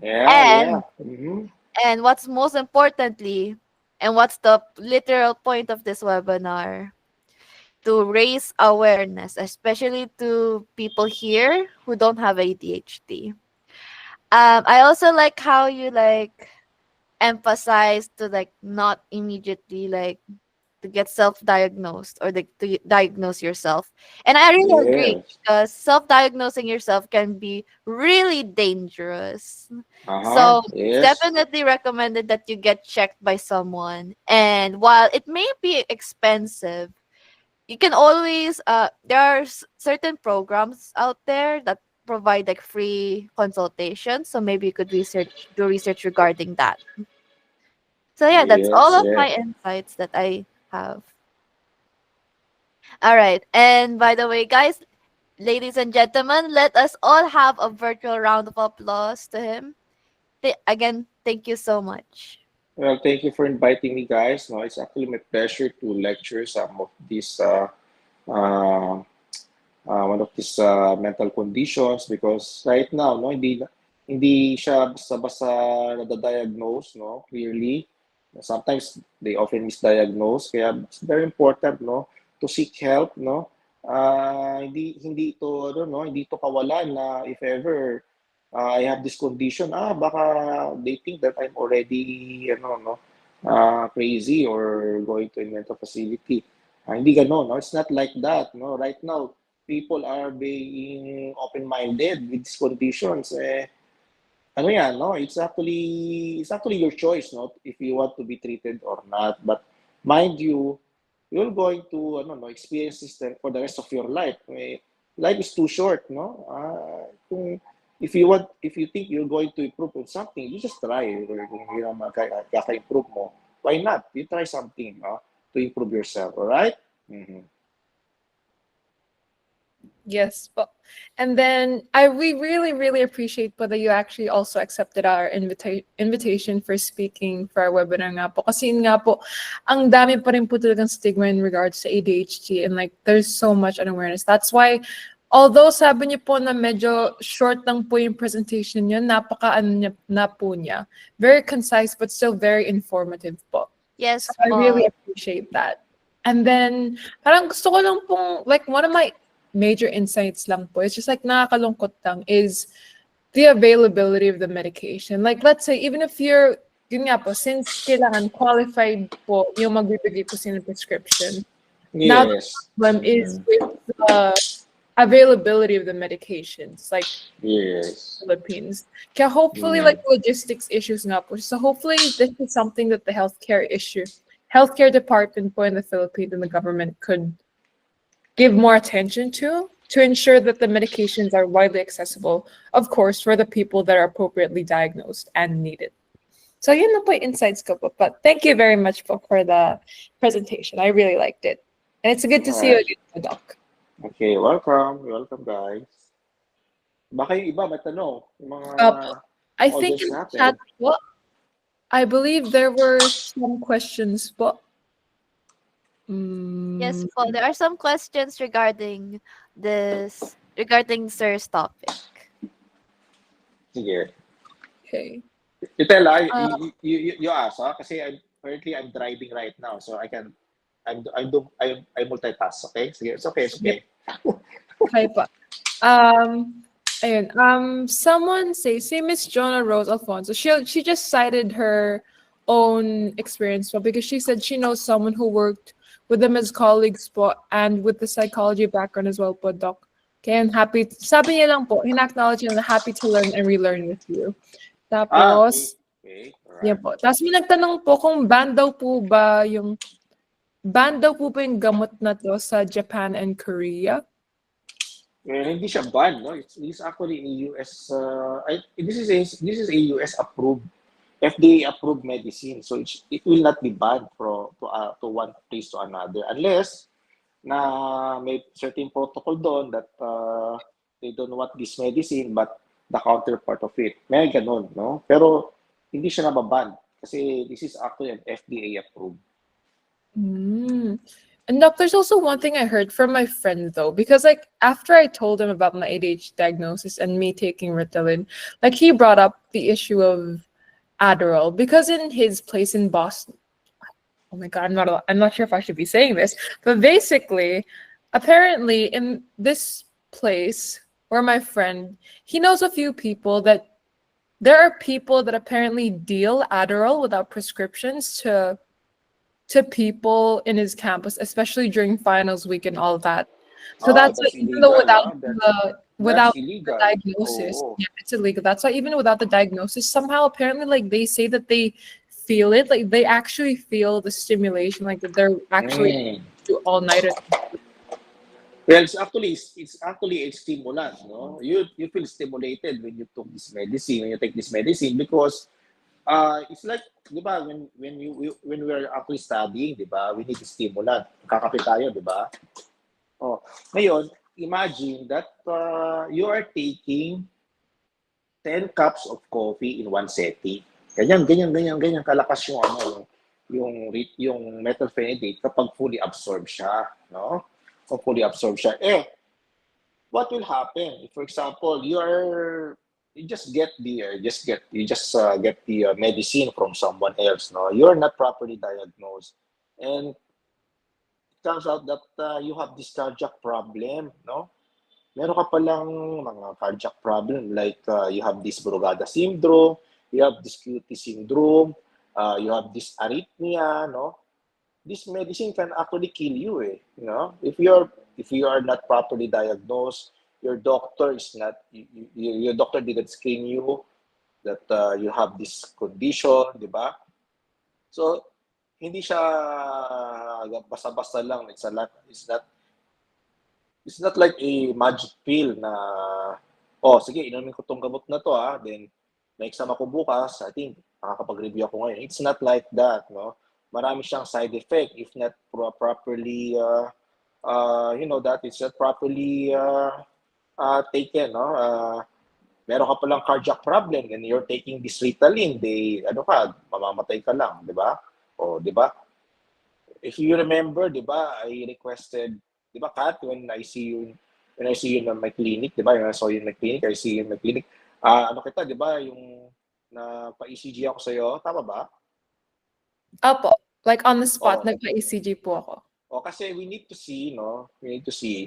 Yeah. And Mm-hmm. and what's most importantly, and what's the literal point of this webinar, to raise awareness, especially to people here who don't have ADHD. I also like how you like emphasize to like not immediately like to get self-diagnosed or like to diagnose yourself. And I really agree Yes. because self-diagnosing yourself can be really dangerous. Uh-huh. So it's Yes. definitely recommended that you get checked by someone. And while it may be expensive, you can always there are certain programs out there that provide like free consultations. So maybe you could do research regarding that. So yeah, that's all Yes. of Yeah. my insights that I have. All right. And by the way, guys, ladies and gentlemen, let us all have a virtual round of applause to him. Again, thank you so much. Well, thank you for inviting me, guys. No, it's actually my pleasure to lecture some of these uh, one of these mental conditions because right now, no, hindi siya basta-basta nadadiagnose, no, clearly. Sometimes they often misdiagnose, kaya it's very important, no, to seek help, no. Hindi ito ano, no, hindi ito kawalan na if ever I have this condition, baka they think that I'm already ano, no, crazy or going to a mental facility. Hindi ganon, no? It's not like that, no? Right now, people are being open-minded with these conditions. Ano yan, no? It's actually your choice, no? If you want to be treated or not. But mind you, you're going to experience this for the rest of your life. Life is too short, no? If you think you're going to improve on something, you just try. Kung hindi naman kaka-improve mo, why not? You try something, no? To improve yourself, all right? Mm-hmm. Yes, but and then we really really appreciate po that you actually also accepted our invitation for speaking for our webinar nga po. Kasi yun nga po, ang dami pa rin po talagang stigma in regards to ADHD and like there's so much unawareness. That's why although sabi niyo po na medyo short lang po yung presentation niyo, na po niya. Very concise but still very informative po. Yes So I really appreciate that. And then parang gusto ko lang pong like one of my major insights lang po. It's just like nakakalungkot lang is the availability of the medication. Like let's say even if you're yun nga po, since kailangan qualified po yung magbibigay po sila ng prescription. Now the Yes. problem is with the availability of the medications like Yes. Philippines. Kaya hopefully like logistics issues nga po. So hopefully this is something that the healthcare department po in the Philippines and the government could give more attention to ensure that the medications are widely accessible, of course, for the people that are appropriately diagnosed and need it. So yun na po yung insights ko po. But thank you very much po for the presentation. I really liked it. And it's good to see you again, Doc. Okay, welcome. Welcome, guys. Baka yung iba may tanong. Yung mga I think audience in natin. chat po, I believe there were some questions po. Yes po, there are some questions regarding Sir's topic. Sige. Okay. You tell you ask, kasi currently I'm driving right now, so I multitask, okay? Sige, it's okay, it's okay. Okay po. Ayun, someone say Miss Jonah Rose Alfonso, she just cited her own experience po because she said she knows someone who worked with them as colleagues po and with the psychology background as well po, Doc. Okay, I'm happy. Sabi niya lang po, in-acknowledge niya na happy to learn and relearn with you. Tapos, okay. yeah po. Tapos may nagtanong po kung ban daw po ba yung gamot na to sa Japan and Korea? Hindi siya ban, no? It's actually in US. This is a US approved, FDA approved medicine, so it will not be banned to one place to another unless na may certain protocol doon that they don't want this medicine but the counterpart of it. May ganun, no? Pero hindi siya nababan kasi this is actually an FDA approved. And Doc, there's also one thing I heard from my friend though, because like after I told him about my ADHD diagnosis and me taking Ritalin, like he brought up the issue of Adderall because in his place in Boston, oh my God, I'm not sure if I should be saying this, but basically, apparently in this place where my friend, he knows a few people that there are people that apparently deal Adderall without prescriptions to people in his campus, especially during finals week and all that. So that's why even though without the diagnosis, yeah, it's illegal. That's why even without the diagnosis, somehow apparently like they say that they feel it, like they actually feel the stimulation, like that they're actually do all nighter. Well, it's actually a stimulant, no? You feel stimulated when you take this medicine because it's like, di ba, when we are actually studying, di ba, we need a stimulant. Kakape tayo, di ba? Oh, ngayon, imagine that you are taking 10 cups of coffee in one setting. Ganyan kalakas yung methylphenidate kapag fully absorbed siya, no? Kung fully absorbed siya. What will happen? If, for example, you just get the medicine from someone else, no? You're not properly diagnosed, and it turns out that you have this cardiac problem, no? Meron ka palang mga cardiac problem like you have this Brugada syndrome, you have this QT syndrome, you have this arrhythmia, no? This medicine can actually kill you, you know, if you are not properly diagnosed, your doctor is not, your doctor didn't screen you that you have this condition, di ba? So, hindi siya basta-basta lang. It's not like a magic pill na, oh, sige, inumin ko tong gamot na to, then, may exam ako bukas, I think, makakapag-review ako ngayon. It's not like that, no? Marami siyang side effect if not properly, you know, that it's not properly taken, no? Meron ka palang cardiac problem and you're taking this Ritalin, ano ka, mamamatay ka lang, di ba? O, di ba? If you remember, di ba, I requested, di ba, Kat, when I see you in my clinic, di ba, when I saw you in my clinic, I see you in my clinic, ano kita, di ba, yung pa-ECG ako sa'yo, tama ba? Opo. Like on the spot, Oh. nagpa-ECG po ako. O, kasi we need to see, no? We need to see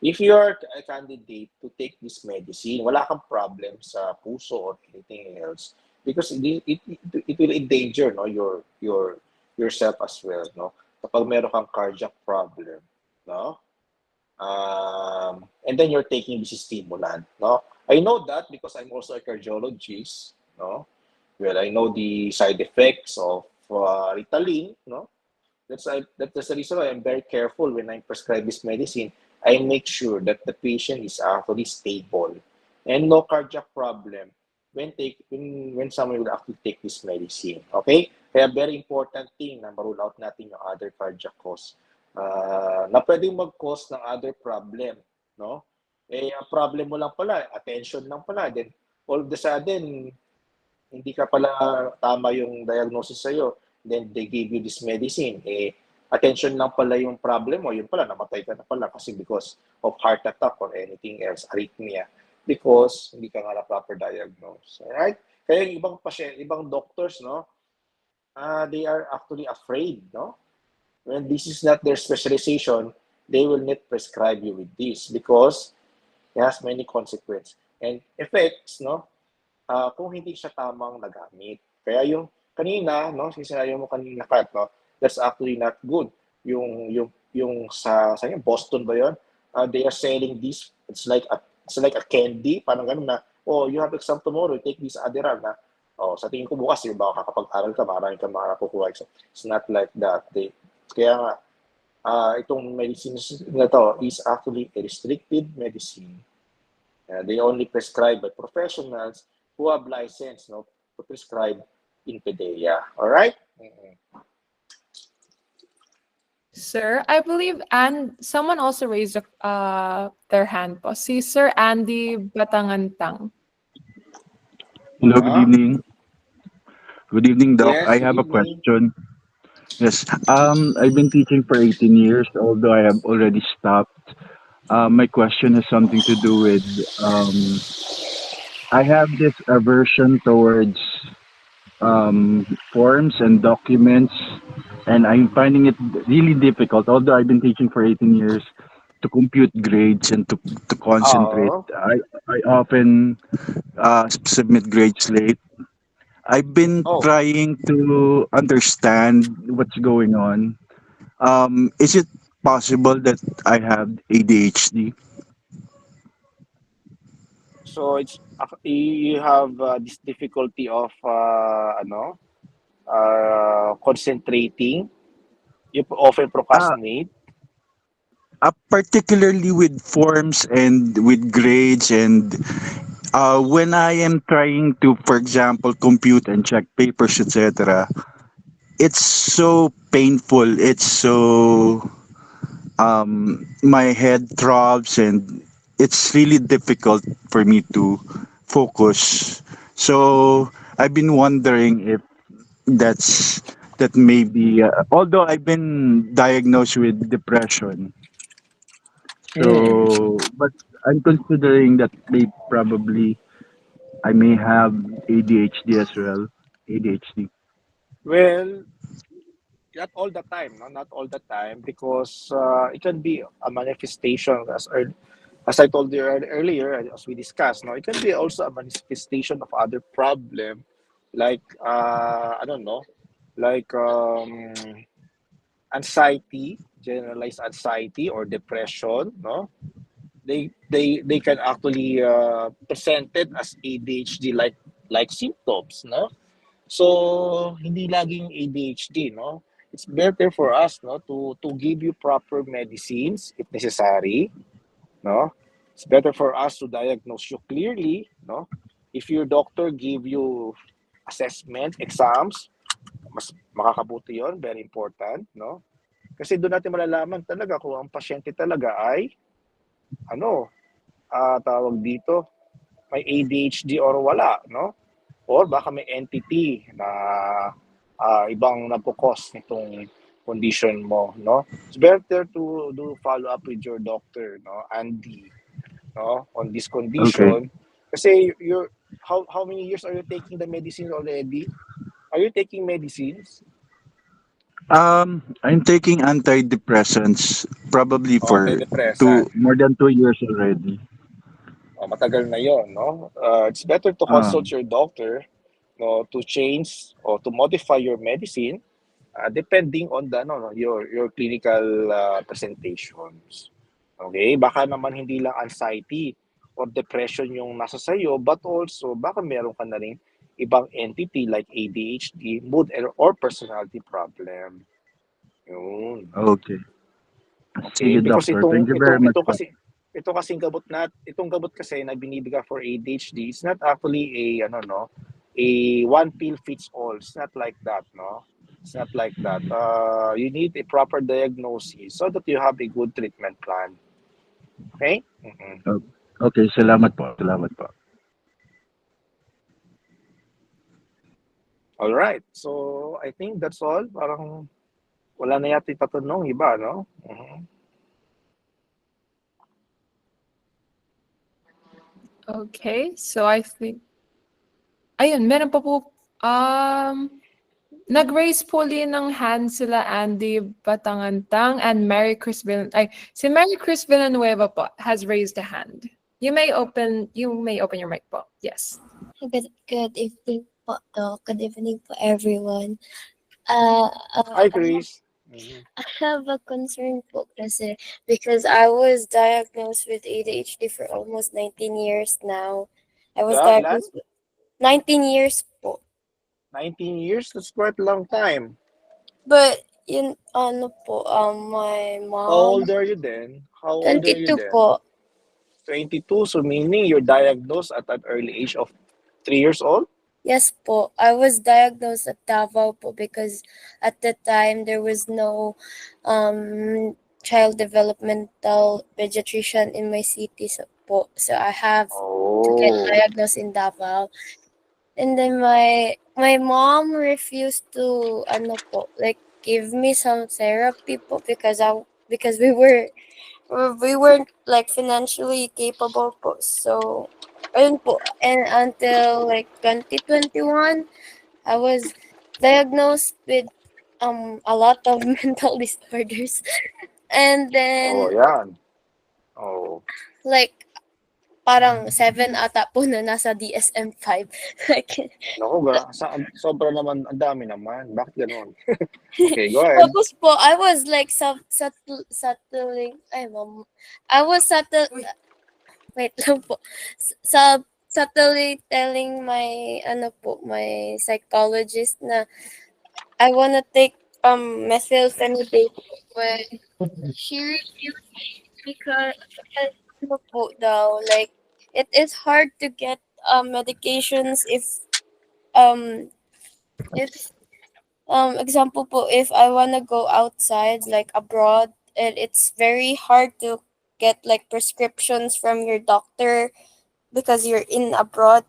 if you're a candidate to take this medicine, wala kang problem sa puso or anything else because it will endanger, no, yourself as well, no? Kapag meron kang cardiac problem, no? And then you're taking this stimulant, no? I know that because I'm also a cardiologist, no? Well, I know the side effects of Ritalin, no? That's the reason why I'm very careful when I prescribe this medicine. I make sure that the patient is actually stable and no cardiac problem when someone will actually take this medicine. Okay? Kaya very important thing na marule out natin yung other cardiac cause. Na pwedeng mag-cause ng other problem, no? Ang problem mo lang pala, attention lang pala, then all of a sudden, hindi ka pala tama yung diagnosis sa'yo, then they give you this medicine, attention lang pala yung problem mo, yun pala, namatay ka na pala kasi because of heart attack or anything else, arrhythmia, because hindi ka nga na proper diagnose. Alright? Kaya yung ibang patient, ibang doctors, no, they are actually afraid, no? When this is not their specialization, they will not prescribe you with this because it has many consequences and effects, no? Kung hindi siya tamang nagamit. Kaya yung kanina, no, sinabi mo kanina, Kat, no, that's actually not good. Yung sa Boston ba 'yon? They are selling this. It's like a candy, parang ganun na, oh, you have exam tomorrow, take this Adderall na. Oh, sa tingin ko bukas, yung baka kakapag-aral ka, marami kang makakukuha. So, it's not like that. Kaya nga, itong medicine na to is actually a restricted medicine. They only prescribe by professionals who have license, no, to prescribe in PDEA. All right? Sir, I believe someone also raised their hand po. Si Sir Andy Batangantang. Hello, good evening. Good evening, Doc. Yes, I good have a evening. question. Yes, I've been teaching for 18 years, although I have already stopped. My question has something to do with I have this aversion towards forms and documents, and I'm finding it really difficult, although I've been teaching for 18 years, to compute grades and to concentrate. Oh, I often submit grades late. I've been oh. trying to understand what's going on. Is it possible that I have ADHD? So you have this difficulty of concentrating. You often Uh, procrastinate. Particularly with forms and with grades, and when I am trying to, for example, compute and check papers, etc., it's so painful. It's so my head throbs, and it's really difficult for me to focus. So I've been wondering if that may be, although I've been diagnosed with depression, Mm. so but I'm considering that probably I may have ADHD as well. ADHD. Well, not all the time, no? Not all the time, because it can be a manifestation as I told you earlier, as we discussed. No, it can be also a manifestation of other problem, like I don't know. like anxiety, generalized anxiety or depression, no? They can actually present it as ADHD like symptoms, no? So hindi laging ADHD, no? It's better for us, no, to give you proper medicines if necessary, no? It's better for us to diagnose you clearly, no? If your doctor give you assessment, exams, mas makakabuti yon, very important, no? Kasi doon natin malalaman talaga kung ang pasyente talaga ay ano, tawag dito, may ADHD or wala, no? Or baka may entity na ibang nagpo-cause nitong condition mo, no? It's better to do follow up with your doctor, no, Andy, no, on this Okay. condition. Kasi you're how many years are you taking the medicine already? Are you taking medicines? I'm taking antidepressants probably O for antidepressant? more than 2 years already. Matagal na yon, no? It's better to consult Um, your doctor, no, to change or to modify your medicine depending on the no, no your clinical presentations. Okay? Baka naman hindi lang anxiety or depression yung nasa sayo, but also baka meron ka na ring ibang entity like ADHD, mood or personality problem. Yun. okay. See Okay, you, because doctor. Thank you very much po. ito kasing itong gamot kasi na binibigay for ADHD, it's not actually a ano no, a one pill fits all. It's not like that, no. It's not like that. You need a proper diagnosis so that you have a good treatment plan. Okay? Mhm. Oh, okay, salamat po. Salamat po. All right. So, I think that's all. Parang wala na yata itatanong iba, no? Mhm. Okay, so I think, ayun, meron pa po, nag-raise po din ng hand sila Andy Batangantang and Mary Chris si Mary Chris Villanueva po has raised a hand. You may open your mic po. Yes. Good evening po, Doc. Good evening po, everyone. Hi, Chris. Mhm. I have a concern po kasi because I was diagnosed with ADHD for almost 19 years now. I was Yeah, ilan? diagnosed with 19 years po. 19 years? That's quite a long time. But yun, ano po, my How mom, old are you then? How old are you 22 then? po. 22. So meaning you're diagnosed at an early age of 3 years old? Yes po. I was diagnosed at Davao po because at the time there was no child developmental pediatrician in my city po. So I have to get Oh. diagnosed in Davao. And then my mom refused to ano po, like give me some therapy po because we weren't like financially capable po. So ayun po. And until like 2021, I was diagnosed with a lot of mental disorders. And Oh, then yan. Oh. like parang 7 ata po na nasa DSM-5. Like, Naku, sobra naman, ang dami naman. Bakit ganun? Okay, go ahead. tapos po, I was like settling, ay ma'am, I was wait lang po, subtly telling my, ano po, my psychologist na I wanna take methylphenidate when she refused because ano po daw, like, it is hard to get medications um, if example po, if I wanna go outside, like abroad, and it's very hard to get like prescriptions from your doctor because you're in abroad.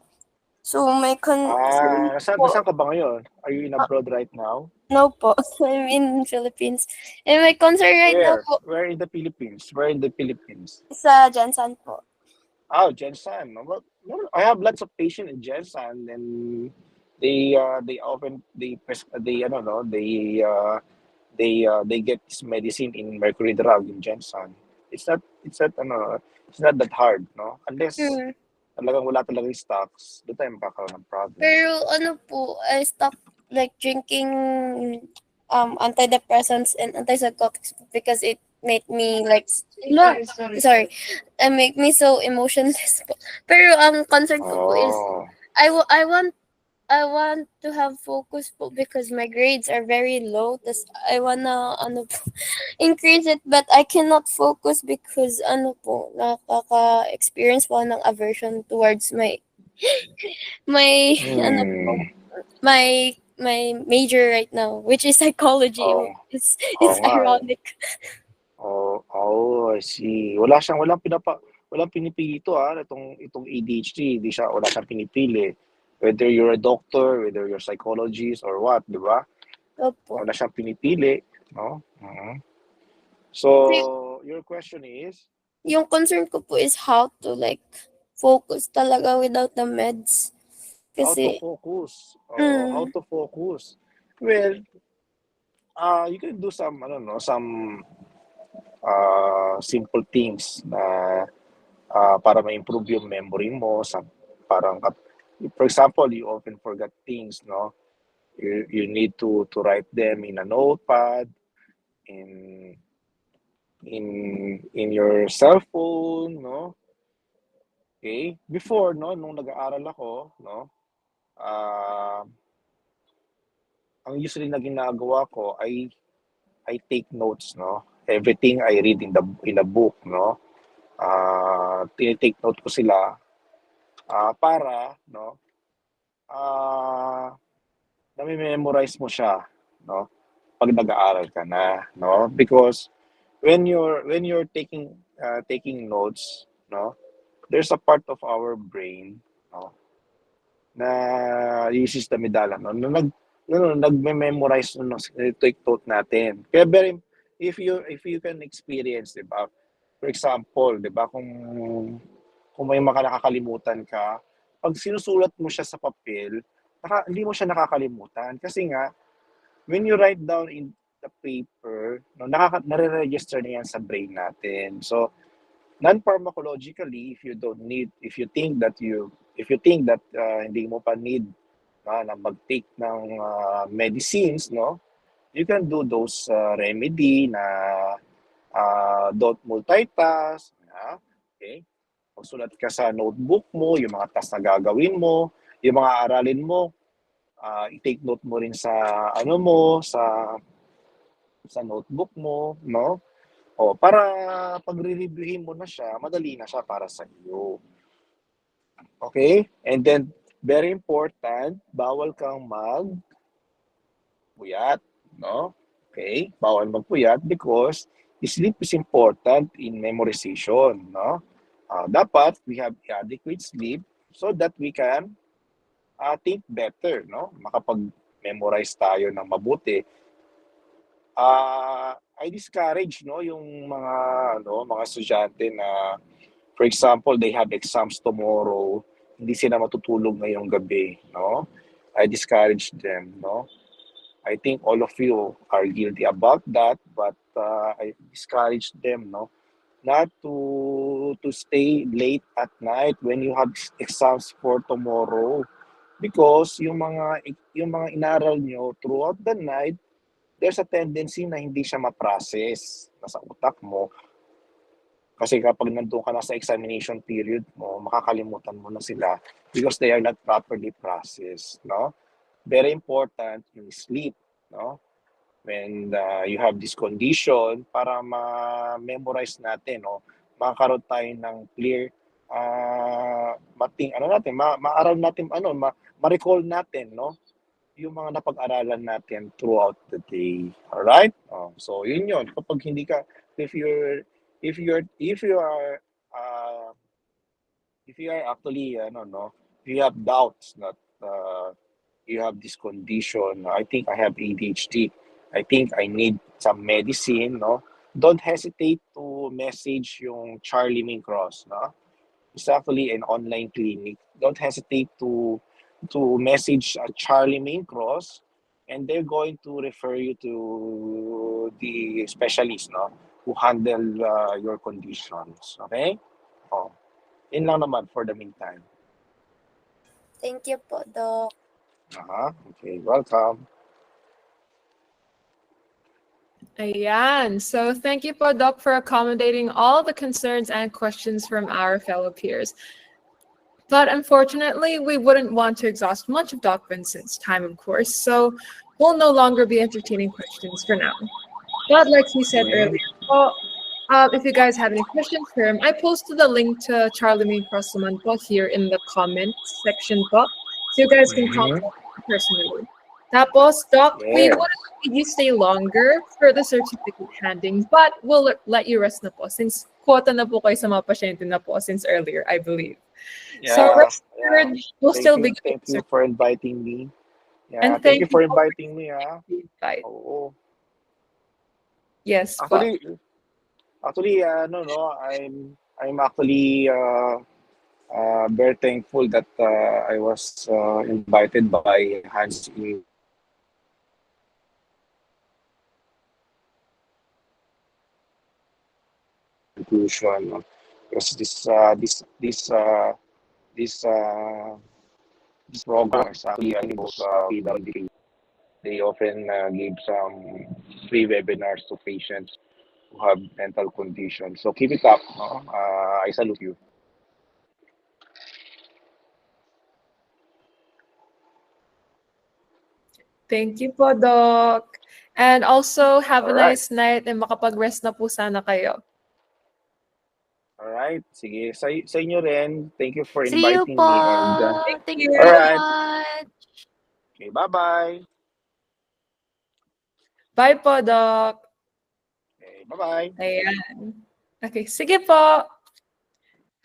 So my concern po, Nasaan ka ba ngayon? Are you in uh, abroad right now? no po, I'm in Philippines. And my concern right now Where? po, Where in the Philippines? Where in the Philippines? sa Jansan po. Oh, Jensen. Well, I have lots of patients in Jensen, and they often they I don't know they get this medicine in Mercury Drug in Jensen. It's not ano, it's not that hard, no? Unless Hmm. talagang wala talagang stocks, doon tayo magkakaroon ng problem. Pero ano po, I stopped like drinking antidepressants and antipsychotics because it made me like sorry, make me so emotionless po. Pero ang concern ko po is Oh. I want to have focus po because my grades are very low. Tas I wanna ano po, increase it but I cannot focus because ano po nakaka-experience po ng aversion towards my ano po, Hmm. my major right now which is psychology. Oo. Oo It's nga, eh. ironic. I see. Walang pinipili 'to, itong ADHD, wala siyang pinipili. Whether you're a doctor, whether you're psychologist or what, 'di ba? Opo. Wala siyang pinipili, no? Mhm. So, your question is? Yung concern ko po is how to like focus talaga without the meds. How to Kasi, focus. Oh, how to focus. Well, you can do some simple things na para ma-improve yung memory mo. Parang, for example, you often forget things, no? You need to write them in a notepad, in in your cell phone, no? Okay? Before, no, nung nag-aaral ako, no, ah, ang usually na ginagawa ko ay I take notes, no? Everything I read in a book, no? Tini-take note ko sila para, no, nami-memorize mo siya, no? Pag nag-aaral ka na, no? Because when you're taking notes, no, there's a part of our brain, no, na uses the amygdala, nagme-memorize nung take note natin. Kaya if you can experience, 'di ba? For example, 'di ba, kung may nakakalimutan ka, pag sinusulat mo siya sa papel, hindi mo siya nakakalimutan kasi nga when you write down in the paper, no, nare-register na yan sa brain natin. So, non-pharmacologically, if you think that hindi mo pa need na mag-take ng medicines, no, you can do those remedy na don't multitask, okay? Magsulat ka sa notebook mo, yung mga task na gagawin mo, yung mga aralin mo, i-take note mo rin sa sa notebook mo, no? O para pag re-reviewin mo na siya, madali na siya para sa iyo. Okay? And then very important, bawal kang magpuyat, no? Okay? Bawal magpuyat because sleep is important in memorization, no? Dapat we have adequate sleep so that we can think better, no? Makapag-memorize tayo ng mabuti. I discourage, no, yung mga estudyante na, for example, they have exams tomorrow, hindi sila matutulog ngayong gabi, no? I discourage them, no? I think all of you are guilty about that, but I discourage them, no, not to stay late at night when you have exams for tomorrow because yung mga inaral nyo throughout the night, there's a tendency na hindi siya ma-process nasa utak mo. Kasi kapag nandun ka na sa examination period mo, makakalimutan mo na sila because they are not properly processed, no? Very important yung sleep, no? When you have this condition, para ma-memorize natin, no? Makakaroon tayo ng clear, ma-aral natin, ma-recall natin, no? Yung mga napag-aralan natin throughout the day. Alright? So, yun. Kapag hindi ka, if you're, if you're, uh, if you are actually, if you have doubts that you have this condition, I think I have ADHD, I think I need some medicine, no? Don't hesitate to message yung Charlie Ming Cross, no? It's actually an online clinic. Don't hesitate to message Charlie Main Cross, and they're going to refer you to the specialist, no, who handle your conditions. Okay? Yun lang naman for the meantime. Thank you po, Doc. Okay, welcome. Ayan. So thank you po, Doc, for accommodating all the concerns and questions from our fellow peers. But unfortunately, we wouldn't want to exhaust much of Doc Vincent's time, of course, so we'll no longer be entertaining questions for now. But like he said Mhm. earlier, well, if you guys have any questions for him, I posted a link to Charlemagne Crossman po here in the comments section po, so you guys can contact Mhm. him personally. Tapos, Doc, we Yes. wouldn't make you stay longer for the certificate handing, but we'll let you rest na po since quota na po kayo sa mga pasyente na po since earlier, I believe. So Yeah, rest yeah. assured, we'll still be giving Thank you you for certificate. inviting me. Yeah, And thank you thank you for for inviting me, ah. the invite. Oo. Yes po. Actually, no, I'm actually very thankful that I was invited by Hans Inclusion, no? Because this this program is actually I think PWD. They often give some free webinars to patients who have mental conditions. So keep it up. No? I salute you. Thank you po, Doc. And also, have All a right. nice night and makapag-rest na po sana kayo. All right. Sige. Sa inyo rin. Thank you for See you inviting me. And po. Thank Thank you all so you. right. much. Okay. Bye-bye. Bye po, Doc. Okay. Bye-bye. Ayan. Okay, sige po.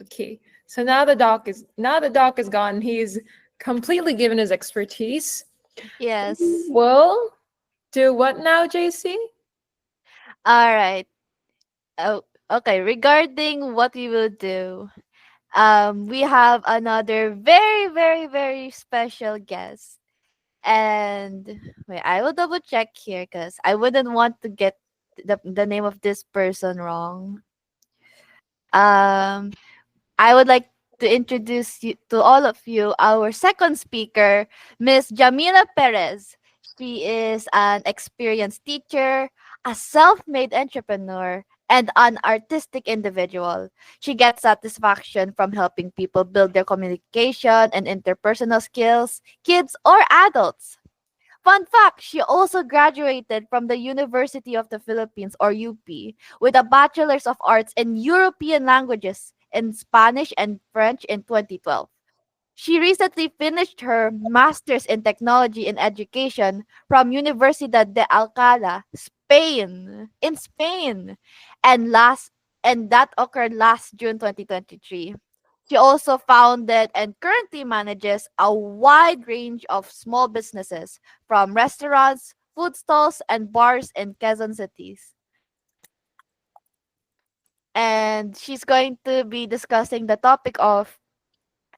Okay, so now the doc is gone. He's completely given his expertise. Yes. Well, do what now, JC? All right. Oh, okay. Regarding what we will do, we have another very, very, very special guest. And wait, I will double check here because I wouldn't want to get the name of this person wrong. Um, I would like to introduce you to all of you our second speaker, Miss Jamila Perez. She is an experienced teacher, a self-made entrepreneur, and an artistic individual. She gets satisfaction from helping people build their communication and interpersonal skills, kids or adults. Fun fact, she also graduated from the University of the Philippines or UP with a Bachelor's of Arts in European Languages in Spanish and French in 2012. She recently finished her master's in technology in education from Universidad de Alcalá, Spain, in Spain, and that occurred last June 2023. She also founded and currently manages a wide range of small businesses from restaurants, food stalls, and bars in Quezon cities. And she's going to be discussing the topic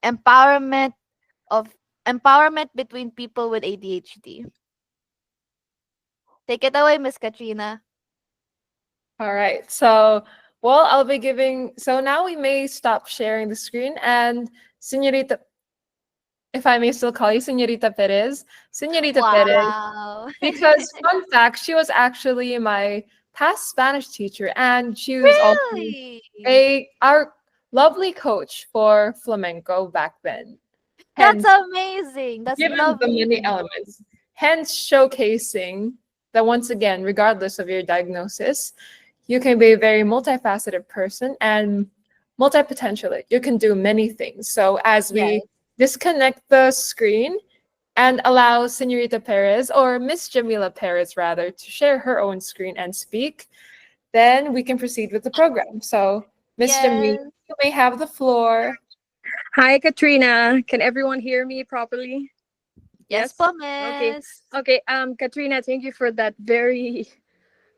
empowerment of empowerment between people with ADHD. Take it away, Miss Katrina. All right. So, well, I'll be giving. So now we may stop sharing the screen, and Senorita, if I may still call you Senorita Perez, Wow. because fun fact, she was actually my past Spanish teacher, and she was also Really? our lovely coach for flamenco back then. That's Hence, amazing. That's given the lovely to many know. elements, hence showcasing that once again, regardless of your diagnosis, you can be a very multifaceted person and multi-potential. You can do many things. So as Yes. we disconnect the screen and allow Senorita Perez, or Miss Jamila Perez rather, to share her own screen and speak, then we can proceed with the program. So Miss Jamila, Yes. you may have the floor. Hi, Katrina. Can everyone hear me properly? Yes, Yes? po, Okay. miss. Okay, Katrina, thank you for that very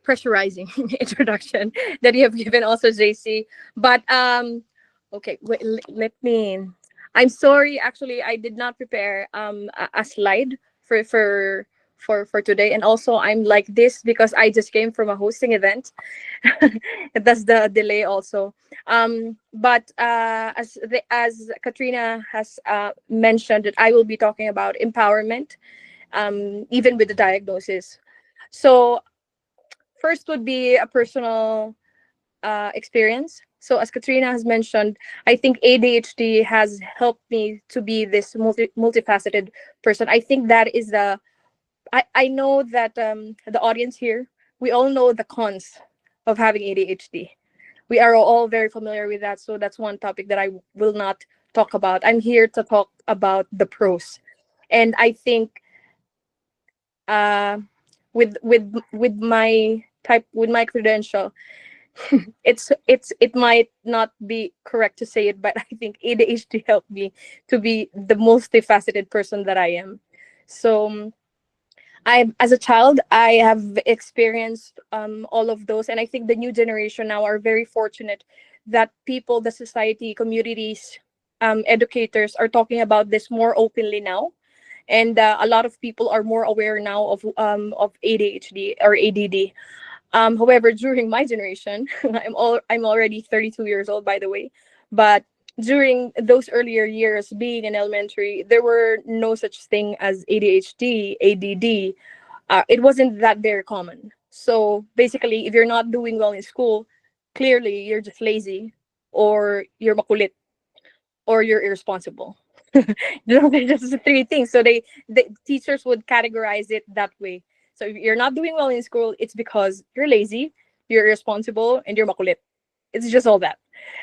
pressurizing introduction that you have given also, JC. But okay, wait, let me I'm sorry, actually I did not prepare a slide for for today. And also I'm like this because I just came from a hosting event. That's the delay also. But as Katrina has mentioned, that I will be talking about empowerment, even with the diagnosis. So first would be a personal experience. So as Katrina has mentioned, I think ADHD has helped me to be this multifaceted person. I think that is I know that the audience here, we all know the cons of having ADHD. We are all very familiar with that. So that's one topic that I will not talk about. I'm here to talk about the pros. And I think uh, with my type, with my credential, it might not be correct to say it, but I think ADHD helped me to be the multifaceted person that I am. So I, as a child, I have experienced all of those, and I think the new generation now are very fortunate that people, the society, communities, educators are talking about this more openly now, and a lot of people are more aware now of ADHD or ADD. However, during my generation, I'm already 32 years old, by the way, but during those earlier years, being in elementary, there were no such thing as ADHD, ADD. It wasn't that very common. So basically, if you're not doing well in school, clearly you're just lazy, or you're makulit, or you're irresponsible. Those are just the three things. So the teachers would categorize it that way. So if you're not doing well in school, it's because you're lazy, you're irresponsible, and you're makulit. It's just all that.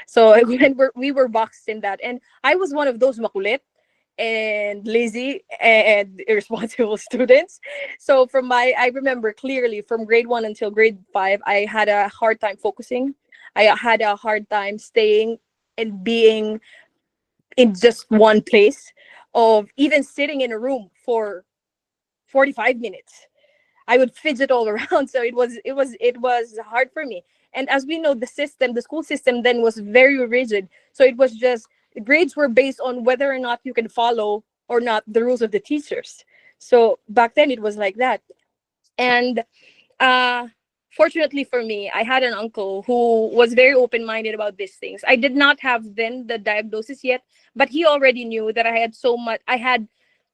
So when we were boxed in that, and I was one of those makulit and lazy and irresponsible students. So I remember clearly from grade 1 until grade 5, I had a hard time focusing. I had a hard time staying and being in just one place, of even sitting in a room for 45 minutes. I would fidget all around. So it was hard for me. And as we know, the school system then was very rigid. So it was just grades were based on whether or not you can follow or not the rules of the teachers. So back then it was like that. And uh fortunately for me, I had an uncle who was very open-minded about these things. I did not have then the diagnosis yet, but he already knew that I had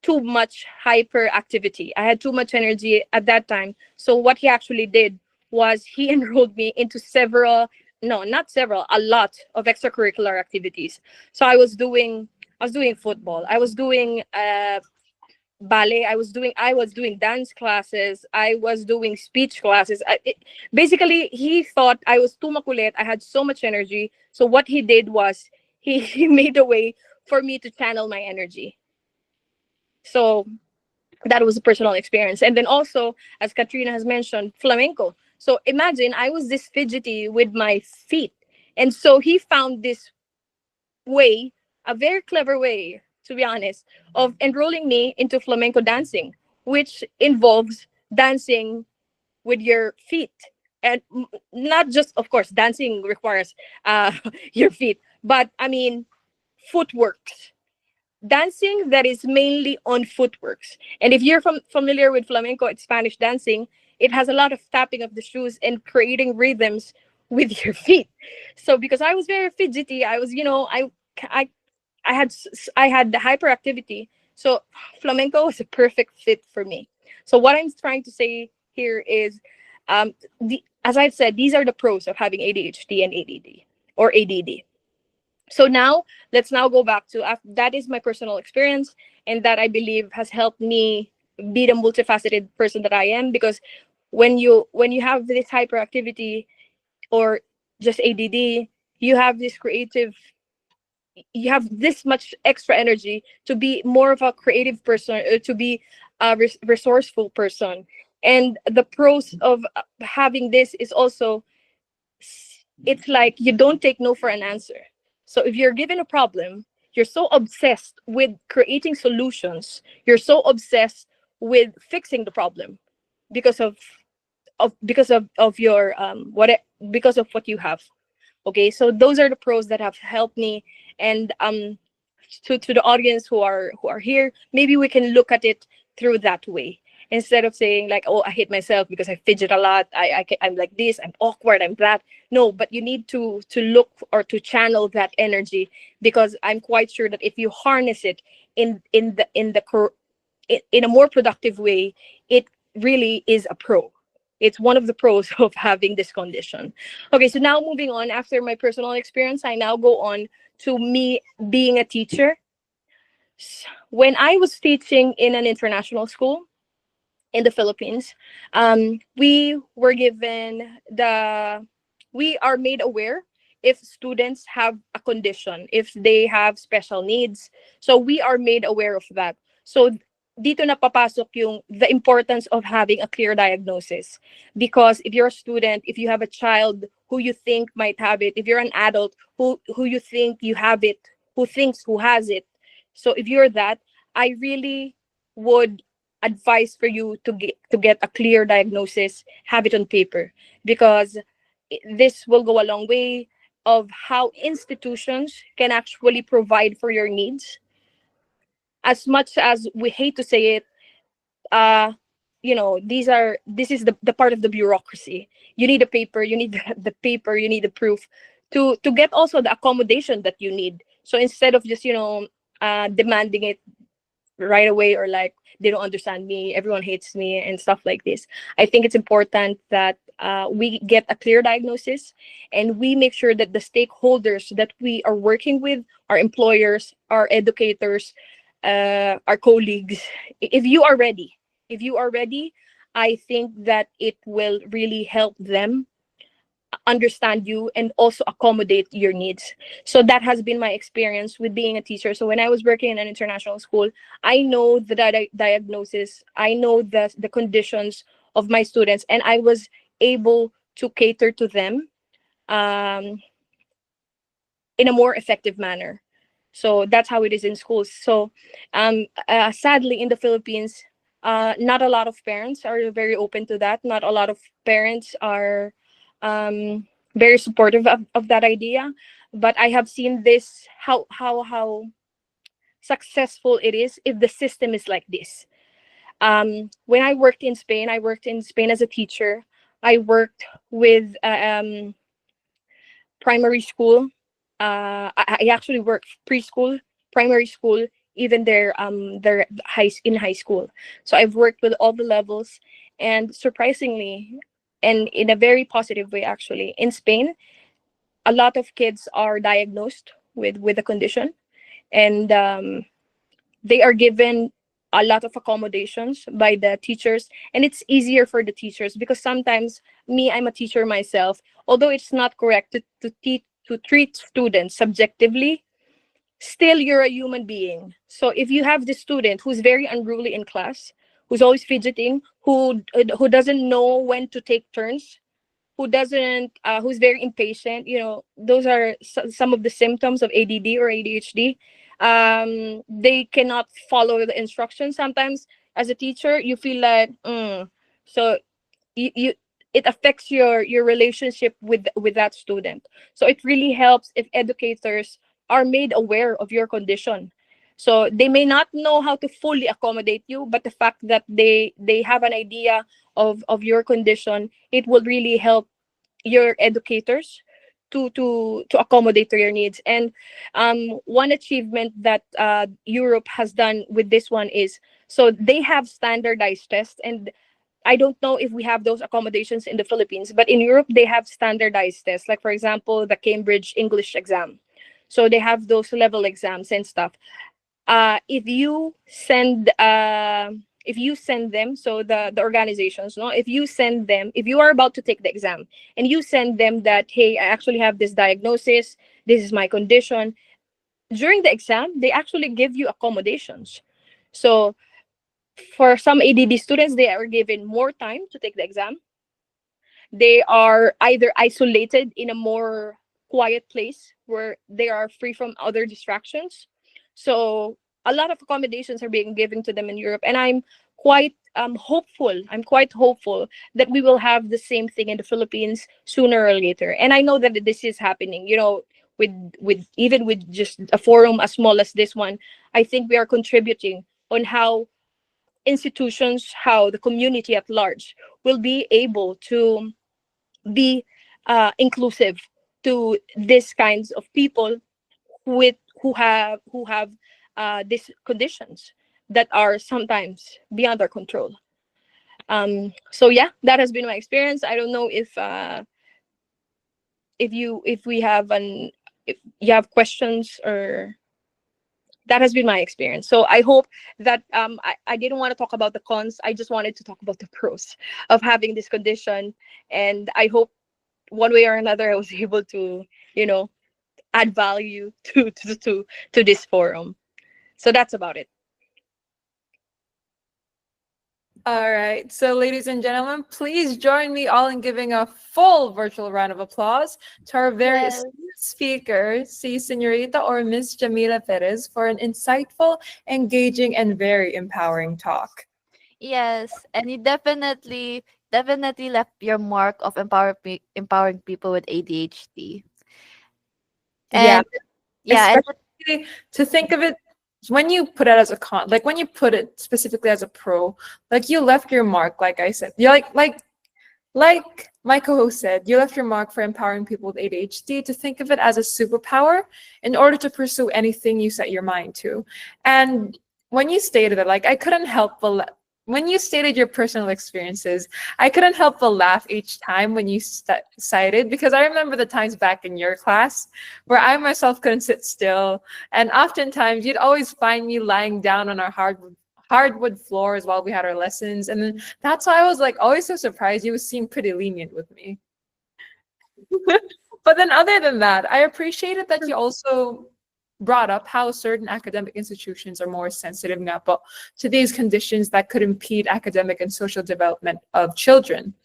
too much hyperactivity. I had too much energy at that time. So what he actually did was he enrolled me into several, no, not several, a lot of extracurricular activities. So I was doing football. I was doing ballet. I was doing dance classes. I was doing speech classes. Basically, he thought I was too makulit. I had so much energy. So what he did was he made a way for me to channel my energy. So that was a personal experience. And then also, as Katrina has mentioned, flamenco. So imagine I was this fidgety with my feet, and so he found this way, a very clever way, to be honest, of enrolling me into flamenco dancing, which involves dancing with your feet. And not just, of course, dancing requires your feet, but I mean, footwork. Dancing that is mainly on footworks. And if you're familiar with flamenco, it's Spanish dancing. It has a lot of tapping of the shoes and creating rhythms with your feet. So because I was very fidgety, I was, I I had the hyperactivity. So flamenco was a perfect fit for me. So what I'm trying to say here is, as I've said, these are the pros of having ADHD and ADD or ADD. So now let's now go back to that is my personal experience, and that I believe has helped me be the multifaceted person that I am. Because when you have this hyperactivity or just ADD, you have this creative you have this much extra energy to be more of a creative person, to be a resourceful person. And the pros of having this is also, it's like you don't take no for an answer. So if you're given a problem, you're so obsessed with creating solutions, you're so obsessed with fixing the problem because of your because of what you have. Okay, so those are the pros that have helped me. And to the audience who are here, maybe we can look at it through that way. instead of saying like, oh, I hate myself because I fidget a lot, I'm like this, I'm awkward, I'm that. No, but you need to look or to channel that energy, because I'm quite sure that if you harness it in a more productive way, it really is a pro. It's one of the pros of having this condition. Okay, so now moving on, after my personal experience, I now go on to me being a teacher. When I was teaching in an international school in the Philippines, we were given we are made aware if students have a condition, if they have special needs. So we are made aware of that. So dito na papasok yung the importance of having a clear diagnosis. Because if you're a student, if you have a child who you think might have it, if you're an adult who you think you have it, who has it. So if you're that, I really would advise for you to get a clear diagnosis, have it on paper, because this will go a long way of how institutions can actually provide for your needs. As much as we hate to say it, uh this is the part of the bureaucracy. You need a paper, you need the paper, you need the proof to get also the accommodation that you need. So instead of just demanding it right away, or like they don't understand me, everyone hates me and stuff like this, I think it's important that we get a clear diagnosis, and we make sure that the stakeholders that we are working with, our employers, our educators, our colleagues, if you are ready, I think that it will really help them understand you and also accommodate your needs. So that has been my experience with being a teacher. So when I was working in an international school, I know the diagnosis, I know the conditions of my students, and I was able to cater to them um, in a more effective manner. So that's how it is in schools. So sadly, in the Philippines, not a lot of parents are very open to that. Not a lot of parents are very supportive of that idea. But I have seen this, how successful it is if the system is like this. When I worked in Spain, as a teacher. I worked with primary school. I actually worked preschool, primary school, even their high school. So I've worked with all the levels, and surprisingly, and in a very positive way actually, in Spain, a lot of kids are diagnosed with a condition, and they are given a lot of accommodations by the teachers, and it's easier for the teachers, because sometimes I'm a teacher myself, although it's not correct to treat students subjectively, still you're a human being. So if you have this student who's very unruly in class, who's always fidgeting, who doesn't know when to take turns, who's very impatient, those are some of the symptoms of ADD or ADHD. They cannot follow the instructions. Sometimes as a teacher you feel like so you it affects your relationship with that student. So it really helps if educators are made aware of your condition. So they may not know how to fully accommodate you, but the fact that they have an idea of your condition, it will really help your educators to accommodate to your needs. And one achievement that Europe has done with this one is, so they have standardized tests, and I don't know if we have those accommodations in the Philippines, but in Europe they have standardized tests, like for example the Cambridge English exam. So they have those level exams and stuff. If you send them, so the organizations, no, if you are about to take the exam and you send them that, hey, I actually have this diagnosis, this is my condition, during the exam they actually give you accommodations. So for some ADD students, they are given more time to take the exam. They are either isolated in a more quiet place where they are free from other distractions. So a lot of accommodations are being given to them in Europe, and I'm quite hopeful. I'm quite hopeful that we will have the same thing in the Philippines sooner or later. And I know that this is happening. With even with just a forum as small as this one, I think we are contributing on how institutions, how the community at large will be able to be inclusive to these kinds of people with who have these conditions that are sometimes beyond our control. So yeah, that has been my experience. I don't know if we have an if you have questions, or that has been my experience. So I hope that I didn't want to talk about the cons. I just wanted to talk about the pros of having this condition. And I hope one way or another I was able to, add value to this forum. So that's about it. All right. So, ladies and gentlemen, please join me all in giving a full virtual round of applause to our very Yes. esteemed speaker, C. Senorita or Miss Jamila Perez, for an insightful, engaging, and very empowering talk. Yes, and you definitely left your mark of empowering people with ADHD. Yeah, And yeah, and especially to think of it when you put it as a con, like when you put it specifically as a pro, like you left your mark. Like I said, you like my co-host said, you left your mark for empowering people with ADHD to think of it as a superpower in order to pursue anything you set your mind to. And when you stated it, like I couldn't help but when you stated your personal experiences, I couldn't help but laugh each time when you cited, because I remember the times back in your class where I myself couldn't sit still, and oftentimes you'd always find me lying down on our hardwood floors while we had our lessons. And then that's why I was like always so surprised you seemed pretty lenient with me. But then other than that, I appreciated that you also brought up how certain academic institutions are more sensitive now but to these conditions that could impede academic and social development of children.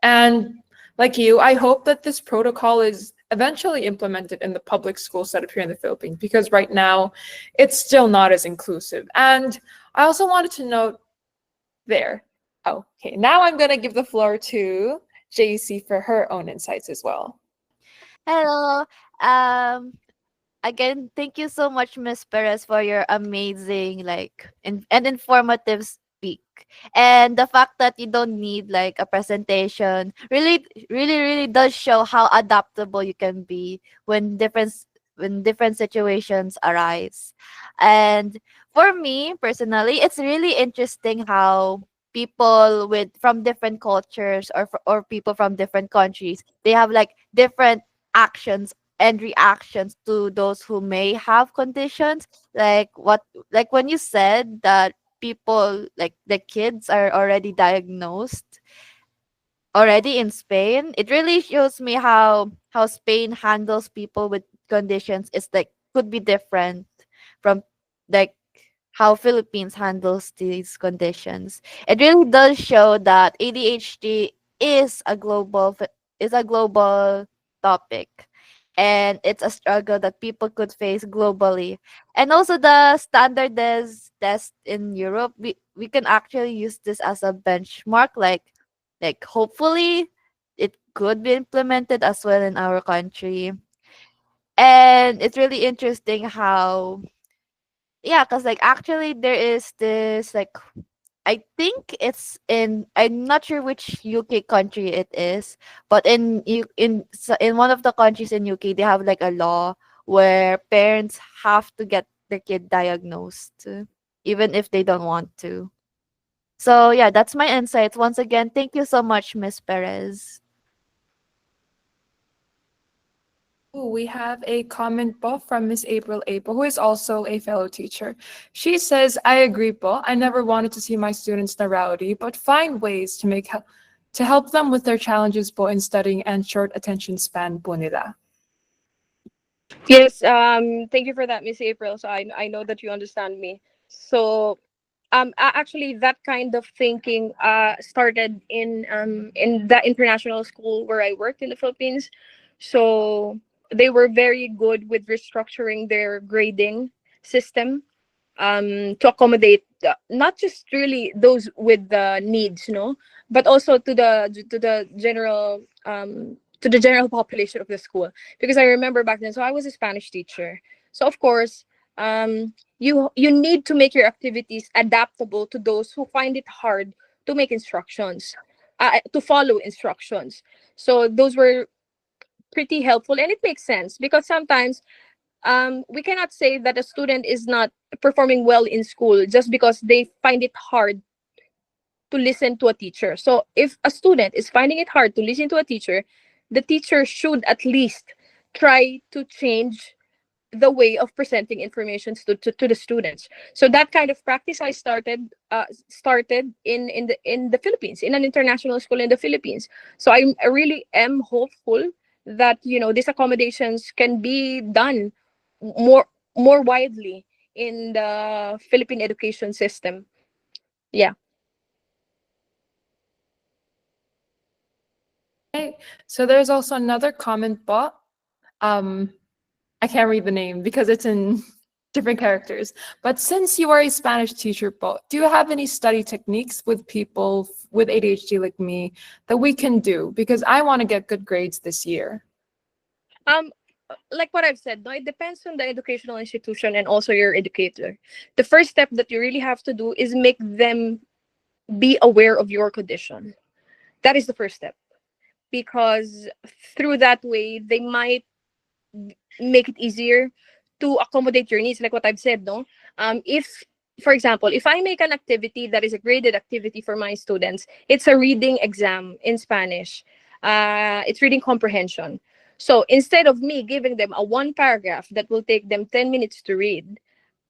And like you, I hope that this protocol is eventually implemented in the public school setup here in the Philippines, because right now it's still not as inclusive. And I also wanted to note there. Okay, now I'm going to give the floor to JC for her own insights as well. hello. Um Again, thank you so much, Miss Perez, for your amazing and informative speak. And the fact that you don't need like a presentation really does show how adaptable you can be when different situations arise. And for me personally, it's really interesting how people with from different cultures or people from different countries, they have like different actions and reactions to those who may have conditions, like when you said that people like the kids are already diagnosed already in Spain. It really shows me how Spain handles people with conditions is like could be different from like how Philippines handles these conditions. It really does show that ADHD is a global topic, and it's a struggle that people could face globally. And also the standardized test in Europe, we can actually use this as a benchmark, like hopefully it could be implemented as well in our country. And it's really interesting how, yeah, because like actually there is this like, I think it's in, I'm not sure which UK country it is, but in one of the countries in UK, they have like a law where parents have to get their kid diagnosed, even if they don't want to. So yeah, that's my insights. Once again, thank you so much, Miss Perez. Ooh, we have a comment po from Miss April, who is also a fellow teacher. She says, I agree po. I never wanted to see my students na rowdy, but find ways to help them with their challenges po in studying and short attention span po nila. Yes, thank you for that, Miss April. So I know that you understand me. So actually that kind of thinking started in the international school where I worked in the Philippines. So they were very good with restructuring their grading system to accommodate not just really those with the needs, but also to the general population of the school. Because I remember back then, so I was a Spanish teacher, so of course You need to make your activities adaptable to those who find it hard to make instructions, to follow instructions. So those were pretty helpful, and it makes sense because sometimes we cannot say that a student is not performing well in school just because they find it hard to listen to a teacher. So if a student is finding it hard to listen to a teacher, the teacher should at least try to change the way of presenting information to the students. So that kind of practice I started in the Philippines, in an international school in the Philippines. So I really am hopeful that these accommodations can be done more more widely in the Philippine education system. Yeah. Okay. So there's also another comment bot. Um, I can't read the name because it's in different characters. But since you are a Spanish teacher, bot, do you have any study techniques with people with ADHD like me that we can do? Because I want to get good grades this year. Like what I've said, no, it depends on the educational institution and also your educator. The first step that you really have to do is make them be aware of your condition. That is the first step, because through that way they might make it easier to accommodate your needs, like what I've said. No, if for example, if I make an activity that is a graded activity for my students, it's a reading exam in Spanish. It's reading comprehension. So instead of me giving them a one paragraph that will take them 10 minutes to read,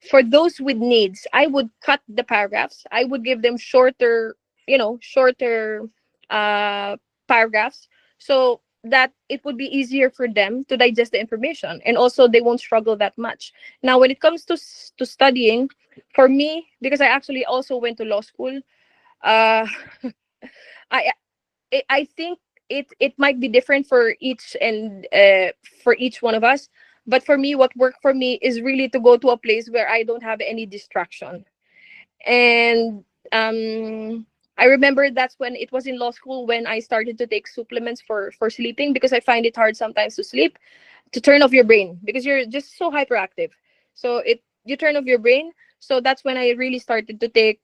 for those with needs, I would cut the paragraphs. I would give them shorter uh, paragraphs, so that it would be easier for them to digest the information, and also they won't struggle that much. Now, when it comes to studying, for me, because I actually also went to law school, uh, I I think it might be different for each one of us. But for me, what worked for me is really to go to a place where I don't have any distraction. And I remember that's when it was in law school when I started to take supplements for sleeping, because I find it hard sometimes to sleep, to turn off your brain because you're just so hyperactive. So it you turn off your brain. So that's when I really started to take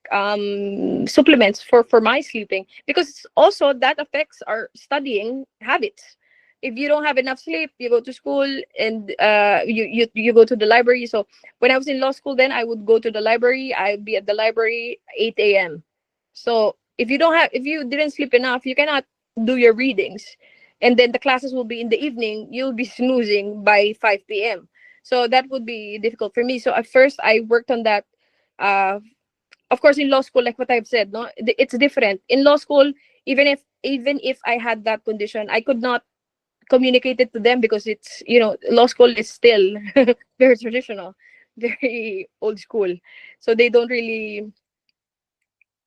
supplements for my sleeping, because also that affects our studying habits. If you don't have enough sleep, you go to school and you go to the library. So when I was in law school, then I would go to the library. I'd be at the library 8 a.m. So if you didn't sleep enough, you cannot do your readings, and then the classes will be in the evening. You'll be snoozing by 5 p.m. So that would be difficult for me. So at first I worked on that. uh of course, in law school, like what I've said, no, it's different in law school. Even if I had that condition, I could not communicate it to them, because it's law school is still very traditional, very old school. So they don't really,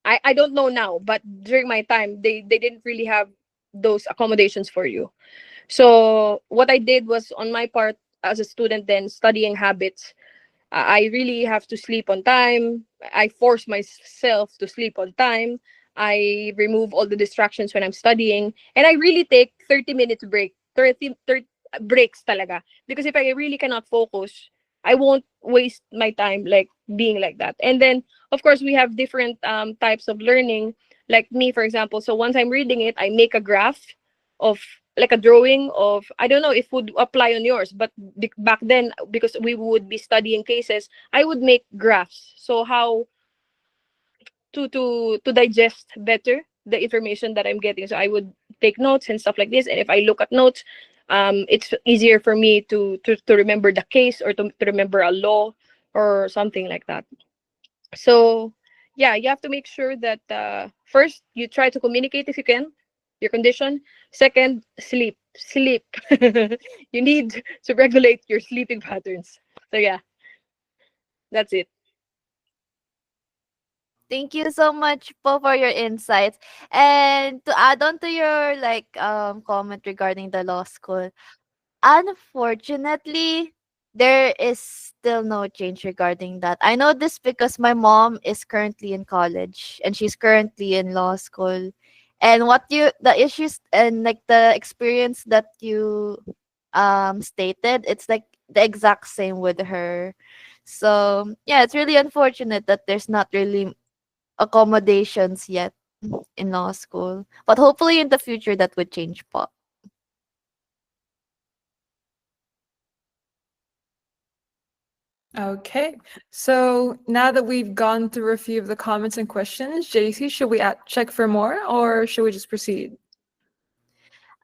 I don't know now, but during my time, they didn't really have those accommodations for you. So what I did was, on my part as a student, then studying habits, I really have to sleep on time. I force myself to sleep on time. I remove all the distractions when I'm studying, and I really take 30 minutes break. 30 breaks talaga, because if I really cannot focus, I won't waste my time like being like that. And then of course we have different types of learning. Like me, for example, so once I'm reading it, I make a graph of, like a drawing of, I don't know if would apply on yours, but back then, because we would be studying cases, I would make graphs. So how to digest better the information that I'm getting. So I would take notes and stuff like this. And if I look at notes, it's easier for me to remember the case, or to remember a law or something like that. So yeah, you have to make sure that first you try to communicate if you can your condition. Second, sleep. You need to regulate your sleeping patterns. So yeah, that's it. Thank you so much po for your insights. And to add on to your comment regarding the law school, unfortunately, there is still no change regarding that. I know this because my mom is currently in college and she's currently in law school. And the issues and like the experience that you stated, it's like the exact same with her. So yeah, it's really unfortunate that there's not really accommodations yet in law school. But hopefully in the future that would change po. Okay, so now that we've gone through a few of the comments and questions, JC, should we check for more or should we just proceed?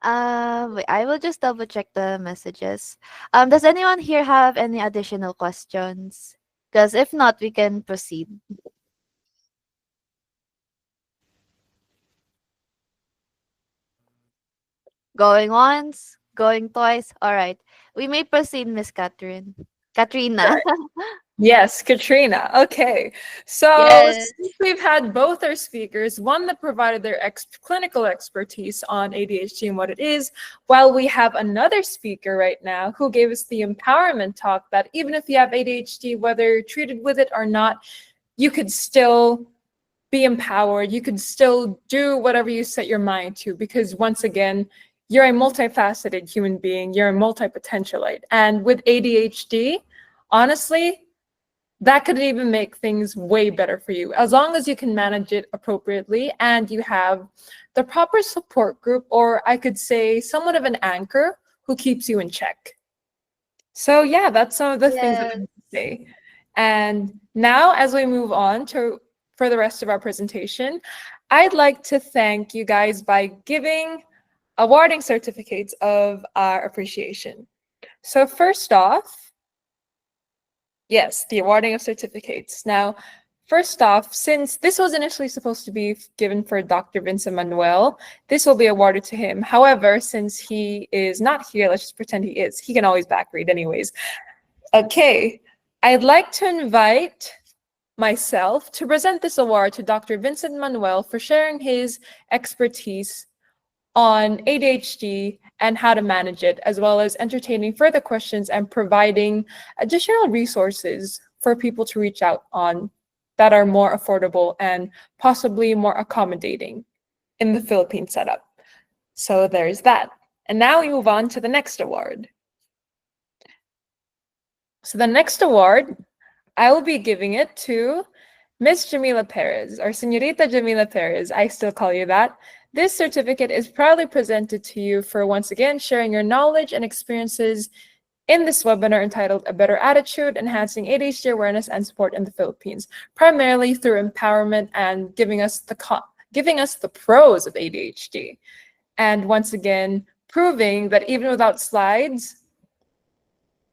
Wait, I will just double check the messages. Does anyone here have any additional questions? Because if not, we can proceed. Going once, going twice. All right, we may proceed, Miss Catherine. Katrina. Yes, Katrina. Okay. So Yes. since we've had both our speakers, one that provided their clinical expertise on ADHD and what it is, while we have another speaker right now who gave us the empowerment talk that even if you have ADHD, whether you're treated with it or not, you could still be empowered. You could still do whatever you set your mind to, because once again, you're a multifaceted human being. You're a multi-potentialite. And with ADHD, honestly, that could even make things way better for you, as long as you can manage it appropriately and you have the proper support group, or I could say somewhat of an anchor who keeps you in check. So yeah, that's some of the things that I Yes. have to say. And now as we move on to for the rest of our presentation, I'd like to thank you guys by awarding certificates of our appreciation. So first off, yes, the awarding of certificates. Now, first off, since this was initially supposed to be given for Dr. Vincent Manuel, this will be awarded to him. However, since he is not here, let's just pretend he is. He can always back read anyways. Okay, I'd like to invite myself to present this award to Dr. Vincent Manuel for sharing his expertise on ADHD and how to manage it, as well as entertaining further questions and providing additional resources for people to reach out on that are more affordable and possibly more accommodating in the Philippine setup. So there's that. And now we move on to the next award. So the next award, I will be giving it to Miss Jamila Perez, or Senorita Jamila Perez. I still call you that. This certificate is proudly presented to you for once again sharing your knowledge and experiences in this webinar entitled A Better Attitude, Enhancing ADHD Awareness and Support in the Philippines, primarily through empowerment and giving us the pros of ADHD. And once again, proving that even without slides,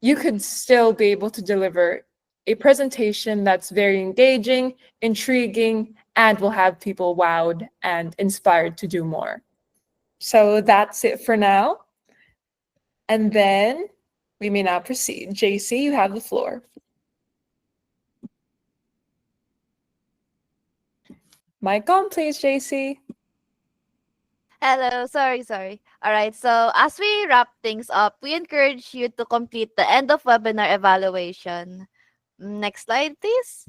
you could still be able to deliver a presentation that's very engaging, intriguing, and will have people wowed and inspired to do more. So that's it for now. And then we may now proceed. JC, you have the floor. Mic on, please, JC. Hello, sorry. All right, so as we wrap things up, we encourage you to complete the end of webinar evaluation. Next slide, please.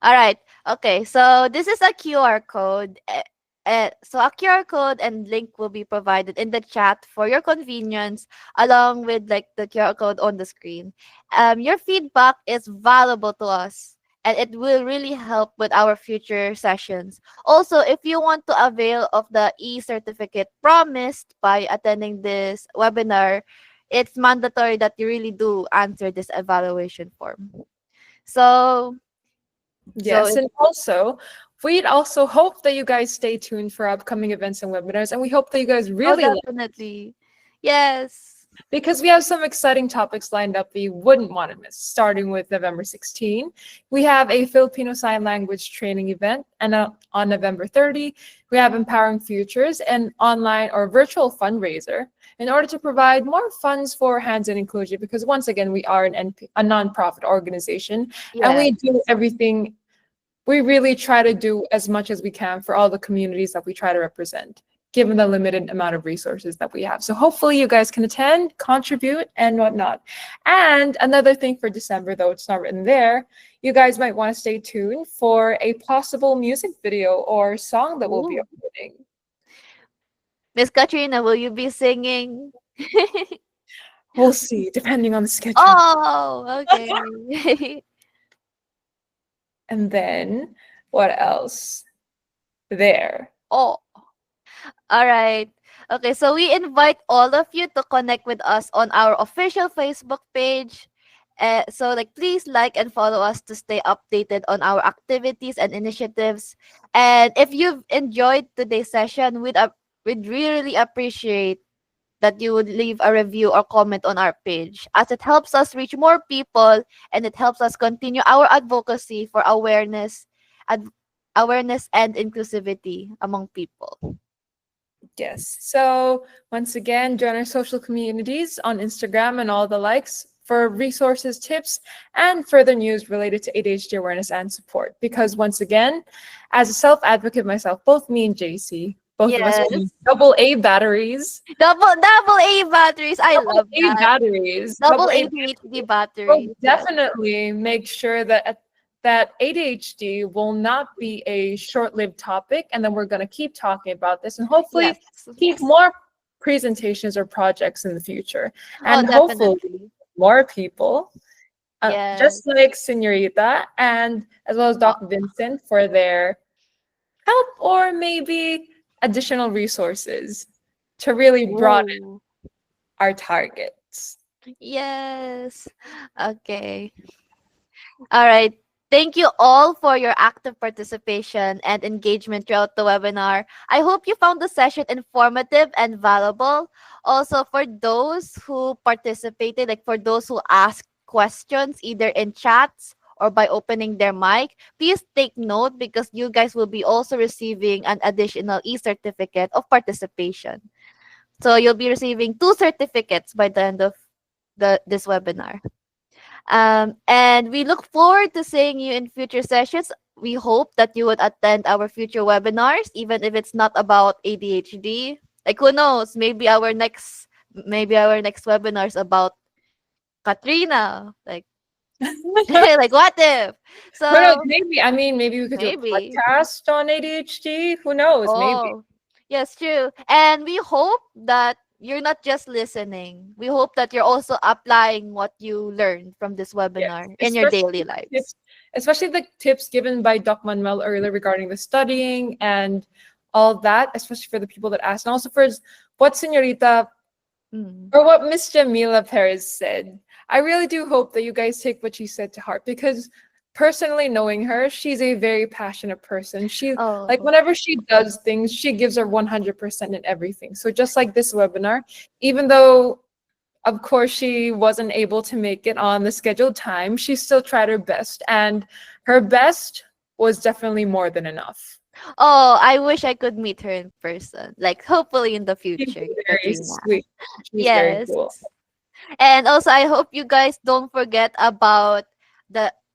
All right. Okay. So this is a QR code. So a QR code and link will be provided in the chat for your convenience, along with like the QR code on the screen. Your feedback is valuable to us, and it will really help with our future sessions. Also, if you want to avail of the e-certificate promised by attending this webinar, it's mandatory that you really do answer this evaluation form. So Yes, and also, we'd also hope that you guys stay tuned for upcoming events and webinars, and we hope that you guys really like definitely. Yes. because we have some exciting topics lined up that you wouldn't want to miss, starting with November 16. We have a Filipino Sign Language training event, and on November 30, we have Empowering Futures, an online or virtual fundraiser in order to provide more funds for hands-on inclusion, because once again, we are a nonprofit organization, and we do everything. We really try to do as much as we can for all the communities that we try to represent, given the limited amount of resources that we have. So hopefully you guys can attend, contribute, and whatnot. And another thing for December, though it's not written there, you guys might want to stay tuned for a possible music video or song that we'll be uploading. Miss Katrina, will you be singing? We'll see, depending on the schedule. Oh, okay. And then what else? There. Oh, all right. Okay, so we invite all of you to connect with us on our official Facebook page. So like please like and follow us to stay updated on our activities and initiatives. And if you've enjoyed today's session, we'd really appreciate that you would leave a review or comment on our page, as it helps us reach more people and it helps us continue our advocacy for ad- awareness and inclusivity among people. Yes. So once again, join our social communities on Instagram and all the likes for resources, tips, and further news related to ADHD awareness and support. Because once again, as a self-advocate myself, both me and JC, both of us Yes. own double A batteries. Double A batteries. I Double love A that. batteries. Double A ADHD batteries. will Yes. definitely make sure that ADHD will not be a short-lived topic, and then we're going to keep talking about this and hopefully Yes. keep more presentations or projects in the future, Oh, and hopefully definitely. more people, Yes. just like Senorita and as well as Dr. Vincent for their help or maybe additional resources to really broaden Ooh. our targets. Yes. Okay. All right. Thank you all for your active participation and engagement throughout the webinar. I hope you found the session informative and valuable. Also, for those who participated, like for those who asked questions either in chats or by opening their mic, please take note because you guys will be also receiving an additional e-certificate of participation. So you'll be receiving 2 certificates by the end of this webinar. And we look forward to seeing you in future sessions. We hope that you would attend our future webinars, even if it's not about ADHD. Like who knows? Maybe our next webinar is about Katrina. Like like what if? Who knows? So Maybe, I mean, maybe we could do a maybe. podcast on ADHD. Who knows? Maybe. Oh, yes, true. And we hope that you're not just listening. We hope that you're also applying what you learned from this Yes, webinar in your daily lives. especially the tips given by Doc Manuel earlier regarding the studying and all that, especially for the people that asked, and also for what Senorita or what Miss Jamila Perez said. I really do hope that you guys take what she said to heart because personally knowing her, she's a very passionate person. She like Oh, whenever she does things, she gives her 100% in everything. So just like this webinar, even though of course she wasn't able to make it on the scheduled time, she still tried her best and her best was definitely more than enough. oh, I wish I could meet her in person. Like hopefully in the She's future, very Katrina. sweet. She's very Yes. cool. And also I hope you guys don't forget about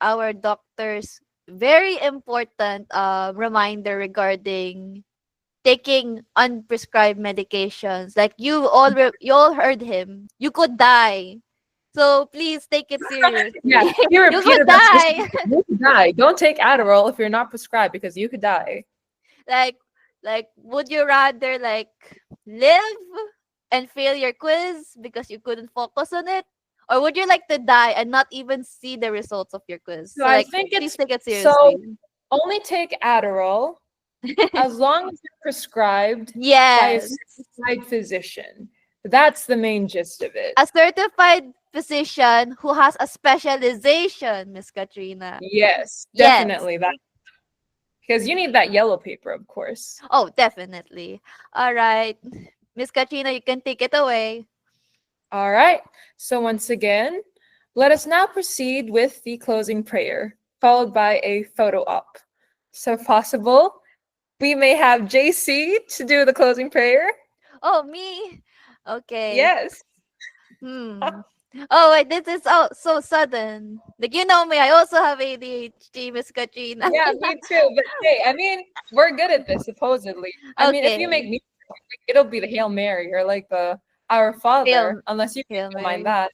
our doctor's very important reminder regarding taking unprescribed medications. Like you all heard him. You could die. So please take it seriously. Yeah, he You repeated could that die. specifically. You could die. Don't take Adderall if you're not prescribed because you could die. like would you rather like live and fail your quiz because you couldn't focus on it? Or would you like to die and not even see the results of your quiz? So So I like think please it's take it so seriously. only take Adderall as long as you're prescribed by a Yes. certified physician. That's the main gist of it. A certified physician who has a specialization, Miss Katrina. Yes, Yes. definitely that because you need that yellow paper, of course. Oh, definitely. All right. Miss Katrina, you can take it away. All right. So once again, let us now proceed with the closing prayer, followed by a photo op. So if possible, we may have JC to do the closing prayer. Oh, me? Okay. Yes. Oh, wait, this is so sudden. Like, you know me, I also have ADHD, Miss Katrina. Yeah, me too. But hey, I mean, we're good at this, supposedly. I mean, if you make Okay. me, it'll be the Hail Mary or like the Our Father, Hail, unless you Hail don't mind Mary. that.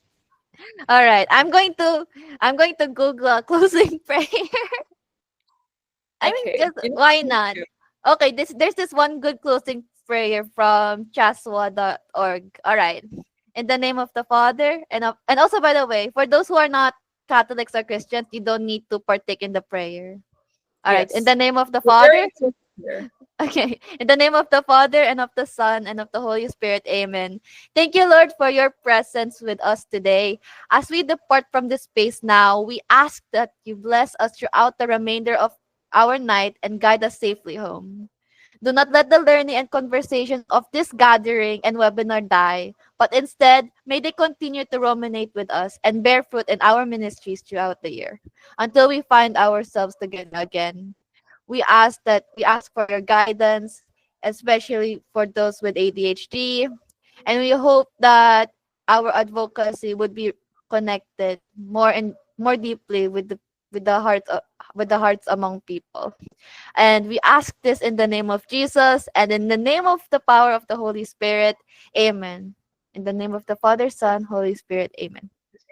All right. I'm going to Google a closing prayer. I mean, Okay. just why not? Okay, there's this one good closing prayer from chaswa.org. All right. In the name of the Father and also, by the way, for those who are not Catholics or Christians, you don't need to partake in the prayer. All right. In Yes. the name of the We're very Father. inclusive here. Okay. In the name of the Father and of the Son and of the Holy Spirit. Amen. Thank you, Lord, for your presence with us today. As we depart from this space now, we ask that you bless us throughout the remainder of our night and guide us safely home. Do not let the learning and conversations of this gathering and webinar die, but instead, may they continue to ruminate with us and bear fruit in our ministries throughout the year until we find ourselves together again. We ask for your guidance, especially for those with ADHD, and we hope that our advocacy would be connected more and more deeply with the hearts with the hearts among people. And we ask this in the name of Jesus and in the name of the power of the Holy Spirit. Amen. In the name of the Father, Son, Holy Spirit. Amen.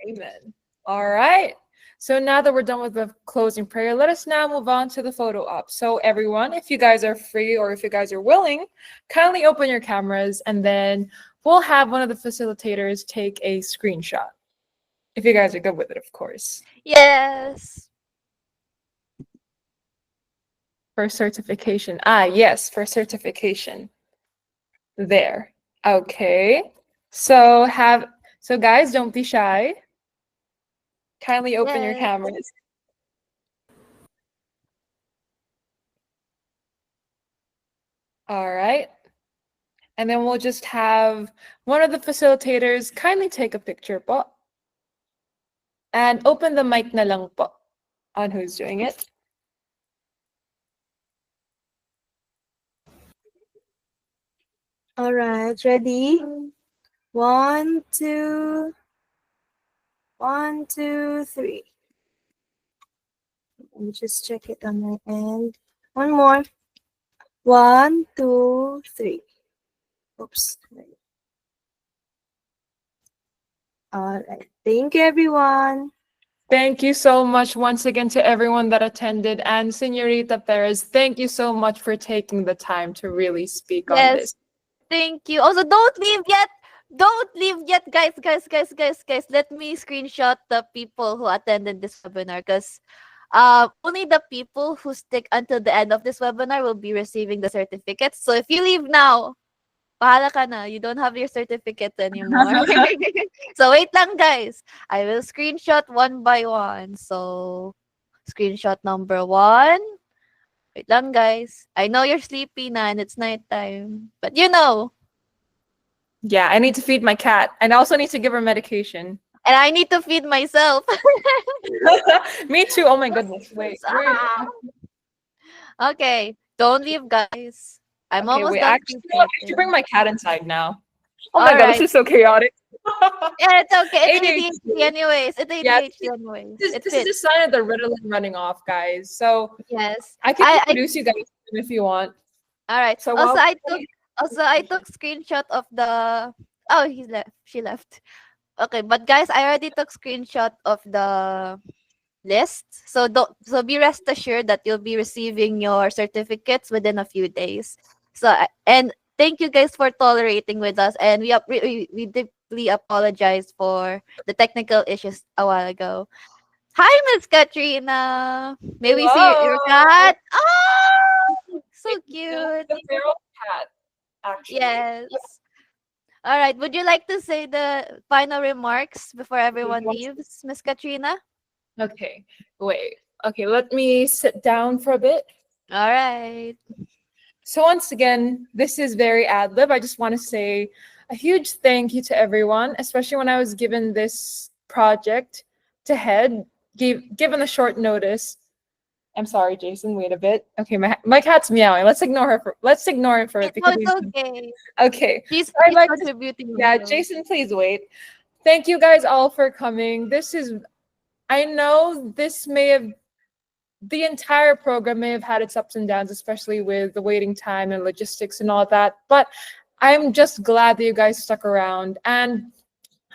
Amen. All right. So now that we're done with the closing prayer, let us now move on to the photo op. So everyone, if you guys are free or if you guys are willing, kindly open your cameras and then we'll have one of the facilitators take a screenshot. If you guys are good with it, of course. Yes. For certification. Yes, for certification. There. Okay. So guys, don't be shy. Kindly open your Yes. cameras. All right. And then we'll just have one of the facilitators kindly take a picture po. And open the mic na lang po on who's doing it. All right, ready? One, two, 3. Let me just check it on my end. One more. 1, 2, 3. Oops. All right. Thank you, everyone. Thank you so much once again to everyone that attended. And Senorita Perez, thank you so much for taking the time to really speak on Yes. this. Thank you. Also, don't leave yet. Don't leave yet, guys. Let me screenshot the people who attended this webinar because only the people who stick until the end of this webinar will be receiving the certificates. So if you leave now, bahala ka na. You don't have your certificate anymore. So wait lang, guys. I will screenshot one by one. So screenshot number 1. Wait lang, guys. I know you're sleepy na and it's nighttime. But you know. Yeah, I need to feed my cat. And I also need to give her medication. And I need to feed myself. Me too. Oh my goodness. Wait. Okay. Don't leave, guys. I'm Okay, almost wait. done Actually, I should bring screenshotting. my cat inside now. Oh my god, this Alright. is so chaotic. Yeah, it's okay. It's ADHD. ADHD anyways. It's Yeah, ADHD anyways. this It is a fits. sign of the Ritalin running off, guys. So Yes. I can I introduce you guys if you want. Alright. So Also, while I took screenshot of the. Oh, he left. She left. Okay, but guys, I already took screenshot of the list. So be rest assured that you'll be receiving your certificates within a few days. And thank you guys for tolerating with us, and we deeply apologize for the technical issues a while ago. Hi, Miss Katrina. May we see your hello. cat? Oh, so It's cute. the feral cat, actually. Yes. All right. Would you like to say the final remarks before everyone Yes. leaves, Miss Katrina? Okay, wait. Okay, let me sit down for a bit. All right. So once again, this is very ad lib. I just want to say a huge thank you to everyone, especially when I was given this project to head, given a short notice. I'm sorry, Jason. Wait a bit. Okay, my cat's meowing. Let's ignore it for it No, because it's okay. okay. She's I'd like to, contributing yeah, also. Jason, please wait. Thank you guys all for coming. I know this may have the entire program may have had its ups and downs, especially with the waiting time and logistics and all that. But I'm just glad that you guys stuck around. And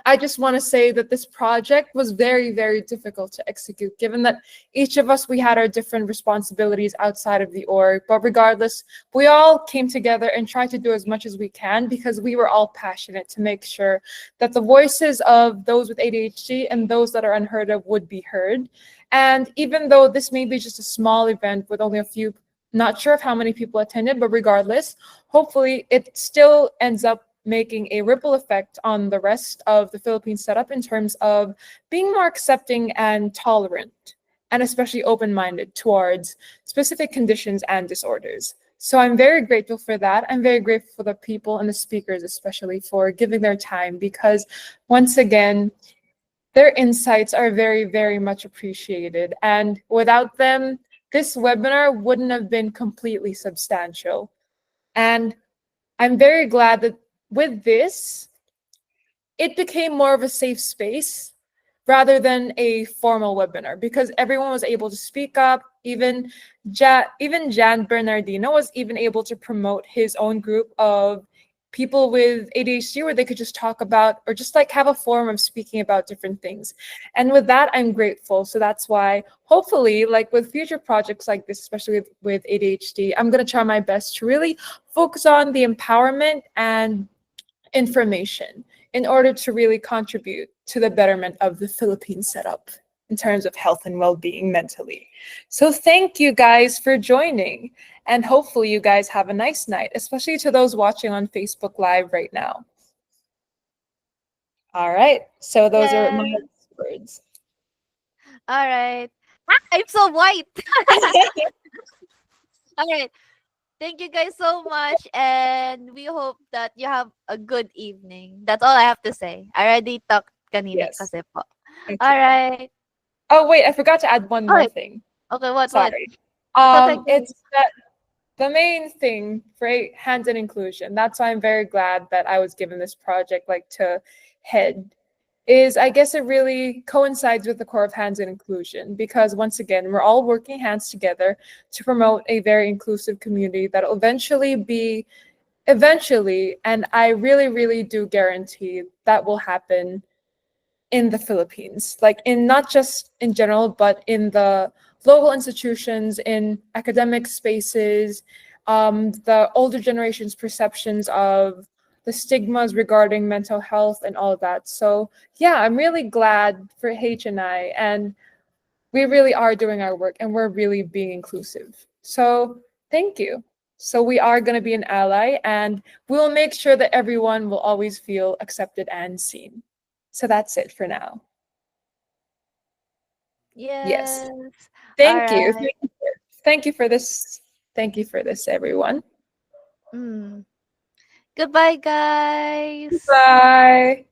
I just want to say that this project was very, very difficult to execute, given that each of us, we had our different responsibilities outside of the org. But regardless, we all came together and tried to do as much as we can because we were all passionate to make sure that the voices of those with ADHD and those that are unheard of would be heard. And even though this may be just a small event with only a few, not sure of how many people attended, but regardless, hopefully it still ends up making a ripple effect on the rest of the Philippine setup in terms of being more accepting and tolerant, and especially open-minded towards specific conditions and disorders. So I'm very grateful for that. I'm very grateful for the people and the speakers, especially for giving their time, because once again, their insights are very, very much appreciated. And without them, this webinar wouldn't have been completely substantial. And I'm very glad that with this, it became more of a safe space rather than a formal webinar, because everyone was able to speak up. Even Jan Bernardino was even able to promote his own group of people with ADHD, where they could just talk about, or just like have a forum of speaking about different things. And with that, I'm grateful. So that's why hopefully, like with future projects like this, especially with ADHD, I'm going to try my best to really focus on the empowerment and information in order to really contribute to the betterment of the Philippine setup in terms of health and well-being mentally. So thank you guys for joining, and hopefully you guys have a nice night, especially to those watching on Facebook Live right now. All right, so those are my Yes. words. All right. I'm so white. All right. Thank you guys so much, and we hope that you have a good evening. That's all I have to say. I already talked kanina Yes. kasi po. Thank All you. right. Oh wait, I forgot to add one more Okay. thing. Okay, what? Sorry. It's okay, It's guys. that the main thing for hands and inclusion, that's why I'm very glad that I was given this project like to head, is I guess it really coincides with the core of hands and inclusion, because once again, we're all working hands together to promote a very inclusive community that will eventually, and I really, really do guarantee that will happen in the Philippines, like in not just in general, but in the local institutions, in academic spaces, the older generation's perceptions of the stigmas regarding mental health and all of that. So yeah, I'm really glad for H and I, and we really are doing our work and we're really being inclusive. So thank you. So we are going to be an ally, and we'll make sure that everyone will always feel accepted and seen. So that's it for now. Yes. Yes. All Thank you. right. Thank you for this. Thank you for this, everyone. Mm. Goodbye, guys. Bye.